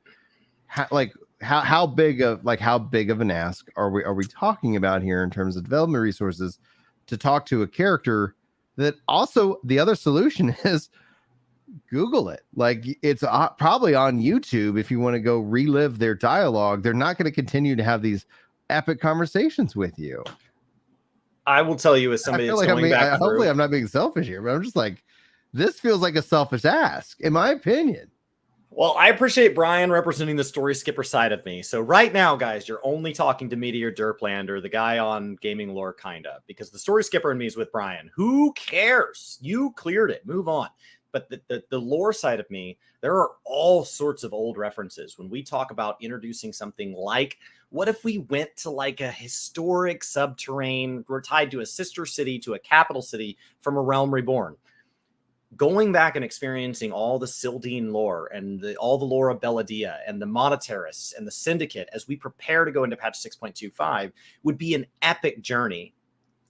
how big of an ask are we talking about here in terms of development resources to talk to a character that also the other solution is Google it. Like it's probably on YouTube if you want to go relive their dialogue. They're not going to continue to have these epic conversations with you. I will tell you, as somebody that's going back through, hopefully I'm not being selfish here, but I'm just like, this feels like a selfish ask, in my opinion. Well, I appreciate Brian representing the story skipper side of me. So right now, guys, you're only talking to Meteor Derpland or the guy on Gaming Lore, kinda, because the story skipper in me is with Brian. Who cares? You cleared it. Move on. But the lore side of me, there are all sorts of old references when we talk about introducing something like, what if we went to like a historic subterranean, we're tied to a sister city, to a capital city from a realm reborn? Going back and experiencing all the Sildine lore and all the lore of Belladia and the Monetarist and the Syndicate as we prepare to go into patch 6.25 would be an epic journey.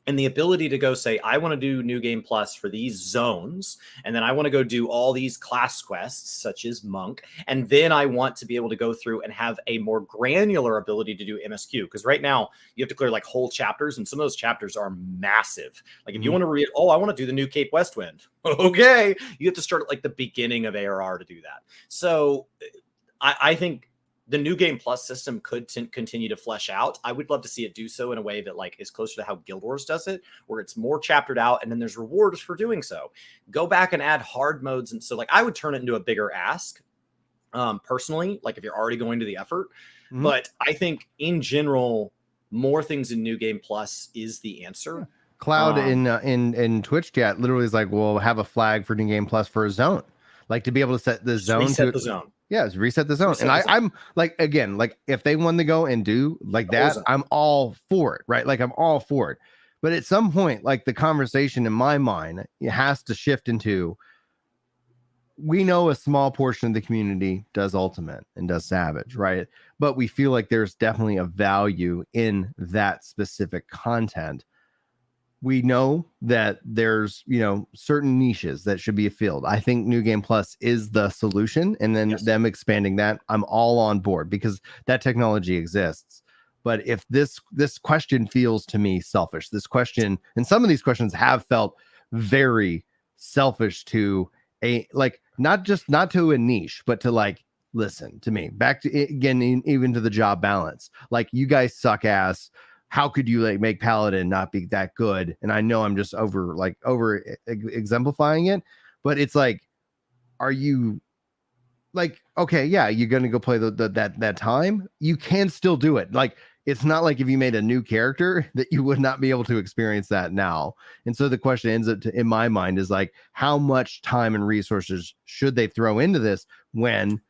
And the ability to go say, I want to do New Game Plus for these zones, and then I want to go do all these class quests, such as Monk, and then I want to be able to go through and have a more granular ability to do MSQ. Because right now, you have to clear like whole chapters, and some of those chapters are massive. Like if you want to read, I want to do the new Cape Westwind. Okay. You have to start at like the beginning of ARR to do that. So I think the New Game Plus system could continue to flesh out. I would love to see it do so in a way that like is closer to how Guild Wars does it, where it's more chaptered out and then there's rewards for doing so. Go back and add hard modes. And so like I would turn it into a bigger ask personally, like if you're already going to the effort. But I think in general, more things in New Game Plus is the answer. Cloud in Twitch chat literally is like, we'll have a flag for New Game Plus for a zone. Like to be able to set the zone. Reset the zone. Yeah, reset the zone. And I'm like, again, like if they want to go and do like that, I'm all for it, right? Like I'm all for it. But at some point, like the conversation in my mind, it has to shift into, we know a small portion of the community does Ultimate and does Savage, right? But we feel like there's definitely a value in that specific content. We know that there's, you know, certain niches that should be filled. I think New Game Plus is the solution, and then them expanding that, I'm all on board because that technology exists. But if this question feels to me selfish, this question, and some of these questions have felt very selfish to a, like, not to a niche, but to like, listen to me, back to again, even to the job balance. Like, you guys suck ass. How could you like make Paladin not be that good? And I know I'm just over exemplifying it, but it's like, are you like, okay, yeah, you're gonna go play that time? You can still do it. Like, it's not like if you made a new character that you would not be able to experience that now. And so the question ends up in my mind is like, how much time and resources should they throw into this when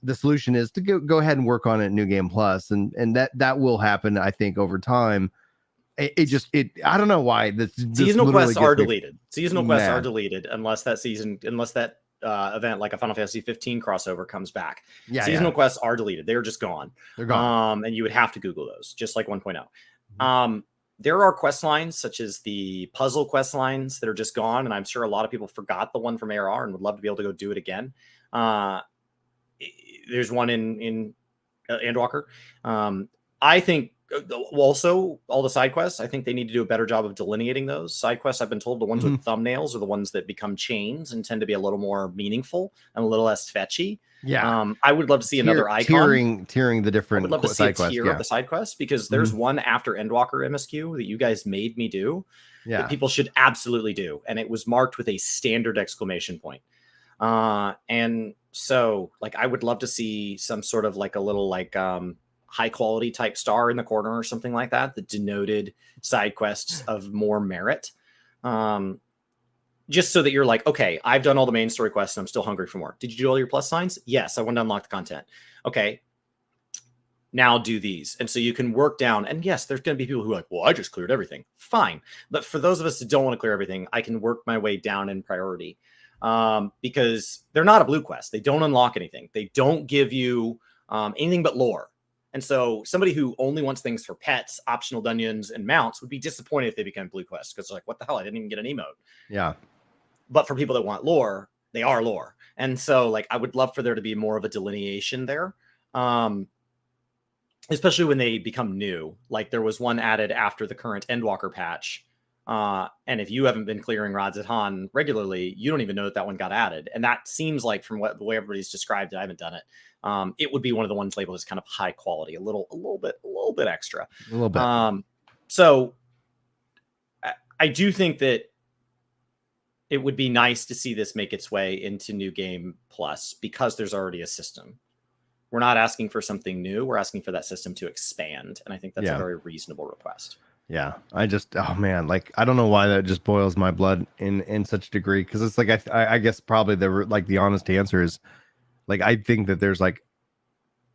the solution is to go ahead and work on it New Game Plus, and that will happen, I think, over time. I don't know why this seasonal quests are deleted. Seasonal quests are deleted unless that event like a Final Fantasy 15 crossover comes back. Seasonal quests are deleted. They're just gone. They're gone. And you would have to Google those, just like 1.0. There are quest lines such as the puzzle quest lines that are just gone, and I'm sure a lot of people forgot the one from ARR and would love to be able to go do it again. There's one in Endwalker. I think also all the side quests, I think they need to do a better job of delineating those side quests. I've been told the ones with thumbnails are the ones that become chains and tend to be a little more meaningful and a little less fetchy. Yeah. I would love to see another icon tiering the different. I would love to see a tier of the side quests, because there's one after Endwalker MSQ that you guys made me do that people should absolutely do, and it was marked with a standard exclamation point. And so like, I would love to see some sort of like a little like high quality type star in the corner or something like that denoted side quests of more merit. just so that you're like, okay, I've done all the main story quests and I'm still hungry for more. Did you do all your plus signs? Yes, I want to unlock the content. Okay, now do these. And so you can work down. And yes, there's going to be people who are like, well, I just cleared everything. Fine. But for those of us that don't want to clear everything, I can work my way down in priority because they're not a blue quest. They don't unlock anything. They don't give you anything but lore. And so somebody who only wants things for pets, optional dungeons, and mounts would be disappointed if they become blue quests because they're like, what the hell? I didn't even get an emote. Yeah. But for people that want lore, they are lore. And so like, I would love for there to be more of a delineation there. Especially when they become new. Like there was one added after the current Endwalker patch. And if you haven't been clearing Rods at Han regularly, you don't even know that one got added. And that seems like from the way everybody's described it, I haven't done it. It would be one of the ones labeled as kind of high quality, a little bit extra. A little bit. So I do think that it would be nice to see this make its way into New Game Plus because there's already a system. We're not asking for something new. We're asking for that system to expand. And I think that's a very reasonable request. Yeah. I just, oh man, like, I don't know why that just boils my blood in such a degree. Cause it's like, I guess probably the honest answer is like, I think that there's like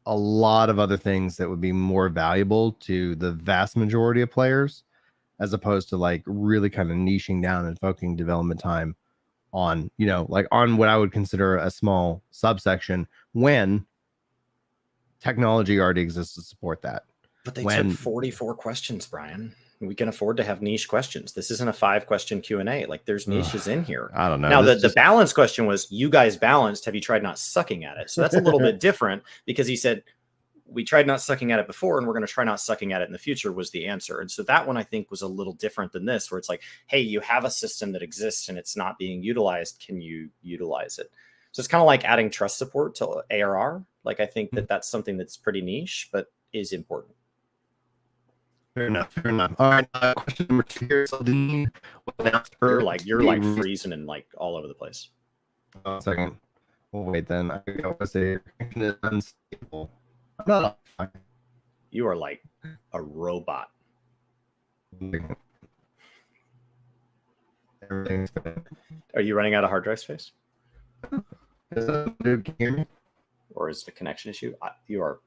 a lot of other things that would be more valuable to the vast majority of players, as opposed to like really kind of niching down and focusing development time on, you know, like on what I would consider a small subsection when technology already exists to support that. But they took 44 questions, Brian. We can afford to have niche questions. This isn't a 5-question Q&A. Like there's niches in here. I don't know. Now the balance question was, you guys balanced. Have you tried not sucking at it? So that's a little bit different because he said, we tried not sucking at it before and we're going to try not sucking at it in the future was the answer. And so that one I think was a little different than this, where it's like, hey, you have a system that exists and it's not being utilized. Can you utilize it? So it's kind of like adding trust support to ARR. Like I think that that's something that's pretty niche, but is important. Fair enough. Fair enough. All right. Question number 2 here. So you're like freezing and like all over the place. A second. Well, wait. Then I want to say connection is unstable. I'm not. You are like a robot. Everything's good. Are you running out of hard drive space? Can you hear me? Or is it a connection issue? You are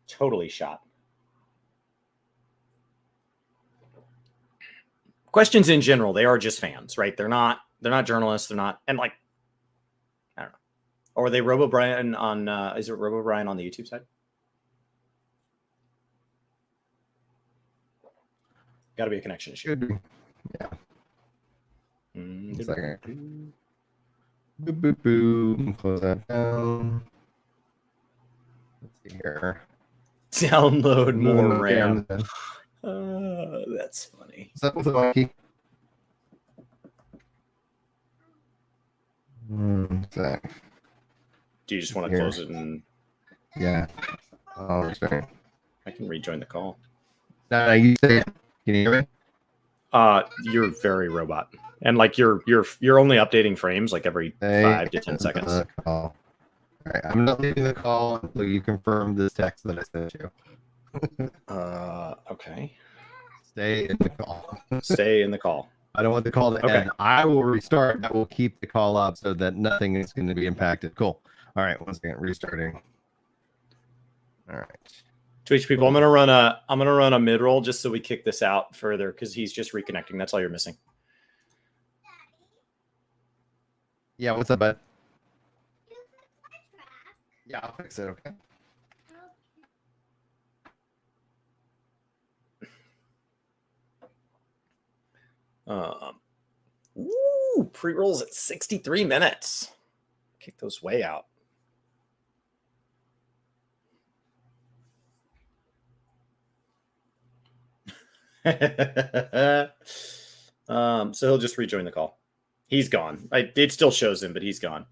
totally shot. Questions in general, they are just fans, right? They're not journalists. They're not, and like, I don't know. Or are they Robo Brian on, is it Robo Brian on the YouTube side? Got to be a connection issue. Should be. Yeah. Second. Boop, boop, boop. Close that down. Let's see here. Download more RAM. That's funny. What's up with the monkey? Do you just want to close it and? Yeah. Oh, sorry. I can rejoin the call. No, you say it. Can you hear me? You're very robot, and like you're only updating frames like every 5 to 10 seconds. All right, I'm not leaving the call until you confirm this text that I sent you. Okay. Stay in the call. Stay in the call. I don't want the call to end. I will restart. I will keep the call up so that nothing is going to be impacted. Cool. All right. 1 second. Restarting. All right. Twitch people, I'm gonna run a mid roll just so we kick this out further because he's just reconnecting. That's all you're missing. Yeah. What's up, bud? Yeah, I'll fix it. Okay. Pre-rolls at 63 minutes. Kick those way out. So he'll just rejoin the call. He's gone. It still shows him, but he's gone.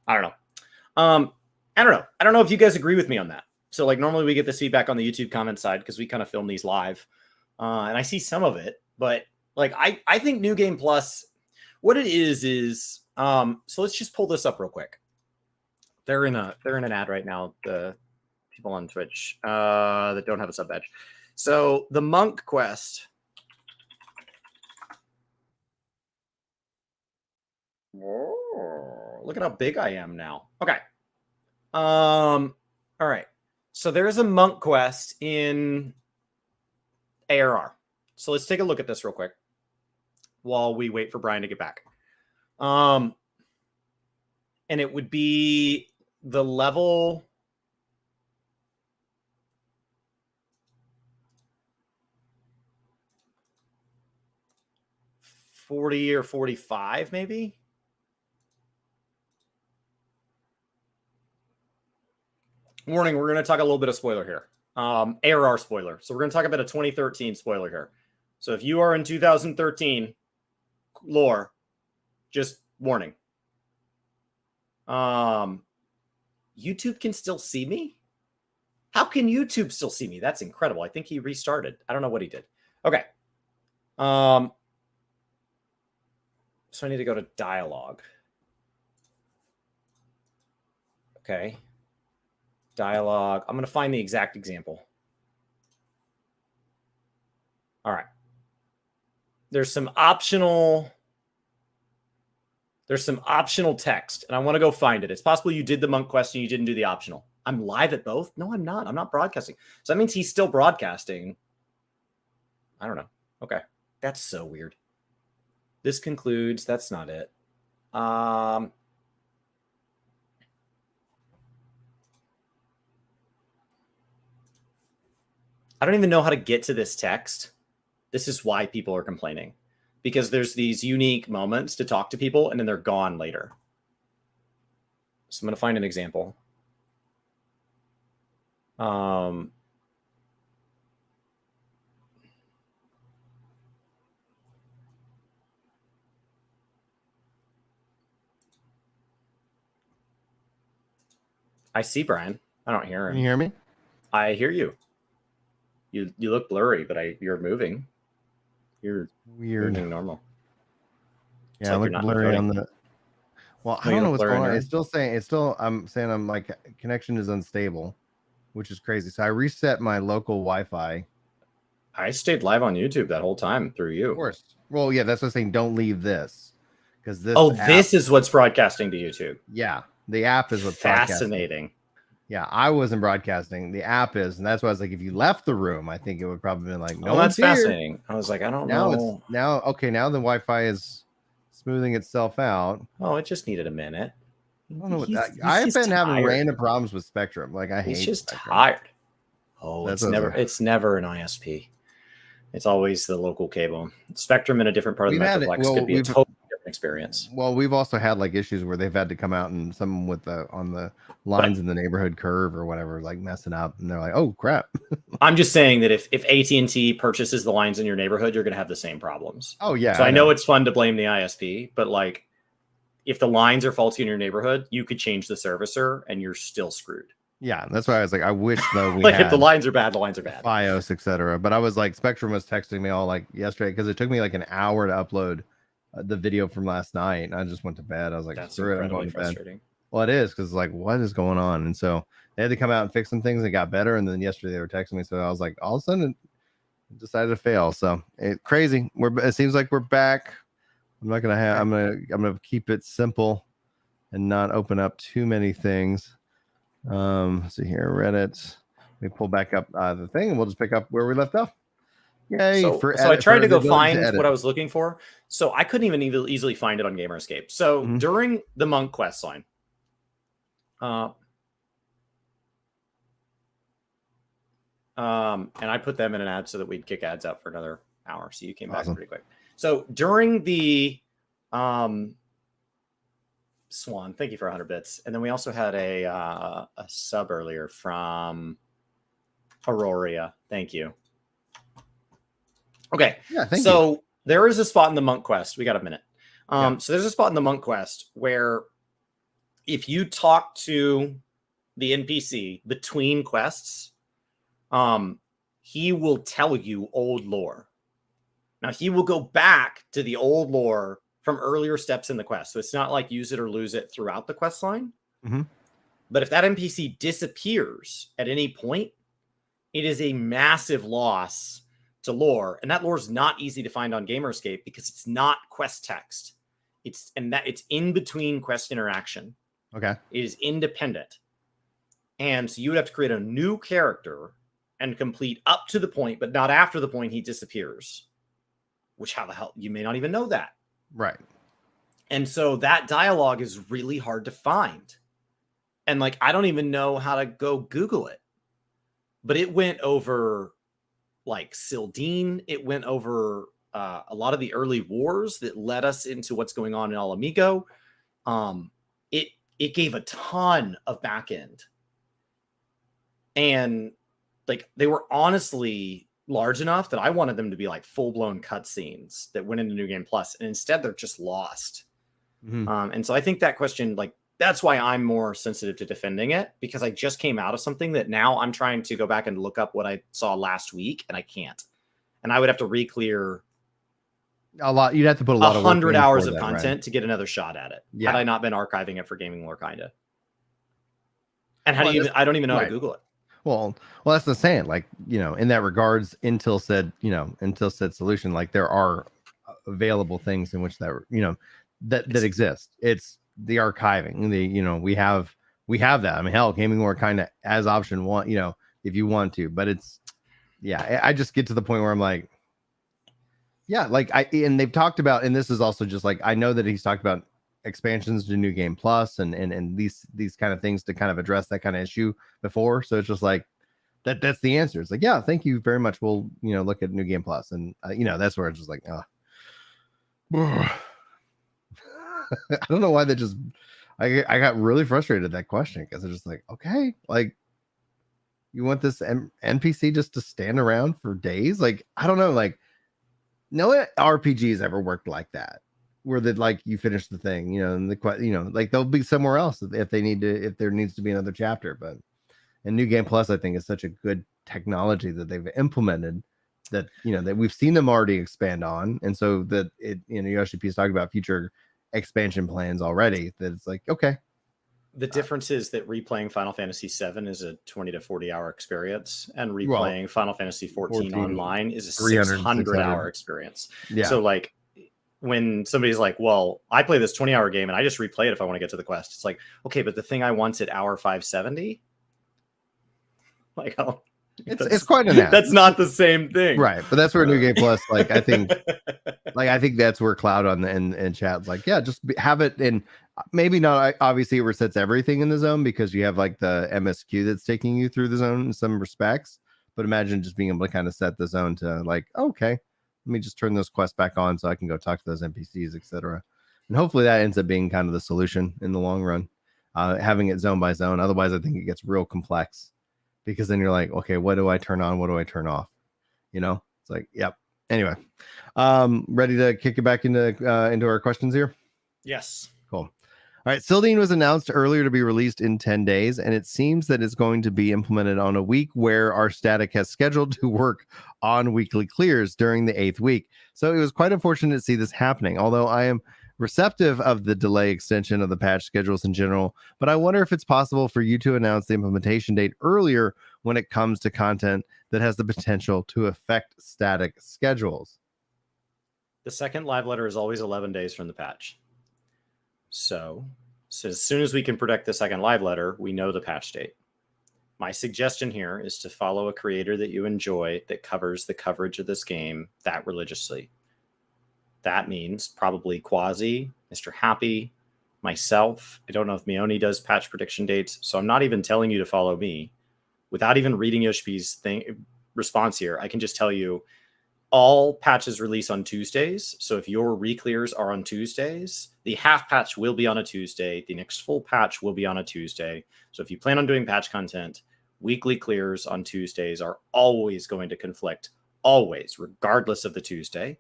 I don't know. I don't know if you guys agree with me on that. So like normally we get this feedback on the YouTube comment side because we kind of film these live. And I see some of it, but like I think New Game Plus, what it is so let's just pull this up real quick. They're in an ad right now, the people on Twitch that don't have a sub badge. So the Monk Quest. Oh, look at how big I am now. Okay. All right. So there's a monk quest in ARR. So let's take a look at this real quick while we wait for Brian to get back. And it would be the level 40 or 45, maybe. Warning, we're going to talk a little bit of spoiler here. ARR spoiler. So we're going to talk about a 2013 spoiler here. So if you are in 2013 lore, just warning. YouTube can still see me? How can YouTube still see me? That's incredible. I think he restarted. I don't know what he did. Okay. So I need to go to dialogue. Okay. Dialogue. I'm going to find the exact example. All right. There's some optional text, and I want to go find it. It's possible you did the monk quest and you didn't do the optional. I'm live at both? No, I'm not. I'm not broadcasting. So that means he's still broadcasting. I don't know. Okay. That's so weird. This concludes. That's not it. I don't even know how to get to this text. This is why people are complaining, because there's these unique moments to talk to people and then they're gone later. So I'm going to find an example. I see Brian. I don't hear him. Can you hear me? I hear you. You look blurry, but you're moving. You're Weird. moving normal. Yeah, I look blurry on the. Well, I don't know what's going on. It's still saying I'm saying I'm like connection is unstable, which is crazy. So I reset my local Wi-Fi. I stayed live on YouTube that whole time through you. Of course. Well, yeah, that's what I'm saying. Don't leave this, because this. Oh, this is what's broadcasting to YouTube. Yeah, the app is what's fascinating. Yeah, I wasn't broadcasting. The app is, and that's why I was like, if you left the room, I think it would probably be like, no. Oh, that's fascinating. I was like, I don't know. Now the Wi-Fi is smoothing itself out. Oh, it just needed a minute. I don't know what I've been having random problems with Spectrum. Like he's just tired. Oh, it's never an ISP. It's always the local cable. Spectrum in a different part of the Metroplex could be a totally different experience. Well, we've also had like issues where they've had to come out and someone with on the lines in the neighborhood curve or whatever, like messing up, and they're like, "Oh crap!" I'm just saying that if AT&T purchases the lines in your neighborhood, you're going to have the same problems. Oh yeah. So I know it's fun to blame the ISP, but like, if the lines are faulty in your neighborhood, you could change the servicer and you're still screwed. Yeah, that's why I was like, I wish though we like had if the lines are bad, the lines are bad. FiOS, etc. But I was like, Spectrum was texting me all like yesterday because it took me like an hour to upload the video from last night, and I just went to bed. I was like, that's incredibly frustrating. Well, it is, because like, what is going on? And so they had to come out and fix some things. It got better, and then yesterday they were texting me, so I was like, all of a sudden, it decided to fail. So crazy. It seems like we're back. I'm not gonna have. I'm gonna keep it simple and not open up too many things. Let's see here, Reddit. We pull back up the thing, and we'll just pick up where we left off. Yay! So I tried to go find what I was looking for. So I couldn't even easily find it on Gamerscape. So during the monk quest line, and I put them in an ad so that we'd kick ads out for another hour. So you came back pretty quick. So during the Swan, thank you for 100 bits. And then we also had a sub earlier from Aurora. Thank you. Okay. Yeah, thank you. There is a spot in the monk quest. We got a minute. So there's a spot in the monk quest where if you talk to the NPC between quests, he will tell you old lore. Now he will go back to the old lore from earlier steps in the quest. So it's not like use it or lose it throughout the quest line. But if that NPC disappears at any point, it is a massive loss to lore. And that lore is not easy to find on Gamerscape because it's not quest text. It's in between quest interaction. Okay. It is independent. And so you would have to create a new character and complete up to the point, but not after the point he disappears. Which, how the hell, you may not even know that. Right. And so that dialogue is really hard to find. And like, I don't even know how to go Google it. But it went over like Sildine. It went over a lot of the early wars that led us into what's going on in Alamigo. It gave a ton of back end. And like, they were honestly large enough that I wanted them to be like full-blown cutscenes that went into New Game Plus, and instead they're just lost. Mm-hmm. And so I think that question, like, that's why I'm more sensitive to defending it, because I just came out of something that now I'm trying to go back and look up what I saw last week, and I can't. And I would have to re-clear a lot. You'd have to put a lot of 100 hours of that, content right? to get another shot at it. Yeah. Had I not been archiving it for Gaming Lore, kinda. And how do you even? I don't even know how to Google it. Well, that's the saying. Like, you know, in that regards, until said solution, like there are available things in which that, you know, that exist. It's the archiving. We have that. I mean, hell, Gaming Lore kind of as option one, you know, if you want to, but it's, yeah, I just get to the point where I'm like, yeah, like and they've talked about, and this is also just like, I know that he's talked about expansions to New Game Plus and these kind of things to kind of address that kind of issue before. So it's just like that's the answer. It's like, yeah, thank you very much. We'll, you know, look at New Game Plus, and you know, that's where it's just like, I don't know why they just, I got really frustrated at that question, because it's just like, okay, like, you want this NPC just to stand around for days? Like, I don't know, like, no RPGs ever worked like that, where that, like, you finish the thing, you know, and like they'll be somewhere else if there needs to be another chapter. But in New Game Plus, I think is such a good technology that they've implemented that, you know, that we've seen them already expand on, and so that it, you know, Yoshi-P is talking about future expansion plans already, that it's like, okay. The difference is that replaying Final Fantasy VII is a 20 to 40 hour experience, and replaying Final Fantasy 14 online is a 600 hour experience. Yeah. So like, when somebody's like, well, I play this 20-hour game and I just replay it if I want to get to the quest, it's like, okay, but the thing I want at hour 570, like, oh, it's quite an ask. That's not the same thing, right? But that's where New Game Plus, like, I think that's where Cloud on the in chat's like, yeah, just have it in. Maybe not obviously it resets everything in the zone, because you have like the MSQ that's taking you through the zone in some respects. But imagine just being able to kind of set the zone to like, okay, let me just turn those quests back on so I can go talk to those NPCs, etc. And hopefully that ends up being kind of the solution in the long run, having it zone by zone. Otherwise, I think it gets real complex, because then you're like, okay, what do I turn on? What do I turn off? You know, it's like, yep. Anyway, ready to kick it back into our questions here? Yes. Cool. All right, Sildine was announced earlier to be released in 10 days, and it seems that it's going to be implemented on a week where our static has scheduled to work on weekly clears during the 8th week. So it was quite unfortunate to see this happening, although I am receptive of the delay extension of the patch schedules in general, but I wonder if it's possible for you to announce the implementation date earlier when it comes to content that has the potential to affect static schedules. The second live letter is always 11 days from the patch. So as soon as we can predict the second live letter, we know the patch date. My suggestion here is to follow a creator that you enjoy that covers the coverage of this game that religiously. That means probably Quasi, Mr. Happy, myself. I don't know if Mione does patch prediction dates, so I'm not even telling you to follow me. Without even reading Yoshi-P's response here, I can just tell you all patches release on Tuesdays. So if your reclears are on Tuesdays, the half patch will be on a Tuesday. The next full patch will be on a Tuesday. So if you plan on doing patch content, weekly clears on Tuesdays are always going to conflict, always, regardless of the Tuesday.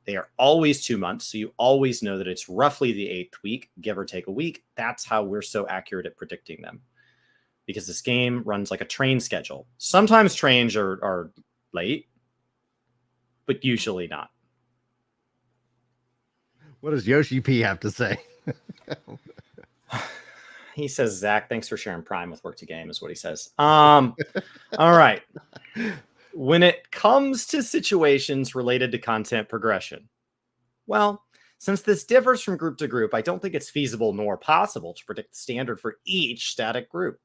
They are always 2 months. So you always know that it's roughly the 8th week, give or take a week. That's how we're so accurate at predicting them, because this game runs like a train schedule. Sometimes trains are late, but usually not. What does Yoshi-P have to say? He says, Zach, thanks for sharing Prime with Work to Game, is what he says. All right. When it comes to situations related to content progression, well, Since this differs from group to group, I don't think it's feasible nor possible to predict the standard for each static group.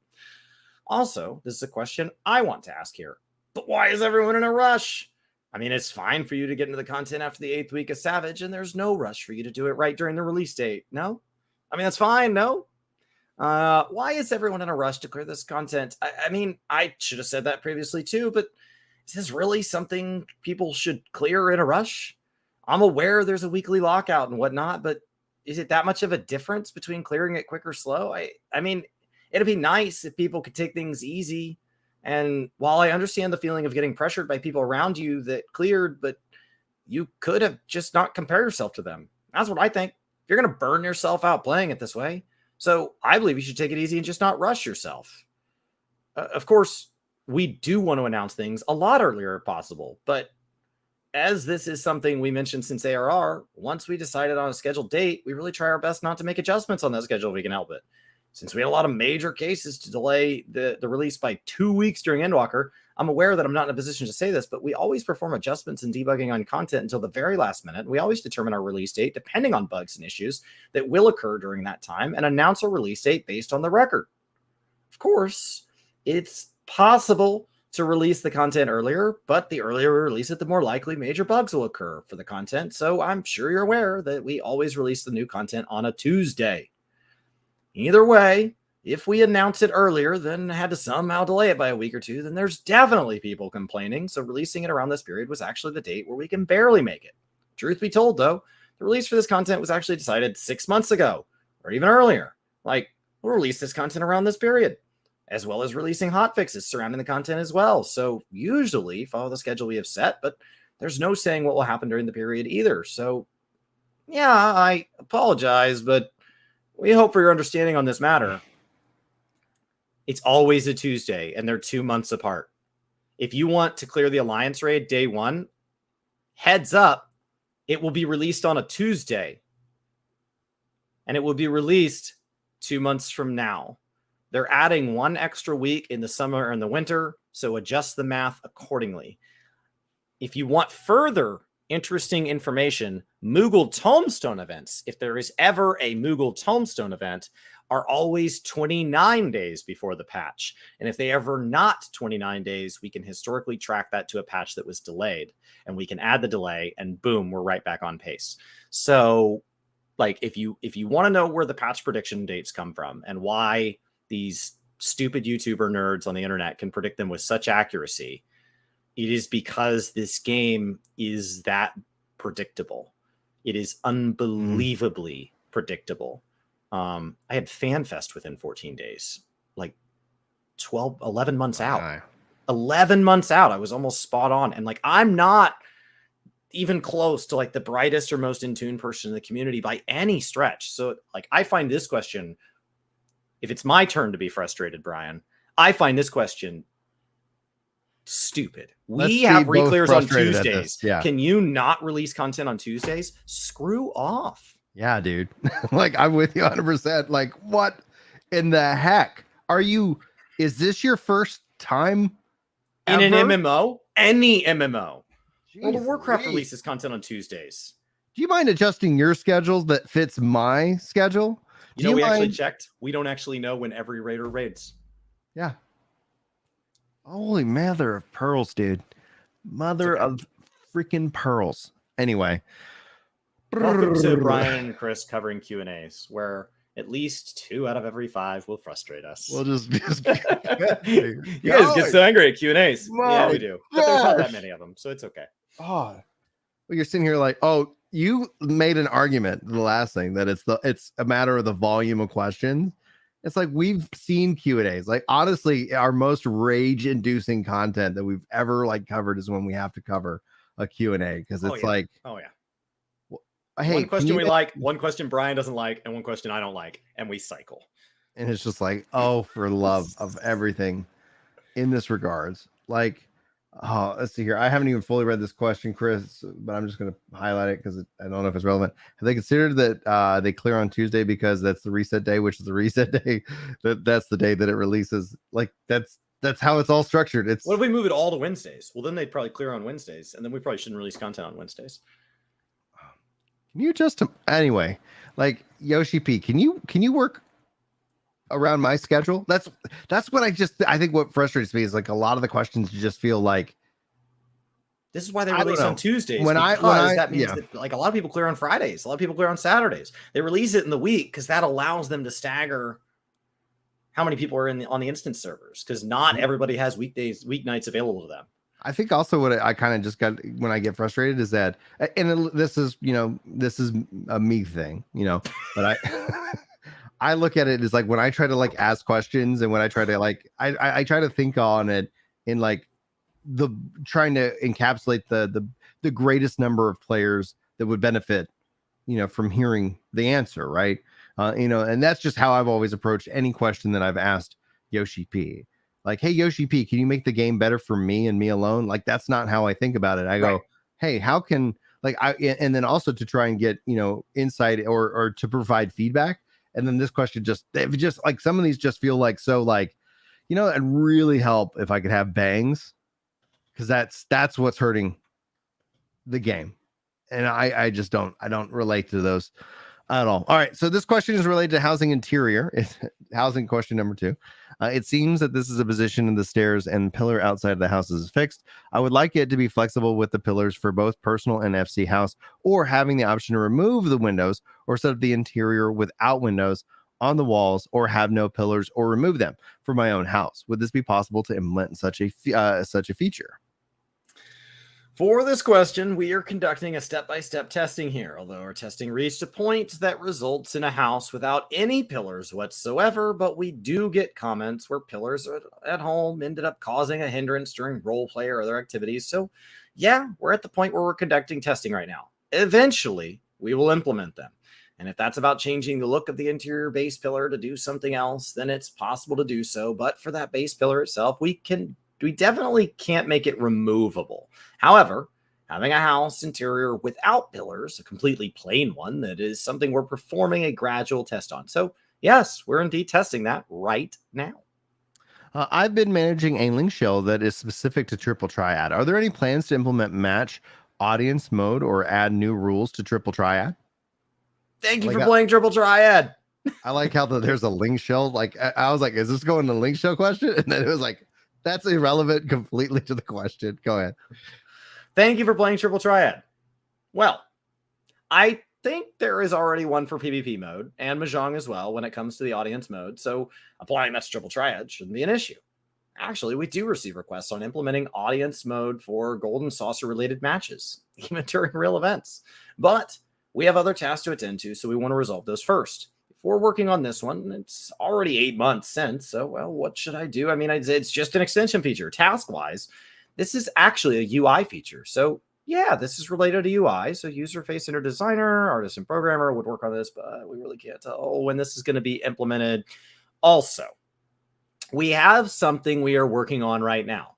Also, this is a question I want to ask here. But why is everyone in a rush? I mean, it's fine for you to get into the content after the 8th week of Savage, and there's no rush for you to do it right during the release date. No? I mean, that's fine, no? Why is everyone in a rush to clear this content? I mean, I should have said that previously too, but is this really something people should clear in a rush? I'm aware there's a weekly lockout and whatnot, but is it that much of a difference between clearing it quick or slow? I mean, it'd be nice if people could take things easy. And while I understand the feeling of getting pressured by people around you that cleared, but you could have just not compared yourself to them. That's what I think. You're going to burn yourself out playing it this way. So I believe you should take it easy and just not rush yourself. Of course, we do want to announce things a lot earlier if possible, but as this is something we mentioned since ARR, once we decided on a scheduled date, we really try our best not to make adjustments on that schedule if we can help it. Since we had a lot of major cases to delay the release by 2 weeks during Endwalker, I'm aware that I'm not in a position to say this, but we always perform adjustments and debugging on content until the very last minute. We always determine our release date depending on bugs and issues that will occur during that time and announce a release date based on the record. Of course, it's possible to release the content earlier, but the earlier we release it, the more likely major bugs will occur for the content. So I'm sure you're aware that we always release the new content on a Tuesday. Either way, if we announce it earlier, then had to somehow delay it by a week or two, then there's definitely people complaining. So releasing it around this period was actually the date where we can barely make it. Truth be told, though, the release for this content was actually decided 6 months ago or even earlier. Like, we'll release this content around this period, as well as releasing hotfixes surrounding the content as well. So usually follow the schedule we have set, but there's no saying what will happen during the period either. So yeah, I apologize, but we hope for your understanding on this matter. It's always a Tuesday, and they're 2 months apart. If you want to clear the Alliance raid day one, heads up, it will be released on a Tuesday. And it will be released 2 months from now. They're adding 1 extra week in the summer and the winter, so adjust the math accordingly. If you want further interesting information, Moogle Tombstone events, if there is ever a Moogle Tombstone event, are always 29 days before the patch. And if they ever not 29 days, we can historically track that to a patch that was delayed. And we can add the delay and boom, we're right back on pace. So like if you want to know where the patch prediction dates come from and why these stupid YouTuber nerds on the internet can predict them with such accuracy, it is because this game is that predictable. It is unbelievably predictable. I had FanFest within 14 days, like 11 months out. 11 months out. I was almost spot on. And like, I'm not even close to like the brightest or most in tune person in the community by any stretch. So like, I find this question, if it's my turn to be frustrated, Brian, I find this question stupid. We have re-clears on Tuesdays. Yeah. Can you not release content on Tuesdays? Screw off. Yeah, dude. Like, I'm with you 100%. Like, what in the heck are you? Is this your first time in ever? an MMO? Any MMO. World of Warcraft releases content on Tuesdays. Do you mind adjusting your schedules that fits my schedule? You know, we actually checked. We don't actually know when every raider raids. Yeah. Holy mother of pearls, dude. Mother of freaking pearls. Anyway. Welcome to Brian and Chris covering Q&As, where at least 2 out of every 5 will frustrate us. We'll just you guys get so angry at Q&As. Yeah, we do. But there's not that many of them, so it's okay. Oh, well, you're sitting here like, oh, you made an argument, the last thing, that it's a matter of the volume of questions. It's like, we've seen Q&As. Like, honestly, our most rage-inducing content that we've ever like covered is when we have to cover a Q&A, because it's like, oh yeah. Hey, one question we like, one question Brian doesn't like, and one question I don't like, and we cycle. And it's just like, oh, for love of everything in this regards. Like, oh, let's see here. I haven't even fully read this question, Chris, but I'm just going to highlight it because I don't know if it's relevant. Have they considered that they clear on Tuesday because that's the reset day, which is the reset day? That's the day that it releases. Like, that's how it's all structured. What if we move it all to Wednesdays? Well, then they'd probably clear on Wednesdays, and then we probably shouldn't release content on Wednesdays. Can you just anyway, like Yoshi-P, can you work around my schedule? That's what I think what frustrates me is like a lot of the questions just feel like this is why they I don't release on know. Tuesdays, When because I that means yeah. that like a lot of people clear on Fridays, a lot of people clear on Saturdays. They release it in the week because that allows them to stagger how many people are on the instance servers, because not everybody has weeknights available to them. I think also what I kind of just got when I get frustrated is that, and this is, this is a me thing, but I look at it as like when I try to like ask questions and when I try to like, I try to think on it in like the trying to encapsulate the greatest number of players that would benefit, from hearing the answer. Right. And that's just how I've always approached any question that I've asked Yoshi-P. Like, hey, Yoshi-P, can you make the game better for me and me alone? Like, that's not how I think about it. I go, hey, how can and then also to try and get, insight or to provide feedback. And then this question just like some of these just feel like, so like, it'd really help if I could have bangs, because that's what's hurting the game. And I just don't relate to those at all. All right. So this question is related to housing interior. It's housing question number 2. It seems that this is a position in the stairs and pillar outside of the house is fixed. I would like it to be flexible with the pillars for both personal and FC house, or having the option to remove the windows or set up the interior without windows on the walls, or have no pillars or remove them for my own house. Would this be possible to implement such a feature? For this question, we are conducting a step-by-step testing here, although our testing reached a point that results in a house without any pillars whatsoever, but we do get comments where pillars at home ended up causing a hindrance during roleplay or other activities. So yeah, we're at the point where we're conducting testing right now. Eventually, we will implement them. And if that's about changing the look of the interior base pillar to do something else, then it's possible to do so. But for that base pillar itself, we definitely can't make it removable. However, having a house interior without pillars, a completely plain one, that is something we're performing a gradual test on. So yes, we're indeed testing that right now. I've been managing a link shell that is specific to Triple Triad. Are there any plans to implement match audience mode or add new rules to Triple Triad? Thank you for playing Triple Triad. I like how there's a link shell. Like I was like, is this going to link shell question? And then it was like, that's irrelevant completely to the question. Go ahead. Thank you for playing Triple Triad. Well, I think there is already one for PvP mode and Mahjong as well when it comes to the audience mode. So applying that to Triple Triad shouldn't be an issue. Actually, we do receive requests on implementing audience mode for Golden Saucer related matches, even during real events. But we have other tasks to attend to, so we want to resolve those first. If we're working on this one, it's already 8 months since, so, well, what should I do? I mean, it's just an extension feature. Task-wise, this is actually a UI feature. So, yeah, this is related to UI. So, user-face designer, artist, and programmer would work on this, but we really can't tell when this is going to be implemented. Also, we have something we are working on right now.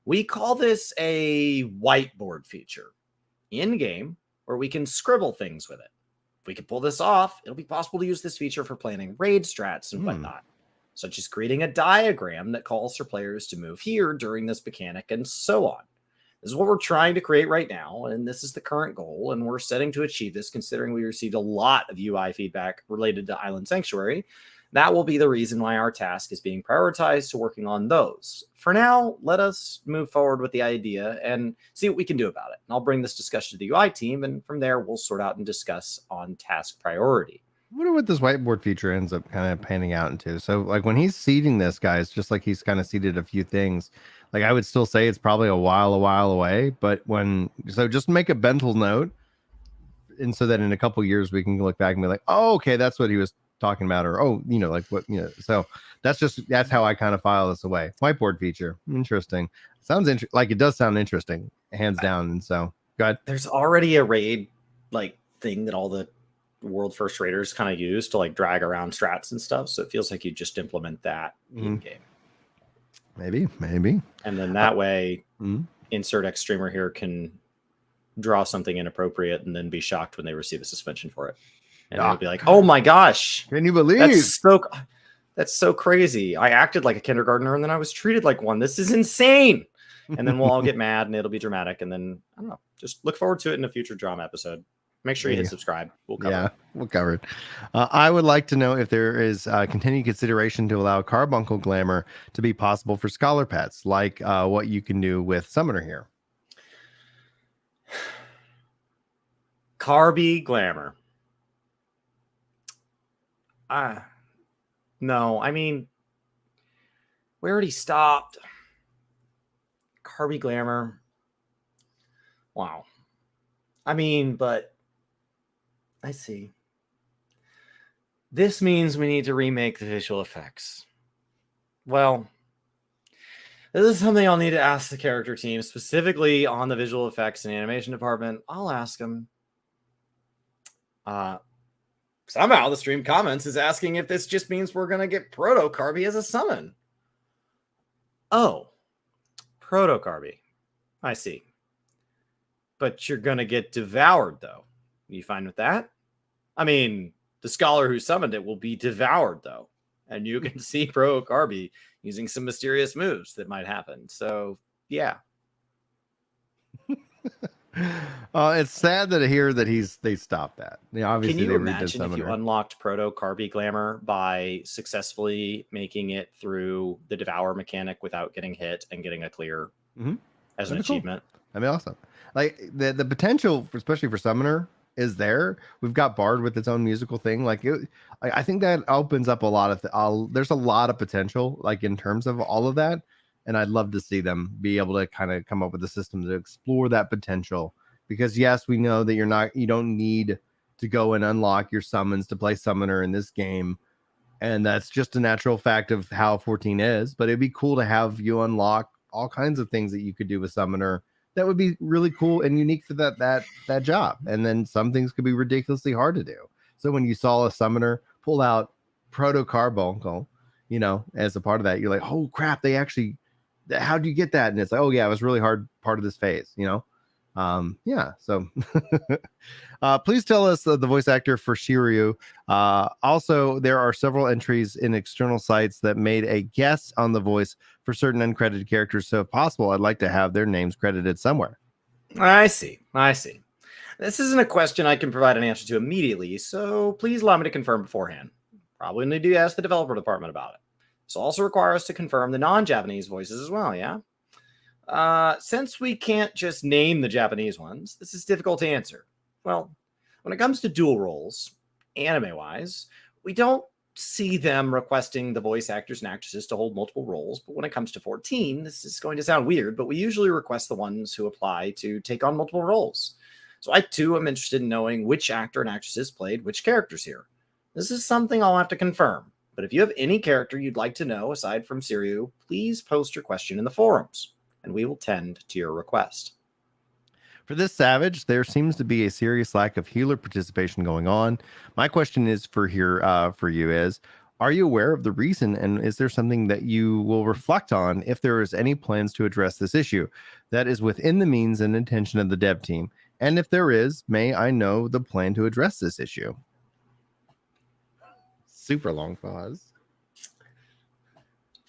We call this a whiteboard feature in-game, where we can scribble things with it. If we can pull this off, it'll be possible to use this feature for planning raid strats and whatnot, such as creating a diagram that calls for players to move here during this mechanic and so on. This is what we're trying to create right now, and this is the current goal, and we're setting to achieve this considering we received a lot of UI feedback related to Island Sanctuary. That will be the reason why our task is being prioritized to working on those. For now, let us move forward with the idea and see what we can do about it. And I'll bring this discussion to the UI team, and from there, we'll sort out and discuss on task priority. I wonder what this whiteboard feature ends up kind of panning out into. So, like, when he's seeding this, guys, just like he's kind of seeded a few things, like, I would still say it's probably a while away. But so just make a mental note. And so that in a couple years, we can look back and be like, oh, okay, that's what he was talking about, or like what so that's how I kind of file this away. Whiteboard feature, interesting. Sounds like it does sound interesting, hands down. And so go ahead. There's already a raid like thing that all the world first raiders kind of use to like drag around strats and stuff, so it feels like you just implement that in game. Maybe and then that way insert X streamer here can draw something inappropriate and then be shocked when they receive a suspension for it. And it'll be like, oh my gosh. Can you believe? That's so crazy. I acted like a kindergartner and then I was treated like one. This is insane. And then we'll all get mad and it'll be dramatic. And then, I don't know, just look forward to it in a future drama episode. Make sure you hit subscribe. We'll cover it. We'll cover it. I would like to know if there is continued consideration to allow Carbuncle Glamour to be possible for Scholar pets, like what you can do with Summoner here. Carby Glamour. No, I mean, we already stopped. Carby Glamour. Wow. I mean, but I see. This means we need to remake the visual effects. Well, this is something I'll need to ask the character team, specifically on the visual effects and animation department. I'll ask them. Somehow the stream comments is asking if this just means we're going to get Proto Carby as a summon. Oh, Proto Carby. I see. But you're going to get devoured, though. You fine with that? I mean, the scholar who summoned it will be devoured, though. And you can see Proto Carby using some mysterious moves that might happen. So, yeah. It's sad that I hear that they stopped that. Obviously, can you they imagine if you unlocked Proto Carby Glamour by successfully making it through the Devour mechanic without getting hit and getting a clear as an achievement? Cool. That'd be awesome. Like the potential, especially for Summoner, is there. We've got Bard with its own musical thing. Like I think that opens up a lot of there's a lot of potential, like in terms of all of that. And I'd love to see them be able to kind of come up with a system to explore that potential. Because yes, we know that you don't need to go and unlock your summons to play Summoner in this game. And that's just a natural fact of how 14 is. But it'd be cool to have you unlock all kinds of things that you could do with Summoner. That would be really cool and unique for that job. And then some things could be ridiculously hard to do. So when you saw a Summoner pull out Proto Carbuncle, as a part of that, you're like, oh crap, how do you get that? And it's like, oh yeah, it was really hard part of this phase, so please tell us the voice actor for Shiryu. Also, there are several entries in external sites that made a guess on the voice for certain uncredited characters. So if possible, I'd like to have their names credited somewhere. I see. This isn't a question I can provide an answer to immediately, so please allow me to confirm beforehand. Probably need to ask the developer department about it. This also requires us to confirm the non-Japanese voices as well, yeah? Since we can't just name the Japanese ones, this is difficult to answer. Well, when it comes to dual roles, anime-wise, we don't see them requesting the voice actors and actresses to hold multiple roles, but when it comes to 14, this is going to sound weird, but we usually request the ones who apply to take on multiple roles. So I, too, am interested in knowing which actor and actresses played which characters here. This is something I'll have to confirm. But if you have any character you'd like to know aside from Shiryu, please post your question in the forums, and we will tend to your request. For this Savage, there seems to be a serious lack of healer participation going on. My question is for you is, are you aware of the reason, and is there something that you will reflect on if there is any plans to address this issue that is within the means and intention of the dev team? And if there is, may I know the plan to address this issue? Super long pause.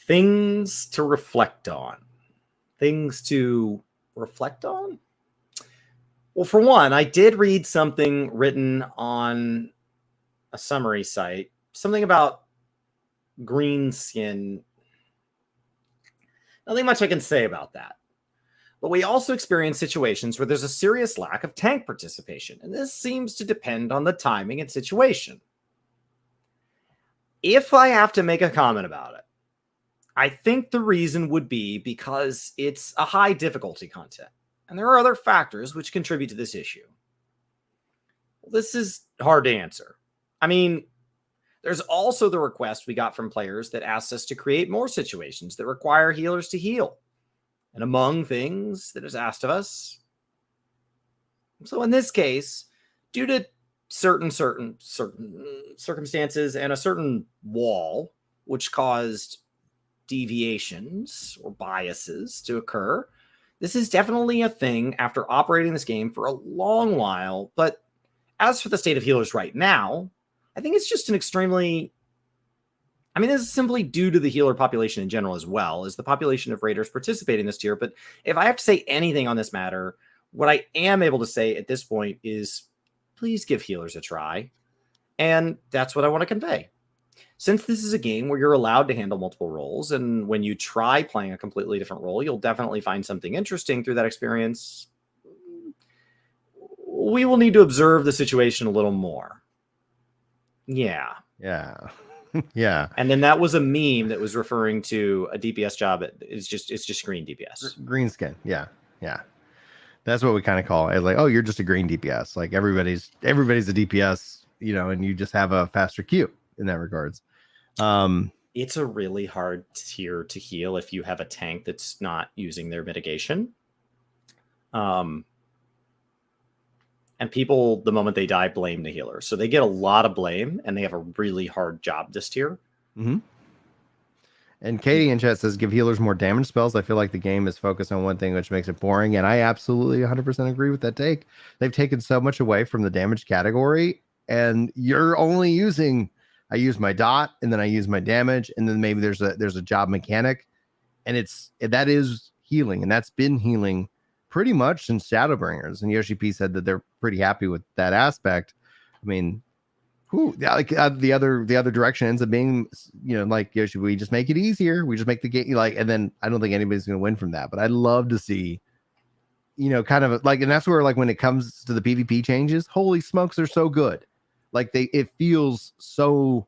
Things to reflect on. Well, for one, I did read something written on a summary site, something about green skin. Nothing much I can say about that. But we also experience situations where there's a serious lack of tank participation, and this seems to depend on the timing and situation. If I have to make a comment about it, I think the reason would be because it's a high difficulty content, and there are other factors which contribute to this issue. Well, this is hard to answer. I mean, there's also the request we got from players that asked us to create more situations that require healers to heal. And among things that is asked of us, so in this case, due to certain circumstances and a certain wall which caused deviations or biases to occur, this is definitely a thing after operating this game for a long while. But as for the state of healers right now, I think it's just this is simply due to the healer population in general, as well as the population of raiders participating this tier. But if I have to say anything on this matter, what I am able to say at this point is please give healers a try. And that's what I want to convey. Since this is a game where you're allowed to handle multiple roles, and when you try playing a completely different role, you'll definitely find something interesting through that experience. We will need to observe the situation a little more. Yeah. Yeah. Yeah. And then that was a meme that was referring to a DPS job. It's just green DPS. Green skin. Yeah. Yeah. That's what we kind of call it. Like, oh, you're just a green DPS. Like everybody's a DPS, you know, and you just have a faster queue in that regards. It's a really hard tier to heal if you have a tank that's not using their mitigation. And people, the moment they die, blame the healer. So they get a lot of blame, and they have a really hard job this tier. Mm-hmm. And Katie in chat says, give healers more damage spells. I feel like the game is focused on one thing, which makes it boring. And I absolutely 100% agree with that take. They've taken so much away from the damage category, and you're only using, I use my dot, and then I use my damage, and then maybe there's a job mechanic, and that is healing, and that's been healing pretty much since Shadowbringers. And Yoshi-P said that they're pretty happy with that aspect. I mean, the other direction ends up being, you know, like Yoshi, we just make it easier. We just make the game like, and then I don't think anybody's going to win from that. But I'd love to see, you know, kind of like, and that's where like when it comes to the PvP changes, holy smokes, they're so good. Like it feels so,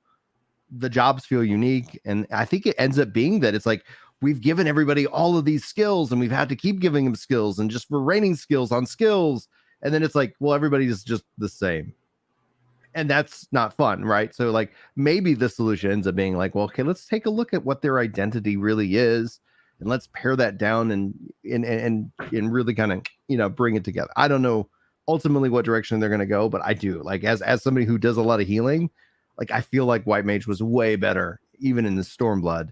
the jobs feel unique, and I think it ends up being that it's like we've given everybody all of these skills, and we've had to keep giving them skills, and just we're raining skills on skills, and then it's like, well, everybody's just the same. And that's not fun, right? So like maybe the solution ends up being like, well, okay, let's take a look at what their identity really is, and let's pare that down and really kind of, you know, bring it together. I don't know ultimately what direction they're going to go, but I do, like, as somebody who does a lot of healing, like I feel like White Mage was way better even in the Stormblood,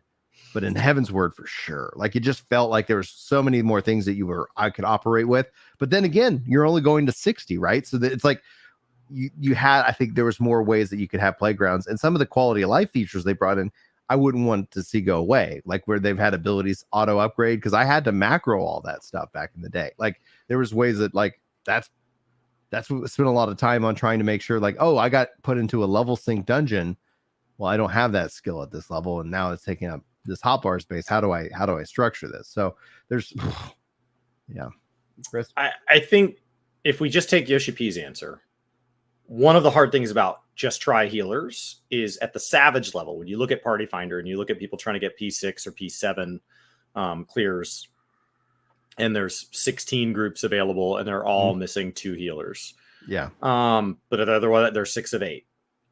but in Heaven's Word for sure. Like it just felt like there was so many more things that I could operate with. But then again, you're only going to 60, right? So that it's like you had, I think there was more ways that you could have playgrounds, and some of the quality of life features they brought in, I wouldn't want to see go away, like where they've had abilities auto upgrade, because I had to macro all that stuff back in the day. Like there was ways that like that's what spent a lot of time on trying to make sure like, oh, I got put into a level sync dungeon. Well, I don't have that skill at this level, and now it's taking up this hotbar space. How do I structure this? So there's yeah. Chris? I think if we just take Yoshi-P's answer, one of the hard things about just try healers is at the Savage level, when you look at Party Finder and you look at people trying to get P6 or P7 clears, and there's 16 groups available and they're all missing 2 healers. Yeah. But otherwise they're 6 of 8.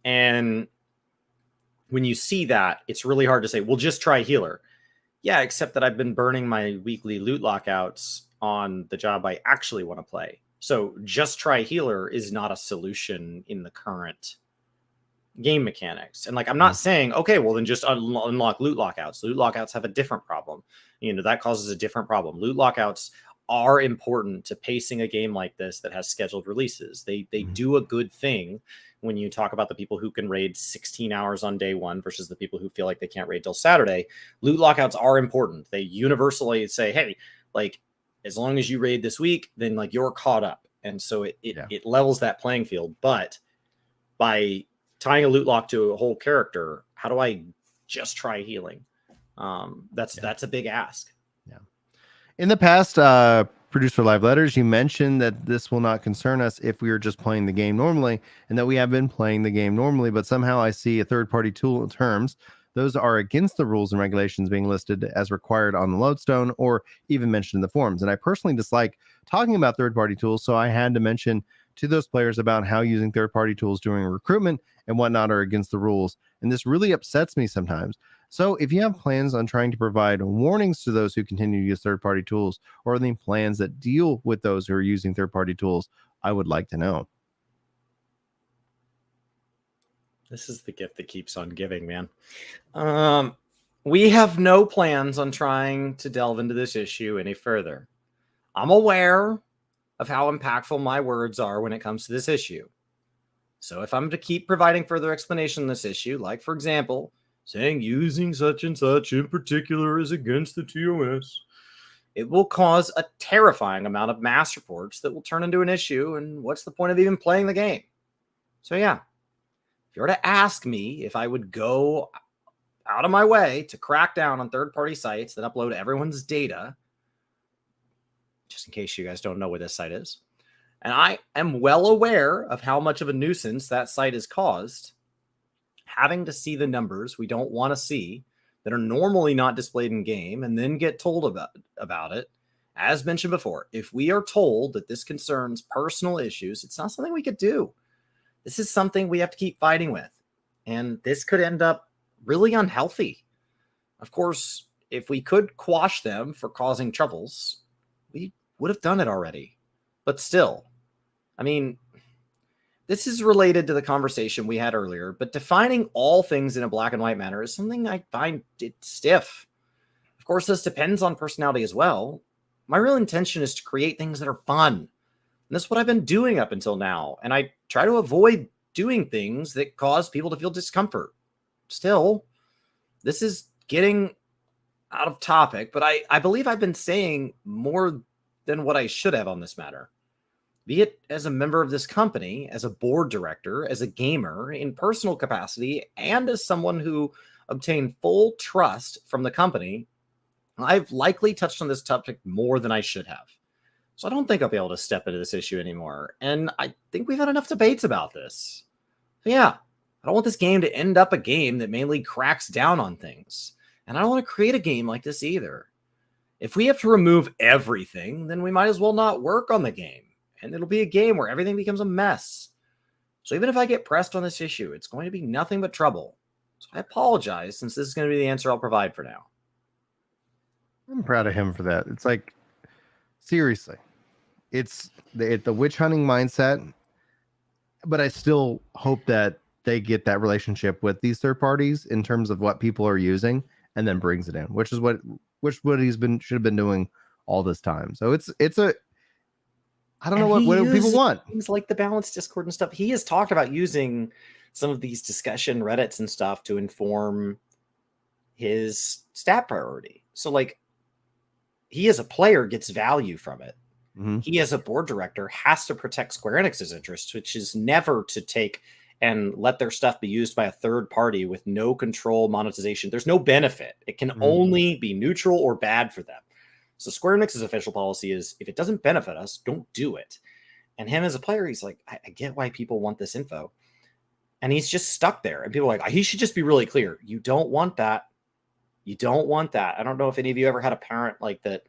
And when you see that, it's really hard to say, well, just try healer. Yeah, except that I've been burning my weekly loot lockouts on the job I actually want to play. So just try healer is not a solution in the current game mechanics. And like, I'm not saying, okay, well then just unlock loot lockouts. Loot lockouts have a different problem. You know, that causes a different problem. Loot lockouts are important to pacing a game like this that has scheduled releases. They do a good thing when you talk about the people who can raid 16 hours on day one versus the people who feel like they can't raid till Saturday. Loot lockouts are important. They universally say, hey, like, as long as you raid this week, then like you're caught up. And so it levels that playing field. But by tying a loot lock to a whole character, how do I just try healing? That's a big ask. Yeah. In the past, Producer Live Letters, you mentioned that this will not concern us if we are just playing the game normally, and that we have been playing the game normally, but somehow I see a third-party tool terms. Those are against the rules and regulations being listed as required on the lodestone or even mentioned in the forums. And I personally dislike talking about third-party tools, so I had to mention to those players about how using third-party tools during recruitment and whatnot are against the rules. And this really upsets me sometimes. So if you have plans on trying to provide warnings to those who continue to use third-party tools, or any plans that deal with those who are using third-party tools, I would like to know. This is the gift that keeps on giving, man. We have no plans on trying to delve into this issue any further. I'm aware of how impactful my words are when it comes to this issue. So if I'm to keep providing further explanation on this issue, like, for example, saying using such and such in particular is against the TOS, it will cause a terrifying amount of mass reports that will turn into an issue, and what's the point of even playing the game? So yeah, if you were to ask me if I would go out of my way to crack down on third-party sites that upload everyone's data, just in case you guys don't know what this site is, and I am well aware of how much of a nuisance that site has caused, having to see the numbers we don't want to see that are normally not displayed in game and then get told about it. As mentioned before, if we are told that this concerns personal issues, it's not something we could do. This is something we have to keep fighting with. And this could end up really unhealthy. Of course, if we could quash them for causing troubles, we would have done it already. But still, I mean, this is related to the conversation we had earlier, but defining all things in a black and white manner is something I find it stiff. Of course, this depends on personality as well. My real intention is to create things that are fun. And that's what I've been doing up until now. And I try to avoid doing things that cause people to feel discomfort. Still, this is getting out of topic, but I believe I've been saying more than what I should have on this matter. Be it as a member of this company, as a board director, as a gamer, in personal capacity, and as someone who obtained full trust from the company, I've likely touched on this topic more than I should have. So I don't think I'll be able to step into this issue anymore. And I think we've had enough debates about this. So yeah, I don't want this game to end up a game that mainly cracks down on things. And I don't want to create a game like this either. If we have to remove everything, then we might as well not work on the game. And it'll be a game where everything becomes a mess. So even if I get pressed on this issue, it's going to be nothing but trouble. So I apologize, since this is going to be the answer I'll provide for now. I'm proud of him for that. It's like, seriously, it's the witch hunting mindset, but I still hope that they get that relationship with these third parties in terms of what people are using and then brings it in, which is what should have been doing all this time. So it's a, I don't know what do people want. Things like the balanced Discord and stuff. He has talked about using some of these discussion Reddits and stuff to inform his stat priority. So like, he as a player gets value from it. Mm-hmm. He as a board director has to protect Square Enix's interests, which is never to take and let their stuff be used by a third party with no control monetization. There's no benefit. It can only be neutral or bad for them. So Square Enix's official policy is, if it doesn't benefit us, don't do it. And him as a player, he's like, I get why people want this info. And he's just stuck there. And people are like, he should just be really clear. You don't want that. You don't want that. I don't know if any of you ever had a parent like that,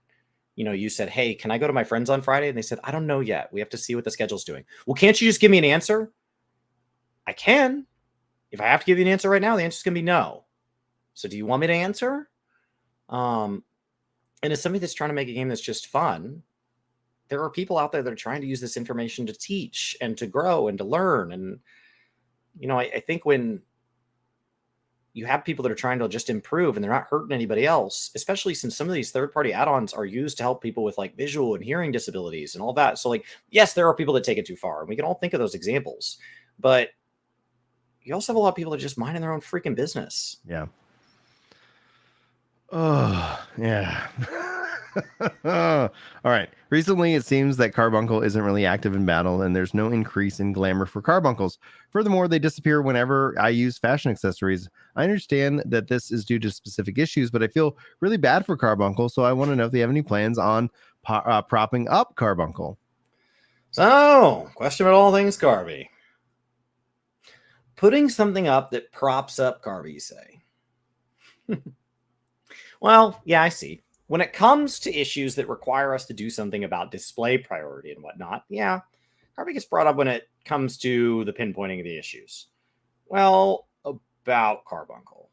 you know, you said, hey, can I go to my friends on Friday? And they said, I don't know yet. We have to see what the schedule's doing. Well, can't you just give me an answer? I can. If I have to give you an answer right now, the answer's going to be no. So do you want me to answer? And as somebody that's trying to make a game that's just fun, there are people out there that are trying to use this information to teach and to grow and to learn. And, you know, I think when you have people that are trying to just improve and they're not hurting anybody else, especially since some of these third-party add-ons are used to help people with like visual and hearing disabilities and all that. So like, yes, there are people that take it too far, and we can all think of those examples, but you also have a lot of people that are just minding their own freaking business. Yeah. Oh, yeah. All right. Recently, it seems that Carbuncle isn't really active in battle, and there's no increase in glamour for Carbuncles. Furthermore, they disappear whenever I use fashion accessories. I understand that this is due to specific issues, but I feel really bad for Carbuncle, so I want to know if they have any plans on propping up Carbuncle. So, question about all things Carby. Putting something up that props up Carby, you say? Well, yeah, I see. When it comes to issues that require us to do something about display priority and whatnot, yeah, Carby gets brought up when it comes to the pinpointing of the issues. Well, about Carbuncle,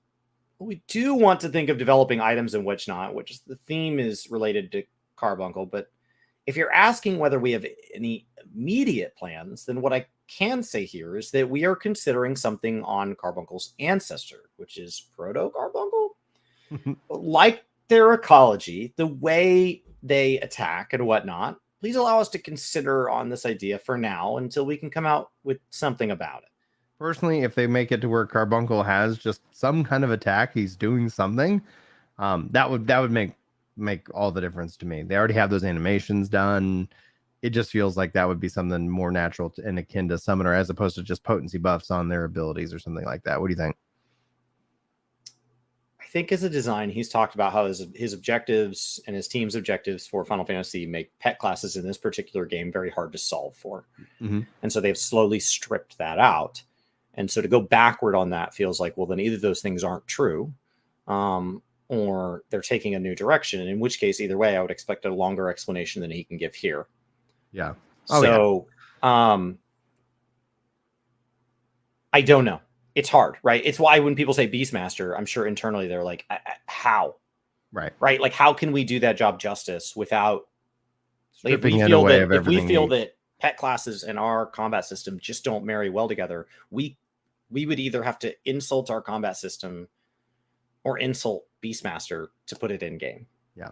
we do want to think of developing items and whatnot, which is the theme is related to Carbuncle. But if you're asking whether we have any immediate plans, then what I can say here is that we are considering something on Carbuncle's ancestor, which is Proto-Carbuncle. Like their ecology, the way they attack and whatnot, please allow us to consider on this idea for now until we can come out with something about it. Personally, if they make it to where Carbuncle has just some kind of attack, he's doing something, that would make all the difference to me. They already have those animations done. it just feels like that would be something more natural and akin to summoner, as opposed to just potency buffs on their abilities or something like that. What do you think? I think as a design, he's talked about how his objectives and his team's objectives for Final Fantasy make pet classes in this particular game very hard to solve for. Mm-hmm. And so they've slowly stripped that out. And so to go backward on that feels like, well, then either those things aren't true, or they're taking a new direction. And in which case, either way, I would expect a longer explanation than he can give here. Yeah. So I don't know. It's hard, right? It's why when people say Beastmaster, I'm sure internally they're like, how? Right. Right? Like, how can we do that job justice without... Like, if we feel that pet classes and our combat system just don't marry well together, we would either have to insult our combat system or insult Beastmaster to put it in game. Yeah.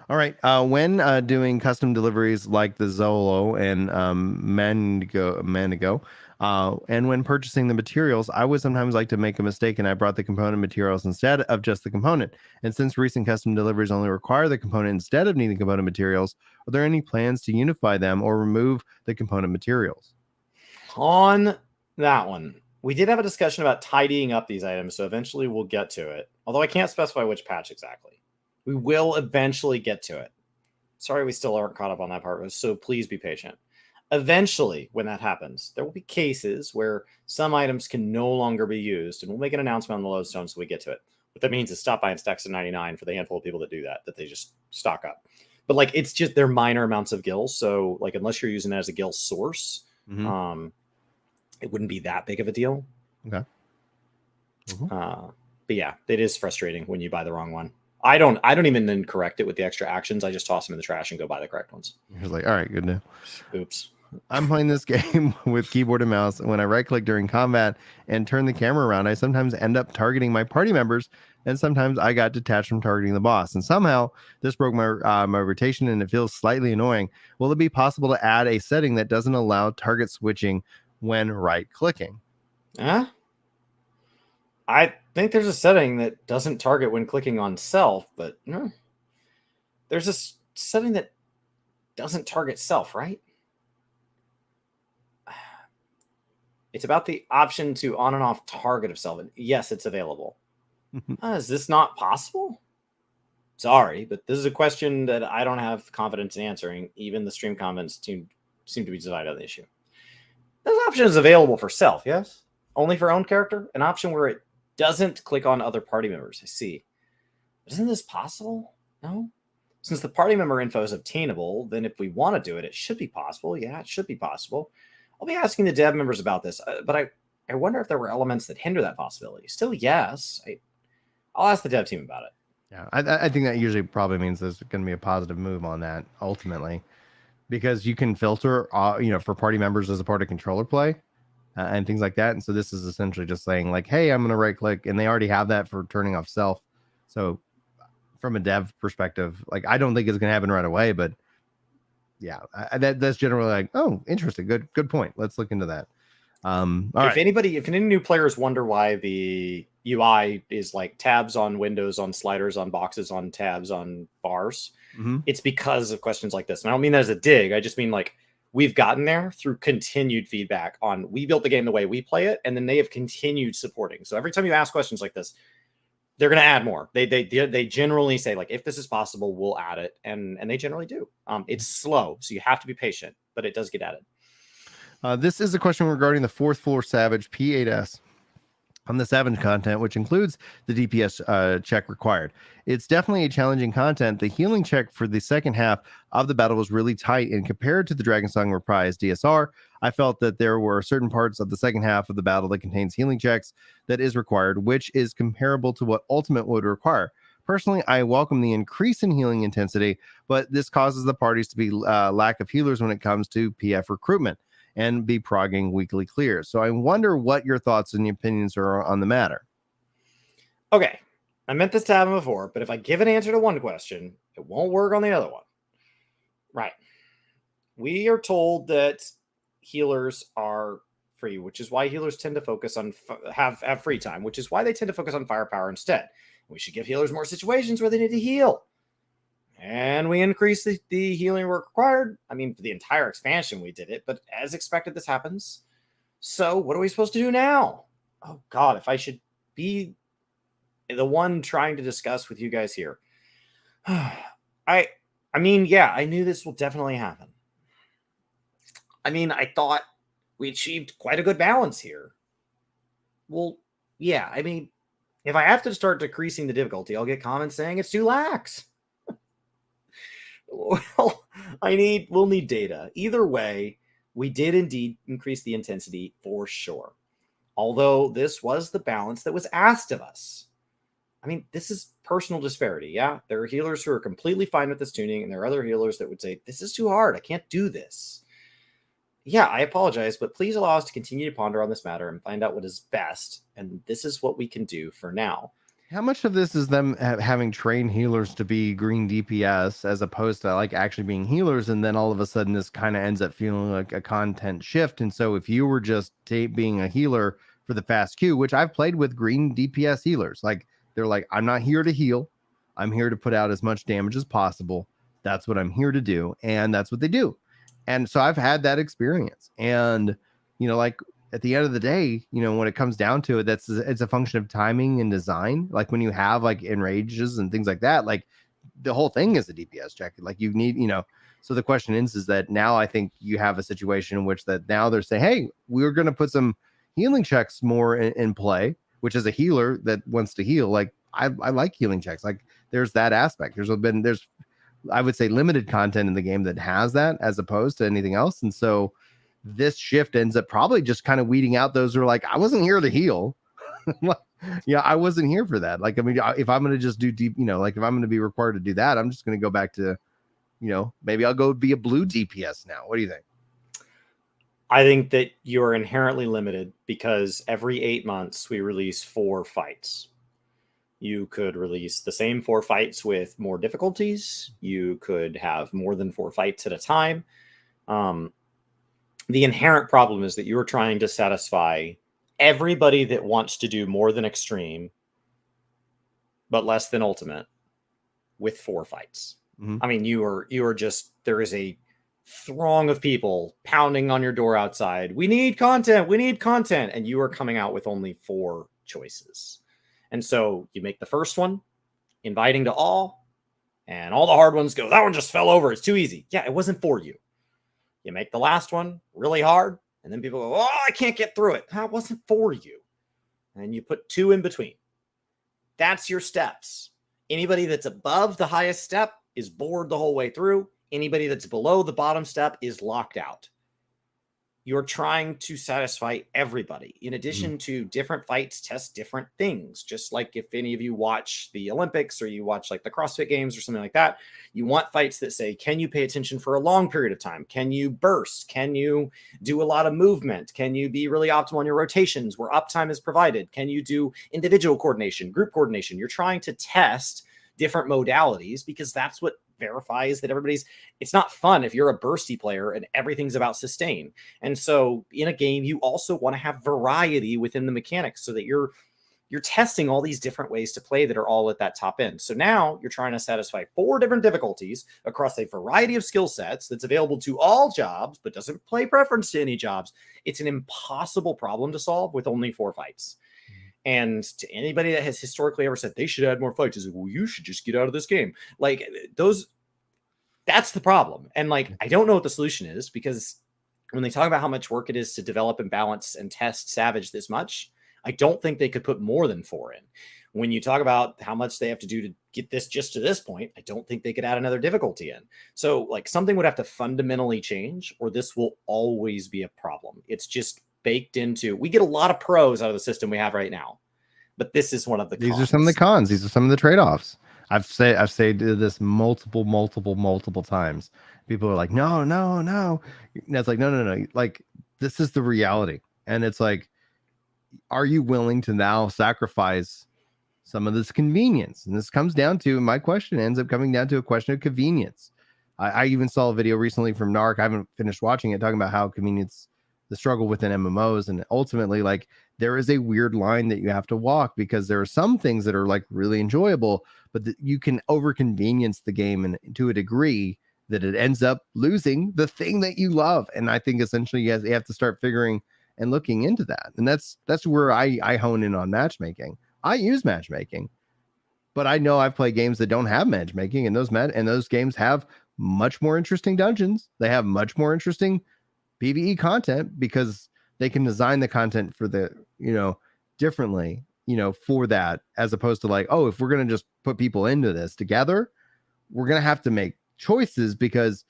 All right. When doing custom deliveries like the Zolo and Manigo, and when purchasing the materials, I would sometimes like to make a mistake, and I brought the component materials instead of just the component. And since recent custom deliveries only require the component instead of needing component materials, are there any plans to unify them or remove the component materials? On that one, we did have a discussion about tidying up these items, so eventually we'll get to it. Although I can't specify which patch exactly. We will eventually get to it. Sorry, we still aren't caught up on that part, so please be patient. Eventually, when that happens, there will be cases where some items can no longer be used, and we'll make an announcement on the lodestone so we get to it. What that means is stop buying stacks of 99 for the handful of people that do that they just stock up. But like, it's just, they're minor amounts of gills, so like, unless you're using it as a gill source, it wouldn't be that big of a deal. Okay. But yeah, it is frustrating when you buy the wrong one. I don't even then correct it with the extra actions. I just toss them in the trash and go buy the correct ones. He's like, all right, good now. Oops. I'm playing this game with keyboard and mouse, and when I right click during combat and turn the camera around, I sometimes end up targeting my party members, and sometimes I got detached from targeting the boss. And somehow this broke my my rotation, and it feels slightly annoying. Will it be possible to add a setting that doesn't allow target switching when right clicking? I think there's a setting that doesn't target when clicking on self, but there's a setting that doesn't target self, right? It's about the option to on and off target of self. And yes, it's available. Is this not possible? Sorry, but this is a question that I don't have confidence in answering. Even the stream comments seem to be divided on the issue. This option is available for self, yes? Only for own character? An option where it doesn't click on other party members. I see. Isn't this possible? No? Since the party member info is obtainable, then if we want to do it, it should be possible. Yeah, it should be possible. I'll be asking the dev members about this, but I wonder if there were elements that hinder that possibility. Still, yes. I'll ask the dev team about it. Yeah, I think that usually probably means there's going to be a positive move on that ultimately, because you can filter, for party members as a part of controller play and things like that. And so this is essentially just saying like, hey, I'm going to right click, and they already have that for turning off self. So from a dev perspective, like, I don't think it's going to happen right away, but yeah, that's generally like, oh, interesting. Good point. Let's look into that. If any new players wonder why the UI is like tabs on windows, on sliders, on boxes, on tabs, on bars, it's because of questions like this. And I don't mean that as a dig. I just mean like, we've gotten there through continued feedback on, we built the game the way we play it, and then they have continued supporting. So every time you ask questions like this, they're going to add more. They generally say like, if this is possible, we'll add it. And they generally do. It's slow, so you have to be patient, but it does get added. This is a question regarding the 4th floor Savage P8S on the Savage content, which includes the DPS check required. It's definitely a challenging content. The healing check for the second half of the battle was really tight, and compared to the Dragonsong Reprise DSR, I felt that there were certain parts of the second half of the battle that contains healing checks that is required, which is comparable to what Ultimate would require. Personally, I welcome the increase in healing intensity, but this causes the parties to be lack of healers when it comes to PF recruitment and be progging weekly clears. So I wonder what your thoughts and opinions are on the matter. Okay, I meant this to happen before, but if I give an answer to one question, it won't work on the other one. Right. We are told that healers are free, which is why healers tend to focus on have free time, which is why they tend to focus on firepower instead. We should give healers more situations where they need to heal. and we increased the healing work required. I mean, for the entire expansion, we did it, but as expected, this happens. So what are we supposed to do now? Oh God, if I should be the one trying to discuss with you guys here. I mean, yeah, I knew this will definitely happen. I mean, I thought we achieved quite a good balance here. Well, yeah, I mean, if I have to start decreasing the difficulty, I'll get comments saying it's too lax. Well, we'll need data. Either way, we did indeed increase the intensity for sure. Although this was the balance that was asked of us. I mean, this is personal disparity. Yeah, there are healers who are completely fine with this tuning, and there are other healers that would say, this is too hard. I can't do this. Yeah, I apologize, but please allow us to continue to ponder on this matter and find out what is best. And this is what we can do for now. How much of this is them having trained healers to be green DPS as opposed to like actually being healers? And then all of a sudden this kind of ends up feeling like a content shift. And so if you were just being a healer for the fast Q, which I've played with green DPS healers, like they're like, I'm not here to heal. I'm here to put out as much damage as possible. That's what I'm here to do. And that's what they do. And so I've had that experience. And, you know, like at the end of the day, you know, when it comes down to it, it's a function of timing and design. Like when you have like enrages and things like that, like the whole thing is a DPS check. Like you need, you know, so the question is that now I think you have a situation in which that now they're saying, hey, we're going to put some healing checks more in play, which is a healer that wants to heal. Like I like healing checks. Like there's that aspect. There's I would say limited content in the game that has that as opposed to anything else. And so this shift ends up probably just kind of weeding out those who are like, I wasn't here to heal. Yeah, I wasn't here for that. Like, I mean, if I'm going to just do deep, you know, like if I'm going to be required to do that, I'm just going to go back to, you know, maybe I'll go be a blue DPS now. What do you think? I think that you're inherently limited because every 8 months we release 4 fights. You could release the same 4 fights with more difficulties. You could have more than 4 fights at a time. The inherent problem is that you're trying to satisfy everybody that wants to do more than extreme, but less than ultimate with 4 fights. Mm-hmm. I mean, you are just, there is a throng of people pounding on your door outside. We need content. We need content. And you are coming out with only 4 choices. And so you make the first one inviting to all, and all the hard ones go, that one just fell over. It's too easy. Yeah, it wasn't for you. You make the last one really hard, and then people go, oh, I can't get through it. That wasn't for you. And you put 2 in between. That's your steps. Anybody that's above the highest step is bored the whole way through. Anybody that's below the bottom step is locked out. You're trying to satisfy everybody. In addition to different fights test different things. Just like if any of you watch the Olympics or you watch like the CrossFit Games or something like that, you want fights that say, can you pay attention for a long period of time? Can you burst? Can you do a lot of movement? Can you be really optimal on your rotations where uptime is provided? Can you do individual coordination, group coordination? You're trying to test different modalities because that's what verifies that it's not fun if you're a bursty player and everything's about sustain. And so in a game, you also want to have variety within the mechanics so that you're testing all these different ways to play that are all at that top end. So now you're trying to satisfy 4 different difficulties across a variety of skill sets that's available to all jobs, but doesn't play preference to any jobs. It's an impossible problem to solve with only 4 fights. And to anybody that has historically ever said they should add more fights, is like, well, you should just get out of this game. Like that's the problem. And like, I don't know what the solution is, because when they talk about how much work it is to develop and balance and test Savage this much, I don't think they could put more than 4 in. When you talk about how much they have to do to get this just to this point, I don't think they could add another difficulty in. So like something would have to fundamentally change, or this will always be a problem. It's just baked into, we get a lot of pros out of the system we have right now, but this is one of the cons. These are some of the cons. These are some of the trade-offs. I've said this multiple times. People are like, no. And it's like, no. Like, this is the reality. And it's like, are you willing to now sacrifice some of this convenience? And this comes down to, my question ends up coming down to a question of convenience. I even saw a video recently from Narc. I haven't finished watching it, talking about how convenience, struggle within MMOs. And ultimately, like, there is a weird line that you have to walk, because there are some things that are like really enjoyable, but you can over convenience the game and to a degree that it ends up losing the thing that you love. And I think essentially you have to start figuring and looking into that. And that's where I hone in on matchmaking. I use matchmaking, but I know I've played games that don't have matchmaking, and those games have much more interesting dungeons. They have much more interesting PvE content, because they can design the content for the, differently, for that, as opposed to like, oh, if we're going to just put people into this together, we're going to have to make choices, because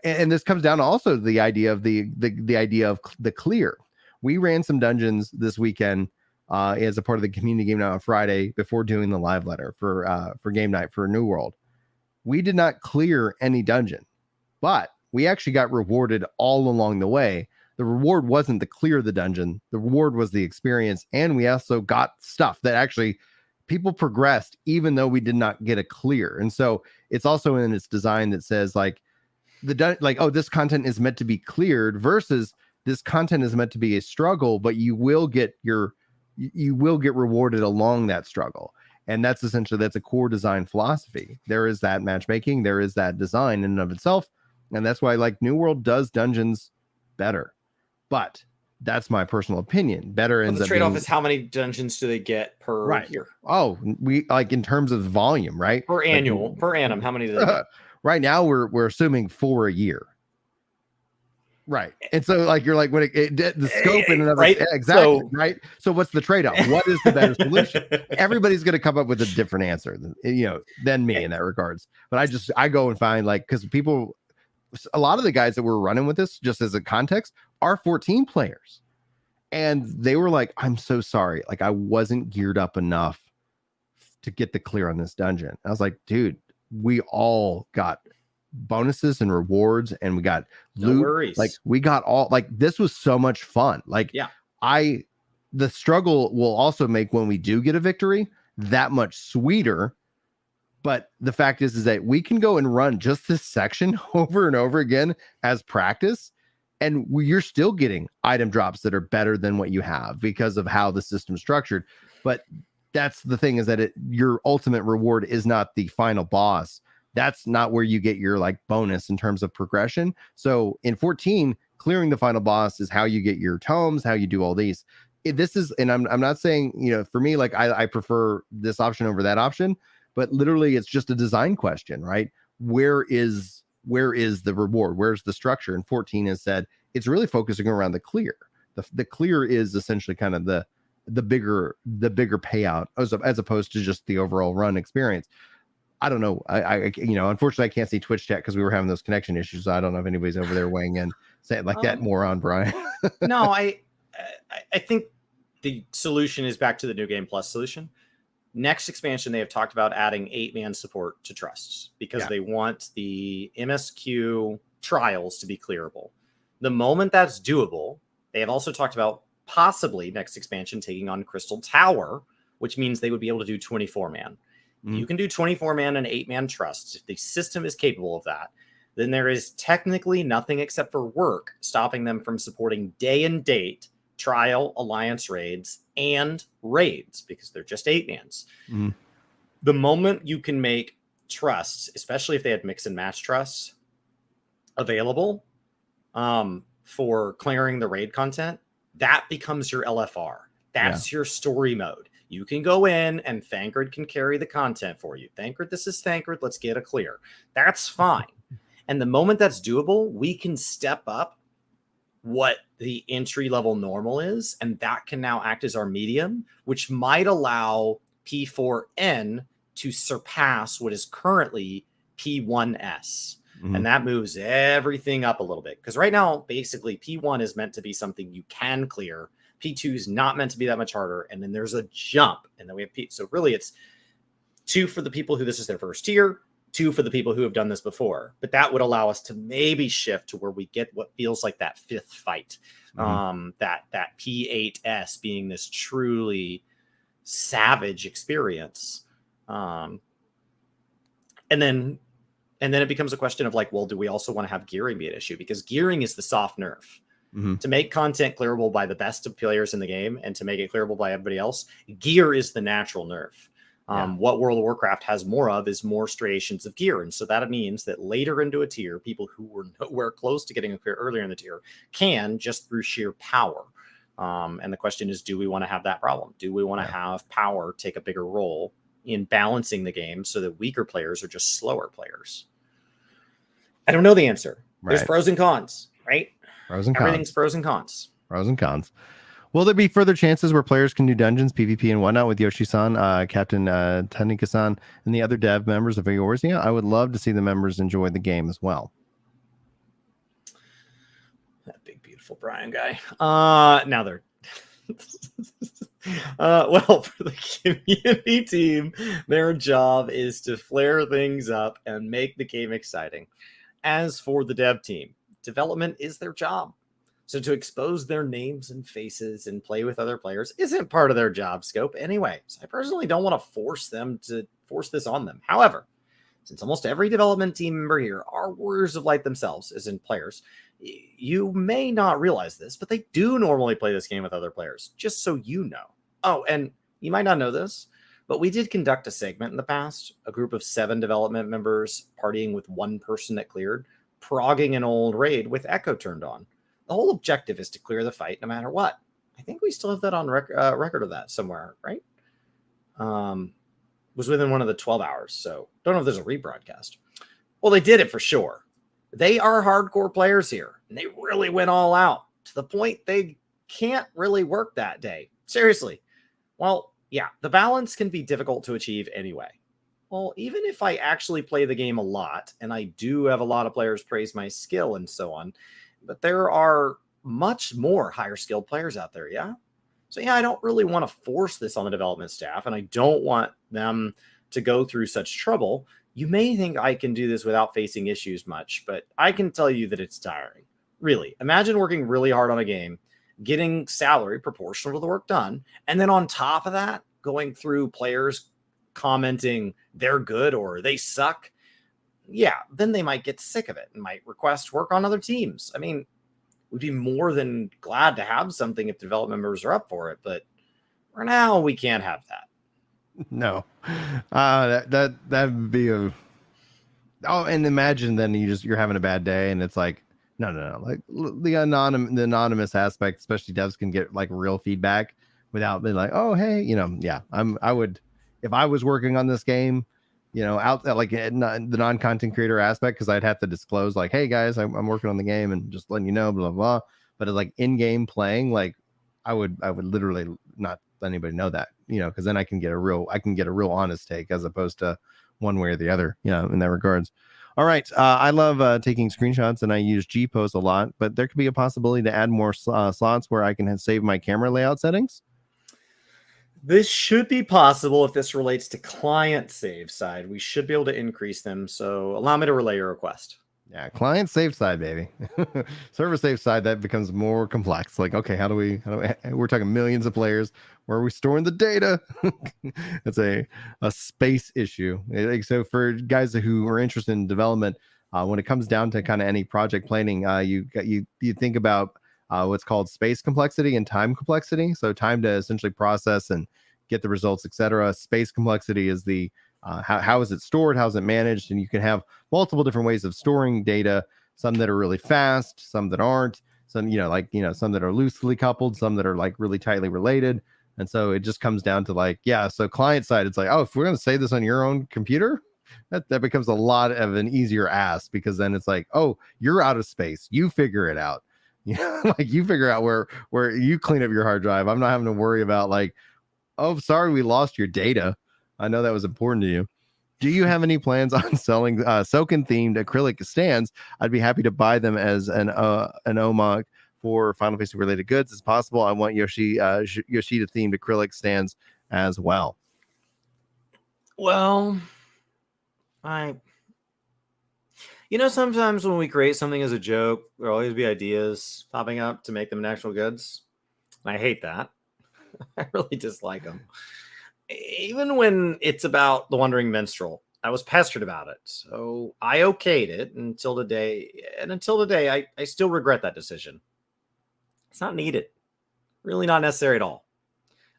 and this comes down to also the idea of the idea of the clear. We ran some dungeons this weekend as a part of the community game night on Friday before doing the live letter for game night for New World. We did not clear any dungeon, but we actually got rewarded all along the way. The reward wasn't the clear of the dungeon. The reward was the experience. And we also got stuff that actually people progressed, even though we did not get a clear. And so it's also in its design that says like oh, this content is meant to be cleared versus this content is meant to be a struggle, but you will get rewarded along that struggle. And that's a core design philosophy. There is that matchmaking, there is that design in and of itself. And that's why like New World does dungeons better. But that's my personal opinion. Better ends the up trade-off being, is how many dungeons do they get per year? Oh, we like in terms of volume, right? Per annum, how many do they get? Right now we're assuming 4 a year. Right. And so like you're like when the scope in and of right? Exactly. Right. So what's the trade-off? What is the better solution? Everybody's going to come up with a different answer than me in that regards. But I go and find like, because a lot of the guys that were running with this, just as a context, are 14 players. And they were like, I'm so sorry. Like I wasn't geared up enough to get the clear on this dungeon. I was like, dude, we all got bonuses and rewards, and we got loot. No worries. Like we got all, like this was so much fun. Like the struggle will also make when we do get a victory that much sweeter. But the fact is that we can go and run just this section over and over again as practice, and you're still getting item drops that are better than what you have because of how the system's structured. But that's the thing, is that your ultimate reward is not the final boss. That's not where you get your like bonus in terms of progression. So in 14, clearing the final boss is how you get your tomes, how you do all these. And I'm not saying, for me, like I prefer this option over that option, but literally it's just a design question, right? Where is the reward? Where's the structure? And 14 has said it's really focusing around the clear. The clear is essentially kind of the bigger payout as opposed to just the overall run experience. I don't know. I unfortunately I can't see Twitch chat because we were having those connection issues. So I don't know if anybody's over there weighing in saying like that moron, Brian. No, I think the solution is back to the New Game Plus solution. Next expansion, they have talked about adding 8-man support to trusts because they want the MSQ trials to be clearable. The moment that's doable, they have also talked about possibly next expansion taking on Crystal Tower, which means they would be able to do 24-man. You can do 24-man and 8-man trusts. If the system is capable of that, then there is technically nothing except for work stopping them from supporting day and date trial, alliance raids, and raids, because they're just 8-mans. The moment you can make trusts, especially if they had mix and match trusts available for clearing the raid content, that becomes your LFR. That's your story mode. You can go in and Thancred can carry the content for you. Thancred, this is Thancred. Let's get a clear. That's fine. And the moment that's doable, we can step up what the entry level normal is. And that can now act as our medium, which might allow P4N to surpass what is currently P1S. And that moves everything up a little bit. Because right now, basically, P1 is meant to be something you can clear. P2 is not meant to be that much harder. And then there's a jump. And then we have P. So really, it's 2 for the people who this is their first tier, 2 for the people who have done this before. But that would allow us to maybe shift to where we get what feels like that 5th fight. That P8S being this truly savage experience. And then it becomes a question of like, well, do we also want to have gearing be an issue? Because gearing is the soft nerf. To make content clearable by the best of players in the game and to make it clearable by everybody else, gear is the natural nerf. What World of Warcraft has more of is more striations of gear. And so that means that later into a tier, people who were nowhere close to getting a clear earlier in the tier can just through sheer power. And the question is, do we want to have that problem? Do we want to have power take a bigger role in balancing the game so that weaker players are just slower players? I don't know the answer. There's pros and cons, right? Everything's pros and cons. Pros and cons. Will there be further chances where players can do dungeons, PvP, and whatnot with Yoshi-san, Captain Tanika-san, and the other dev members of Eorzea? I would love to see the members enjoy the game as well. That big, beautiful Brian guy. Now they're... well, for the community team, their job is to flare things up and make the game exciting. As for the dev team, development is their job. So to expose their names and faces and play with other players isn't part of their job scope anyway. So I personally don't want to force this on them. However, since almost every development team member here are warriors of light themselves, as in players, you may not realize this, but they do normally play this game with other players, just so you know. Oh, and you might not know this, but we did conduct a segment in the past, a group of 7 development members partying with one person that cleared, progging an old raid with Echo turned on. The whole objective is to clear the fight no matter what. I think we still have that on record of that somewhere, right? Was within one of the 12 hours, so don't know if there's a rebroadcast. Well, they did it for sure. They are hardcore players here, and they really went all out to the point they can't really work that day. Seriously. Well, yeah, the balance can be difficult to achieve anyway. Well, even if I actually play the game a lot, and I do have a lot of players praise my skill and so on, but there are much more higher skilled players out there, yeah? So yeah, I don't really want to force this on the development staff, and I don't want them to go through such trouble. You may think I can do this without facing issues much, but I can tell you that it's tiring. Really, imagine working really hard on a game, getting salary proportional to the work done, and then on top of that, going through players commenting they're good or they suck. Yeah, then they might get sick of it and might request work on other teams. I mean, we'd be more than glad to have something if development members are up for it, but for now, we can't have that. No, that would be a. Oh, and imagine then you're having a bad day, and it's like no. Like the anonymous aspect, especially devs can get like real feedback without being like, oh hey, yeah. I would if I was working on this game, out like the non-content creator aspect, because I'd have to disclose like, hey guys, I'm working on the game and just letting you know, blah blah. But like in-game playing, like I would literally not let anybody know that, because then I can get a real honest take as opposed to one way or the other, in that regards. All right. I love taking screenshots and I use G-Post a lot, but there could be a possibility to add more slots where I can save my camera layout settings. This should be possible if this relates to client save side. We should be able to increase them. So allow me to relay your request. Yeah, client save side, baby. Server save side, that becomes more complex. Like, okay, how do we we're talking millions of players. Where are we storing the data? It's a space issue. So for guys who are interested in development, when it comes down to kind of any project planning, you think about what's called space complexity and time complexity. So time to essentially process and get the results, etc. Space complexity is the how is it stored, how is it managed, and you can have multiple different ways of storing data. Some that are really fast, some that aren't. Some some that are loosely coupled, some that are like really tightly related. And so it just comes down to like, yeah. So client side, it's like, oh, if we're going to save this on your own computer, that becomes a lot of an easier ask, because then it's like, oh, you're out of space, you figure it out. Like you figure out where you clean up your hard drive. I'm not having to worry about like, oh, sorry, we lost your data. I know that was important to you. Do you have any plans on selling Soken themed acrylic stands? I'd be happy to buy them as an OMOG for Final Fantasy related goods as possible. I want Yoshida themed acrylic stands as well. Well, sometimes when we create something as a joke, there'll always be ideas popping up to make them actual goods. And I hate that. I really dislike them. Even when it's about the Wandering Minstrel, I was pestered about it. So I okayed it until today. And until today, I still regret that decision. It's not needed. Really not necessary at all.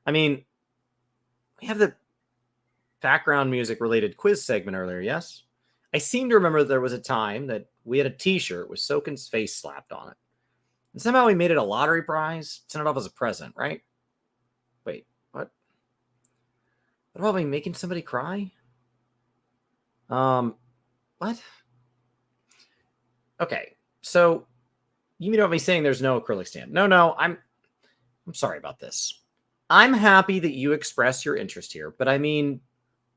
I mean, we have the background music related quiz segment earlier, yes? I seem to remember there was a time that we had a t-shirt with Soken's face slapped on it. And somehow we made it a lottery prize, sent it off as a present, right? Wait, what? What about me making somebody cry? What? Okay, so you mean about me saying there's no acrylic stand? No, I'm sorry about this. I'm happy that you express your interest here, but I mean,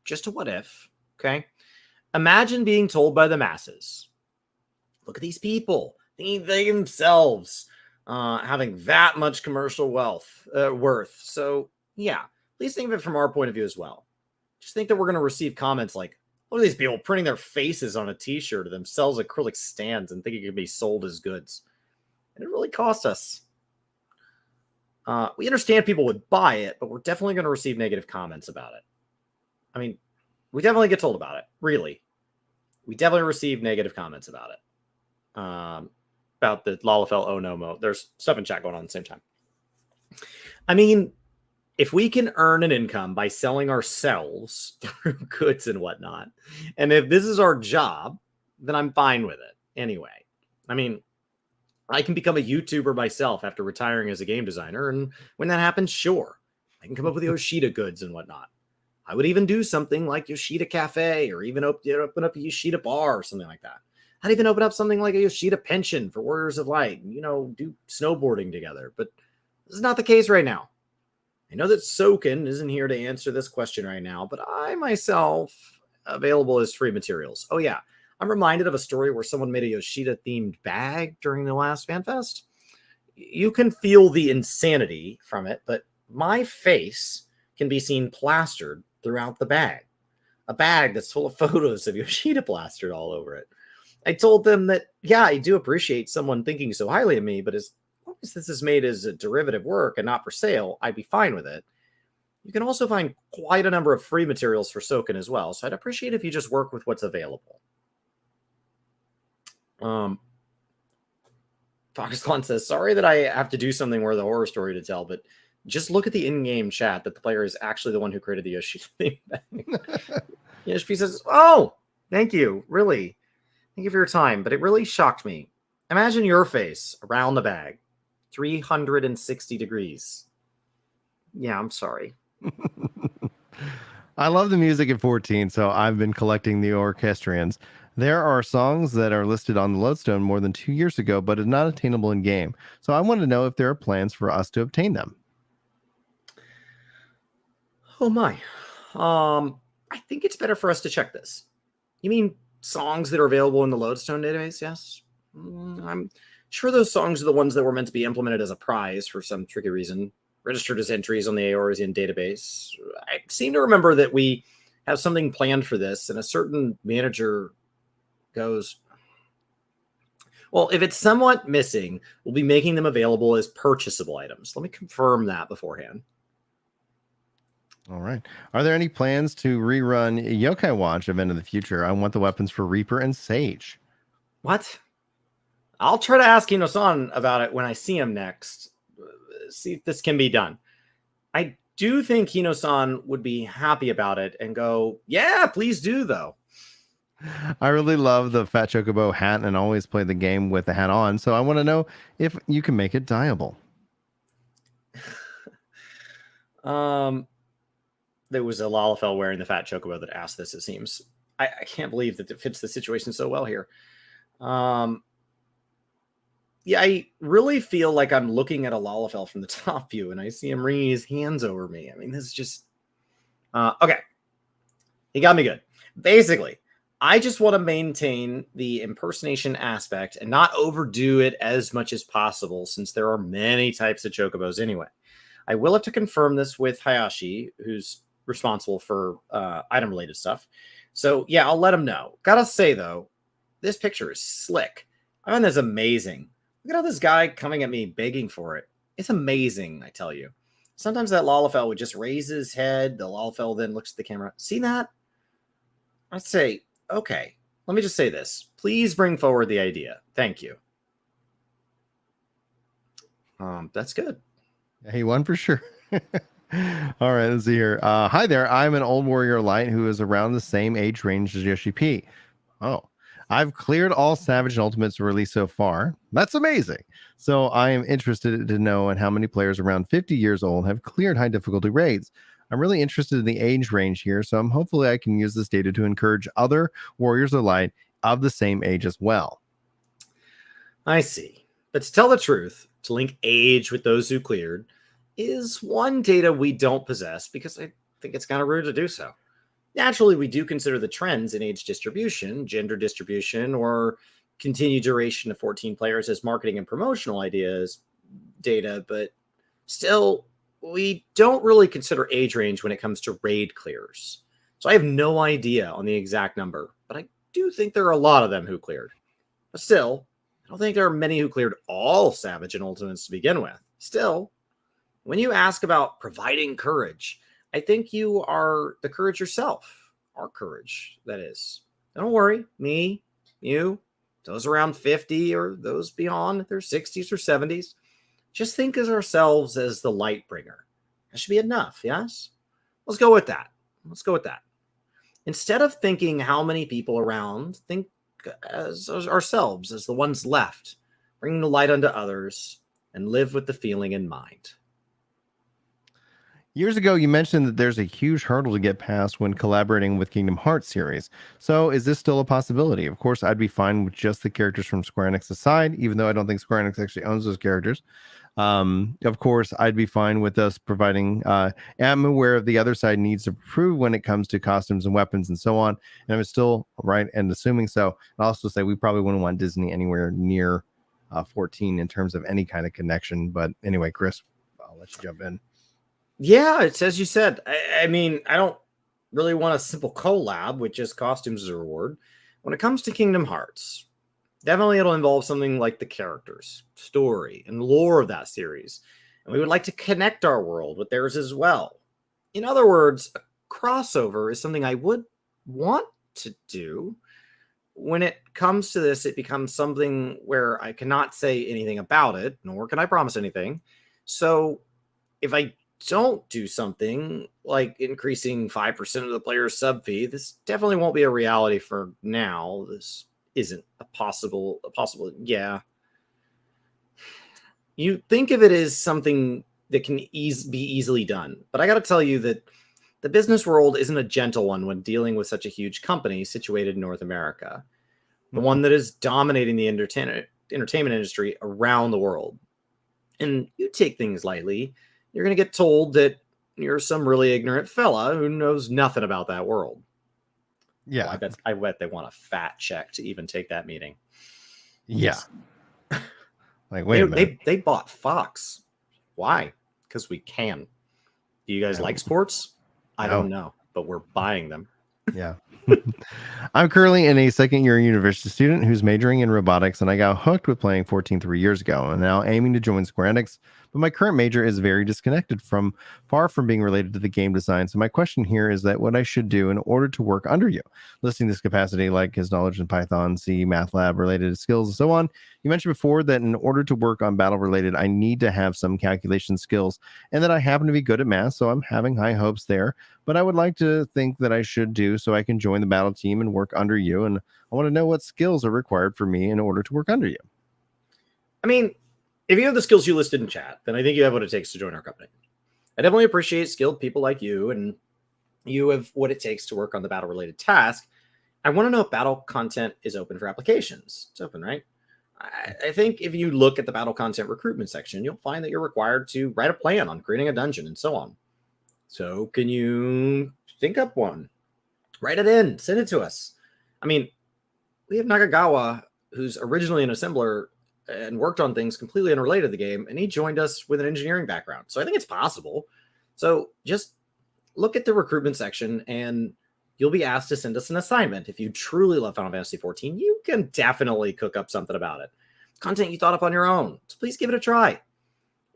just a what if, okay? Imagine being told by the masses, look at these people, they themselves having that much commercial worth. So yeah, please think of it from our point of view as well. Just think that we're going to receive comments like, look at these people printing their faces on a t-shirt of themselves acrylic stands and thinking it can be sold as goods. And it really cost us. We understand people would buy it, but we're definitely going to receive negative comments about it. I mean, we definitely get told about it. Really. We definitely receive negative comments about it. About the Lalafell oh no mo. There's stuff in chat going on at the same time. I mean, if we can earn an income by selling ourselves through goods and whatnot, and if this is our job, then I'm fine with it. Anyway, I mean, I can become a YouTuber myself after retiring as a game designer. And when that happens, sure, I can come up with Yoshida goods and whatnot. I would even do something like Yoshida Cafe or even open up a Yoshida bar or something like that. I'd even open up something like a Yoshida pension for Warriors of Light and, do snowboarding together. But this is not the case right now. I know that Soken isn't here to answer this question right now, but I myself available as free materials. Oh, yeah. I'm reminded of a story where someone made a Yoshida-themed bag during the last FanFest. You can feel the insanity from it, but my face can be seen plastered throughout the bag. A bag that's full of photos of Yoshida plastered all over it. I told them that, yeah, I do appreciate someone thinking so highly of me, but as long as this is made as a derivative work and not for sale, I'd be fine with it. You can also find quite a number of free materials for Soken as well, so I'd appreciate if you just work with what's available. Foxconn says, sorry that I have to do something where the horror story to tell, but just look at the in-game chat that the player is actually the one who created the Yoshi thing. Yoshi says, oh, thank you. Really. Thank you for your time, but it really shocked me. Imagine your face around the bag. 360 degrees. Yeah, I'm sorry. I love the music at 14, so I've been collecting the orchestrions. There are songs that are listed on the Lodestone more than 2 years ago, but is not attainable in game. So I want to know if there are plans for us to obtain them. Oh my. I think it's better for us to check this. You mean songs that are available in the Lodestone database? Yes. I'm sure those songs are the ones that were meant to be implemented as a prize for some tricky reason, registered as entries on the Eorzean database. I seem to remember that we have something planned for this, and a certain manager goes, well, if it's somewhat missing, we'll be making them available as purchasable items. Let me confirm that beforehand. All right. Are there any plans to rerun Yokai Watch event in the future? I want the weapons for Reaper and Sage. What? I'll try to ask Hino-san about it when I see him next. See if this can be done. I do think Hino-san would be happy about it and go, yeah, please do, though. I really love the Fat Chocobo hat and always play the game with the hat on, so I want to know if you can make it dyeable. There was a Lalafell wearing the Fat Chocobo that asked this, it seems. I can't believe that it fits the situation so well here. Yeah, I really feel like I'm looking at a Lalafell from the top view, and I see him wringing his hands over me. I mean, this is just... okay. He got me good. Basically, I just want to maintain the impersonation aspect and not overdo it as much as possible, since there are many types of Chocobos anyway. I will have to confirm this with Hayashi, who's responsible for item-related stuff. So, yeah, I'll let him know. Gotta say, though, this picture is slick. I find this amazing. Look at all this guy coming at me begging for it. It's amazing, I tell you. Sometimes that Lalafell would just raise his head. The Lalafell then looks at the camera. See that? I'd say, okay, let me just say this. Please bring forward the idea. Thank you. That's good. Yeah, he won for sure. All right, let's see here. Hi there. I'm an old warrior light who is around the same age range as Yoshi-P. Oh, I've cleared all Savage and Ultimates released so far. That's amazing. So I am interested to know and how many players around 50 years old have cleared high difficulty raids. I'm really interested in the age range here, so I'm hopefully I can use this data to encourage other warriors of light of the same age as well. I see. But to tell the truth, to link age with those who cleared is one data we don't possess because I think it's kind of rude to do so. Naturally, we do consider the trends in age distribution, gender distribution, or continued duration of 14 players as marketing and promotional ideas data, but still, we don't really consider age range when it comes to raid clears. So I have no idea on the exact number, but I do think there are a lot of them who cleared. But still, I don't think there are many who cleared all Savage and Ultimates to begin with. Still, when you ask about providing courage, I think you are the courage yourself. Our courage, that is. Don't worry, me, you, those around 50 or those beyond their 60s or 70s. Just think of ourselves as the light bringer. That should be enough, yes? Let's go with that. Let's go with that. Instead of thinking how many people around, think as ourselves as the ones left, bringing the light unto others, and live with the feeling in mind. Years ago, you mentioned that there's a huge hurdle to get past when collaborating with Kingdom Hearts series. So, is this still a possibility? Of course, I'd be fine with just the characters from Square Enix aside, even though I don't think Square Enix actually owns those characters. Of course, I'd be fine with us providing. I'm aware of the other side needs to prove when it comes to costumes and weapons and so on. And I'm still right and assuming so. I'll also say we probably wouldn't want Disney anywhere near 14 in terms of any kind of connection. But anyway, Chris, I'll let you jump in. Yeah, it's as you said. I mean, I don't really want a simple collab with just costumes as a reward. When it comes to Kingdom Hearts, definitely it'll involve something like the characters, story, and lore of that series. And we would like to connect our world with theirs as well. In other words, a crossover is something I would want to do. When it comes to this, it becomes something where I cannot say anything about it, nor can I promise anything. So if I don't do something like increasing 5% of the player's sub fee, this definitely won't be a reality for now. This isn't a possible, yeah. You think of it as something that can be easily done, but I got to tell you that the business world isn't a gentle one when dealing with such a huge company situated in North America, the one that is dominating the entertainment industry around the world. And you take things lightly, you're going to get told that you're some really ignorant fella who knows nothing about that world. Yeah. Well, I bet they want a fat check to even take that meeting. Yeah. Like, wait a minute. They bought Fox. Why? Because we can. Do you guys like sports? I don't know, but we're buying them. Yeah. I'm currently in a second year university student who's majoring in robotics, and I got hooked with playing 14 3 years ago and now aiming to join Square Enix. But my current major is very disconnected far from being related to the game design. So my question here is that what I should do in order to work under you, listing this capacity like his knowledge in Python, C, MATLAB related skills, and so on. You mentioned before that in order to work on battle related, I need to have some calculation skills and that I happen to be good at math. So I'm having high hopes there, but I would like to think that I should do so I can join the battle team and work under you. And I want to know what skills are required for me in order to work under you. I mean, if you have the skills you listed in chat, then I think you have what it takes to join our company. I definitely appreciate skilled people like you, and you have what it takes to work on the battle-related task. I want to know if battle content is open for applications. It's open, right? I think if you look at the battle content recruitment section, you'll find that you're required to write a plan on creating a dungeon and so on. So can you think up one? Write it in, send it to us. I mean, we have Nakagawa, who's originally an assembler and worked on things completely unrelated to the game, and he joined us with an engineering background. So I think it's possible. So just look at the recruitment section, and you'll be asked to send us an assignment. If you truly love Final Fantasy XIV, you can definitely cook up something about it. Content you thought up on your own. So please give it a try.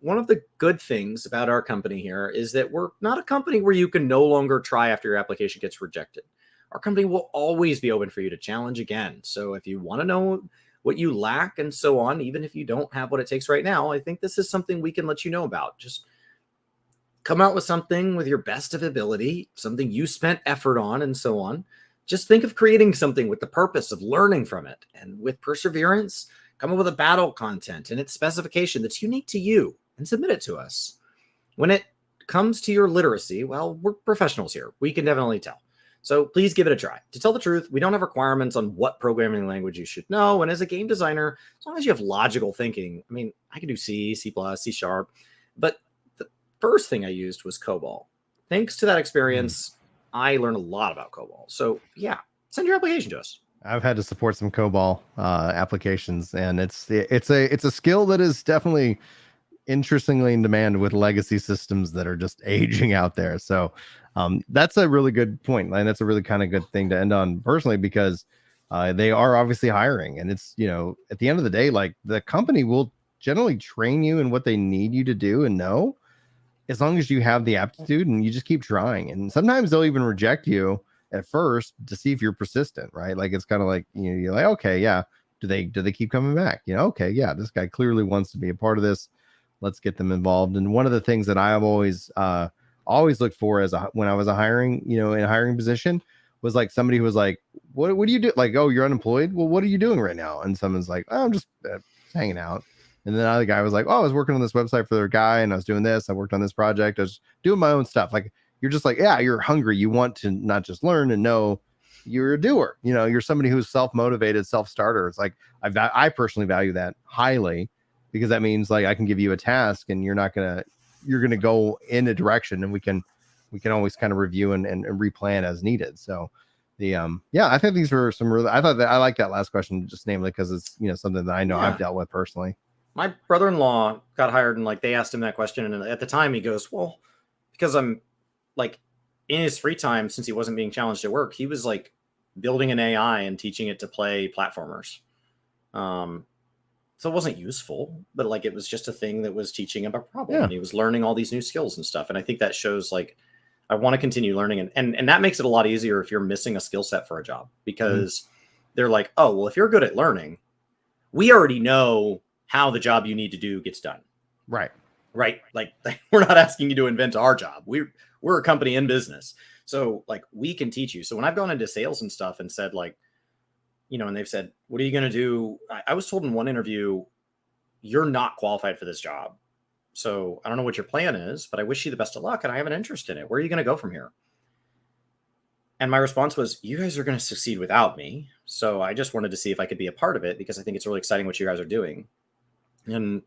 One of the good things about our company here is that we're not a company where you can no longer try after your application gets rejected. Our company will always be open for you to challenge again. So if you want to know what you lack and so on. Even if you don't have what it takes right now, I think this is something we can let you know about. Just come out with something with your best of ability, something you spent effort on and so on. Just think of creating something with the purpose of learning from it. And with perseverance, come up with a battle content and its specification that's unique to you and submit it to us. When it comes to your literacy, well, we're professionals here. We can definitely tell. So please give it a try. To tell the truth, we don't have requirements on what programming language you should know. And as a game designer, as long as you have logical thinking, I mean, I can do C, C++, C#, but the first thing I used was COBOL. Thanks to that experience, I learned a lot about COBOL. So yeah, send your application to us. I've had to support some COBOL applications, and it's a skill that is definitely interestingly in demand with legacy systems that are just aging out there. So that's a really good point, and that's a really kind of good thing to end on personally, because they are obviously hiring, and it's, you know, at the end of the day, like, the company will generally train you in what they need you to do and know, as long as you have the aptitude and you just keep trying. And sometimes they'll even reject you at first to see if you're persistent, right? Like, it's kind of like, you know, you're like, okay, yeah, do they keep coming back? You know, okay, yeah, this guy clearly wants to be a part of this. Let's get them involved. And one of the things that I have always looked for when I was in a hiring position, was like somebody who was like, what do you do? Like, oh, you're unemployed? Well, what are you doing right now? And someone's like, oh, I'm just hanging out. And then the other guy was like, oh, I was working on this website for their guy, and I was doing this. I worked on this project. I was doing my own stuff. Like, you're just like, yeah, you're hungry. You want to not just learn and know. You're a doer. You know, you're somebody who's self-motivated, self-starter. It's like, I personally value that highly, because that means, like, I can give you a task and you're going to go in a direction, and we can always kind of review and replan as needed. So I think these were some really, I like that last question, just namely because it's, you know, something that I know I've dealt with personally. My brother-in-law got hired, and like they asked him that question, and at the time he goes, well, because I'm like, in his free time, since he wasn't being challenged at work, he was like building an AI and teaching it to play platformers. So it wasn't useful, but like, it was just a thing that was teaching him a problem, and he was learning all these new skills and stuff. And I think that shows, like, I want to continue learning, and that makes it a lot easier if you're missing a skill set for a job, because they're like, oh, well, if you're good at learning, we already know how the job you need to do gets done. Right. Like, we're not asking you to invent our job. We're a company in business. So like, we can teach you. So when I've gone into sales and stuff and said, like, you know, and they've said, what are you going to do? I was told in one interview, you're not qualified for this job. So I don't know what your plan is, but I wish you the best of luck, and I have an interest in it. Where are you going to go from here? And my response was, you guys are going to succeed without me. So I just wanted to see if I could be a part of it, because I think it's really exciting what you guys are doing. And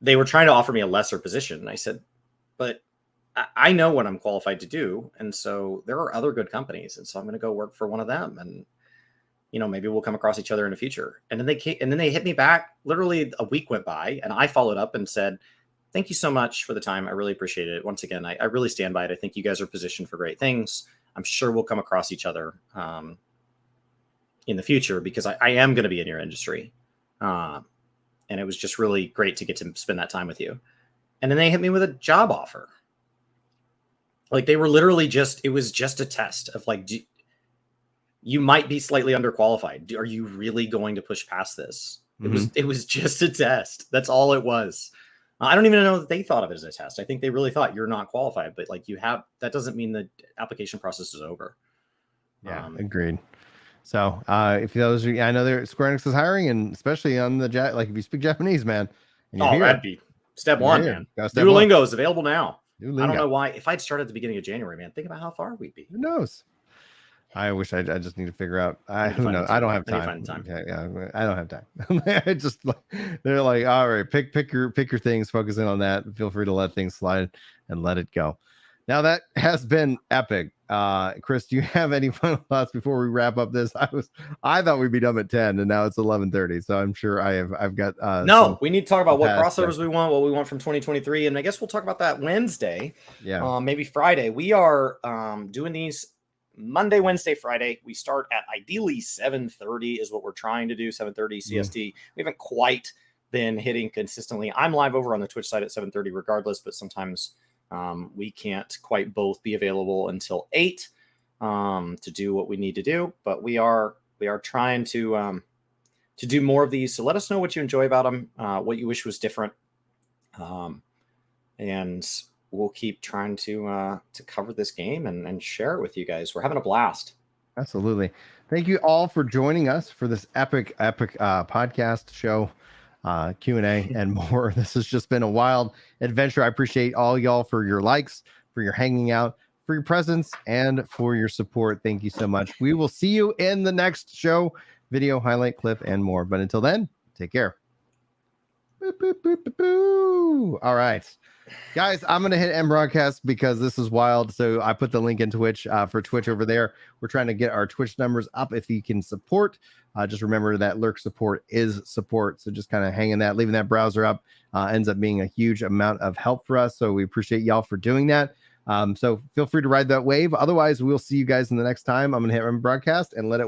they were trying to offer me a lesser position. And I said, but I know what I'm qualified to do. And so there are other good companies. And so I'm going to go work for one of them. And, you know, maybe we'll come across each other in the future. And then they hit me back. Literally a week went by, and I followed up and said, thank you so much for the time. I really appreciate it. Once again, I really stand by it. I think you guys are positioned for great things. I'm sure we'll come across each other in the future, because I am going to be in your industry. And it was just really great to get to spend that time with you. And then they hit me with a job offer. Like, they were literally it was just a test of like, you might be slightly underqualified. Are you really going to push past this? It was just a test. That's all it was. I don't even know that they thought of it as a test. I think they really thought you're not qualified, but like, that doesn't mean the application process is over. Yeah, agreed. So if those are, I know Square Enix is hiring, and especially on the like, if you speak Japanese, man. And that'd be step one, man. Duolingo is available now. Duolingo. I don't know why. If I'd started at the beginning of January, man, think about how far we'd be. Who knows? I wish I just need to figure out. Who knows? I don't have time. Yeah, I don't have time. I just, they're like, all right, pick your things, focus in on that. Feel free to let things slide and let it go. Now, that has been epic. Chris, do you have any final thoughts before we wrap up this? I thought we'd be done at 10, and now it's 11:30. So I'm sure I've got no, we need to talk about what crossovers we want, what we want from 2023. And I guess we'll talk about that Wednesday. Yeah. Maybe Friday. We are doing these Monday, Wednesday, Friday. We start at ideally 7:30 is what we're trying to do. 7:30 CST. We haven't quite been hitting consistently. I'm live over on the Twitch side at 7:30 regardless, but sometimes we can't quite both be available until 8 to do what we need to do, but we are We are trying to do more of these. So let us know what you enjoy about them, what you wish was different, and we'll keep trying to cover this game and share it with you guys. We're having a blast. Absolutely. Thank you all for joining us for this epic podcast show, Q&A and more. This has just been a wild adventure. I appreciate all y'all for your likes, for your hanging out, for your presence, and for your support. Thank you so much. We will see you in the next show, video, highlight, clip, and more. But until then, take care. Boop, boop, boop, boop, boop. All right. Guys, I'm going to hit end broadcast because this is wild. So I put the link in Twitch for Twitch over there. We're trying to get our Twitch numbers up. If you can support, just remember that lurk support is support. So just kind of hanging that, leaving that browser up ends up being a huge amount of help for us. So we appreciate y'all for doing that. So feel free to ride that wave. Otherwise, we'll see you guys in the next time. I'm going to hit end broadcast and let it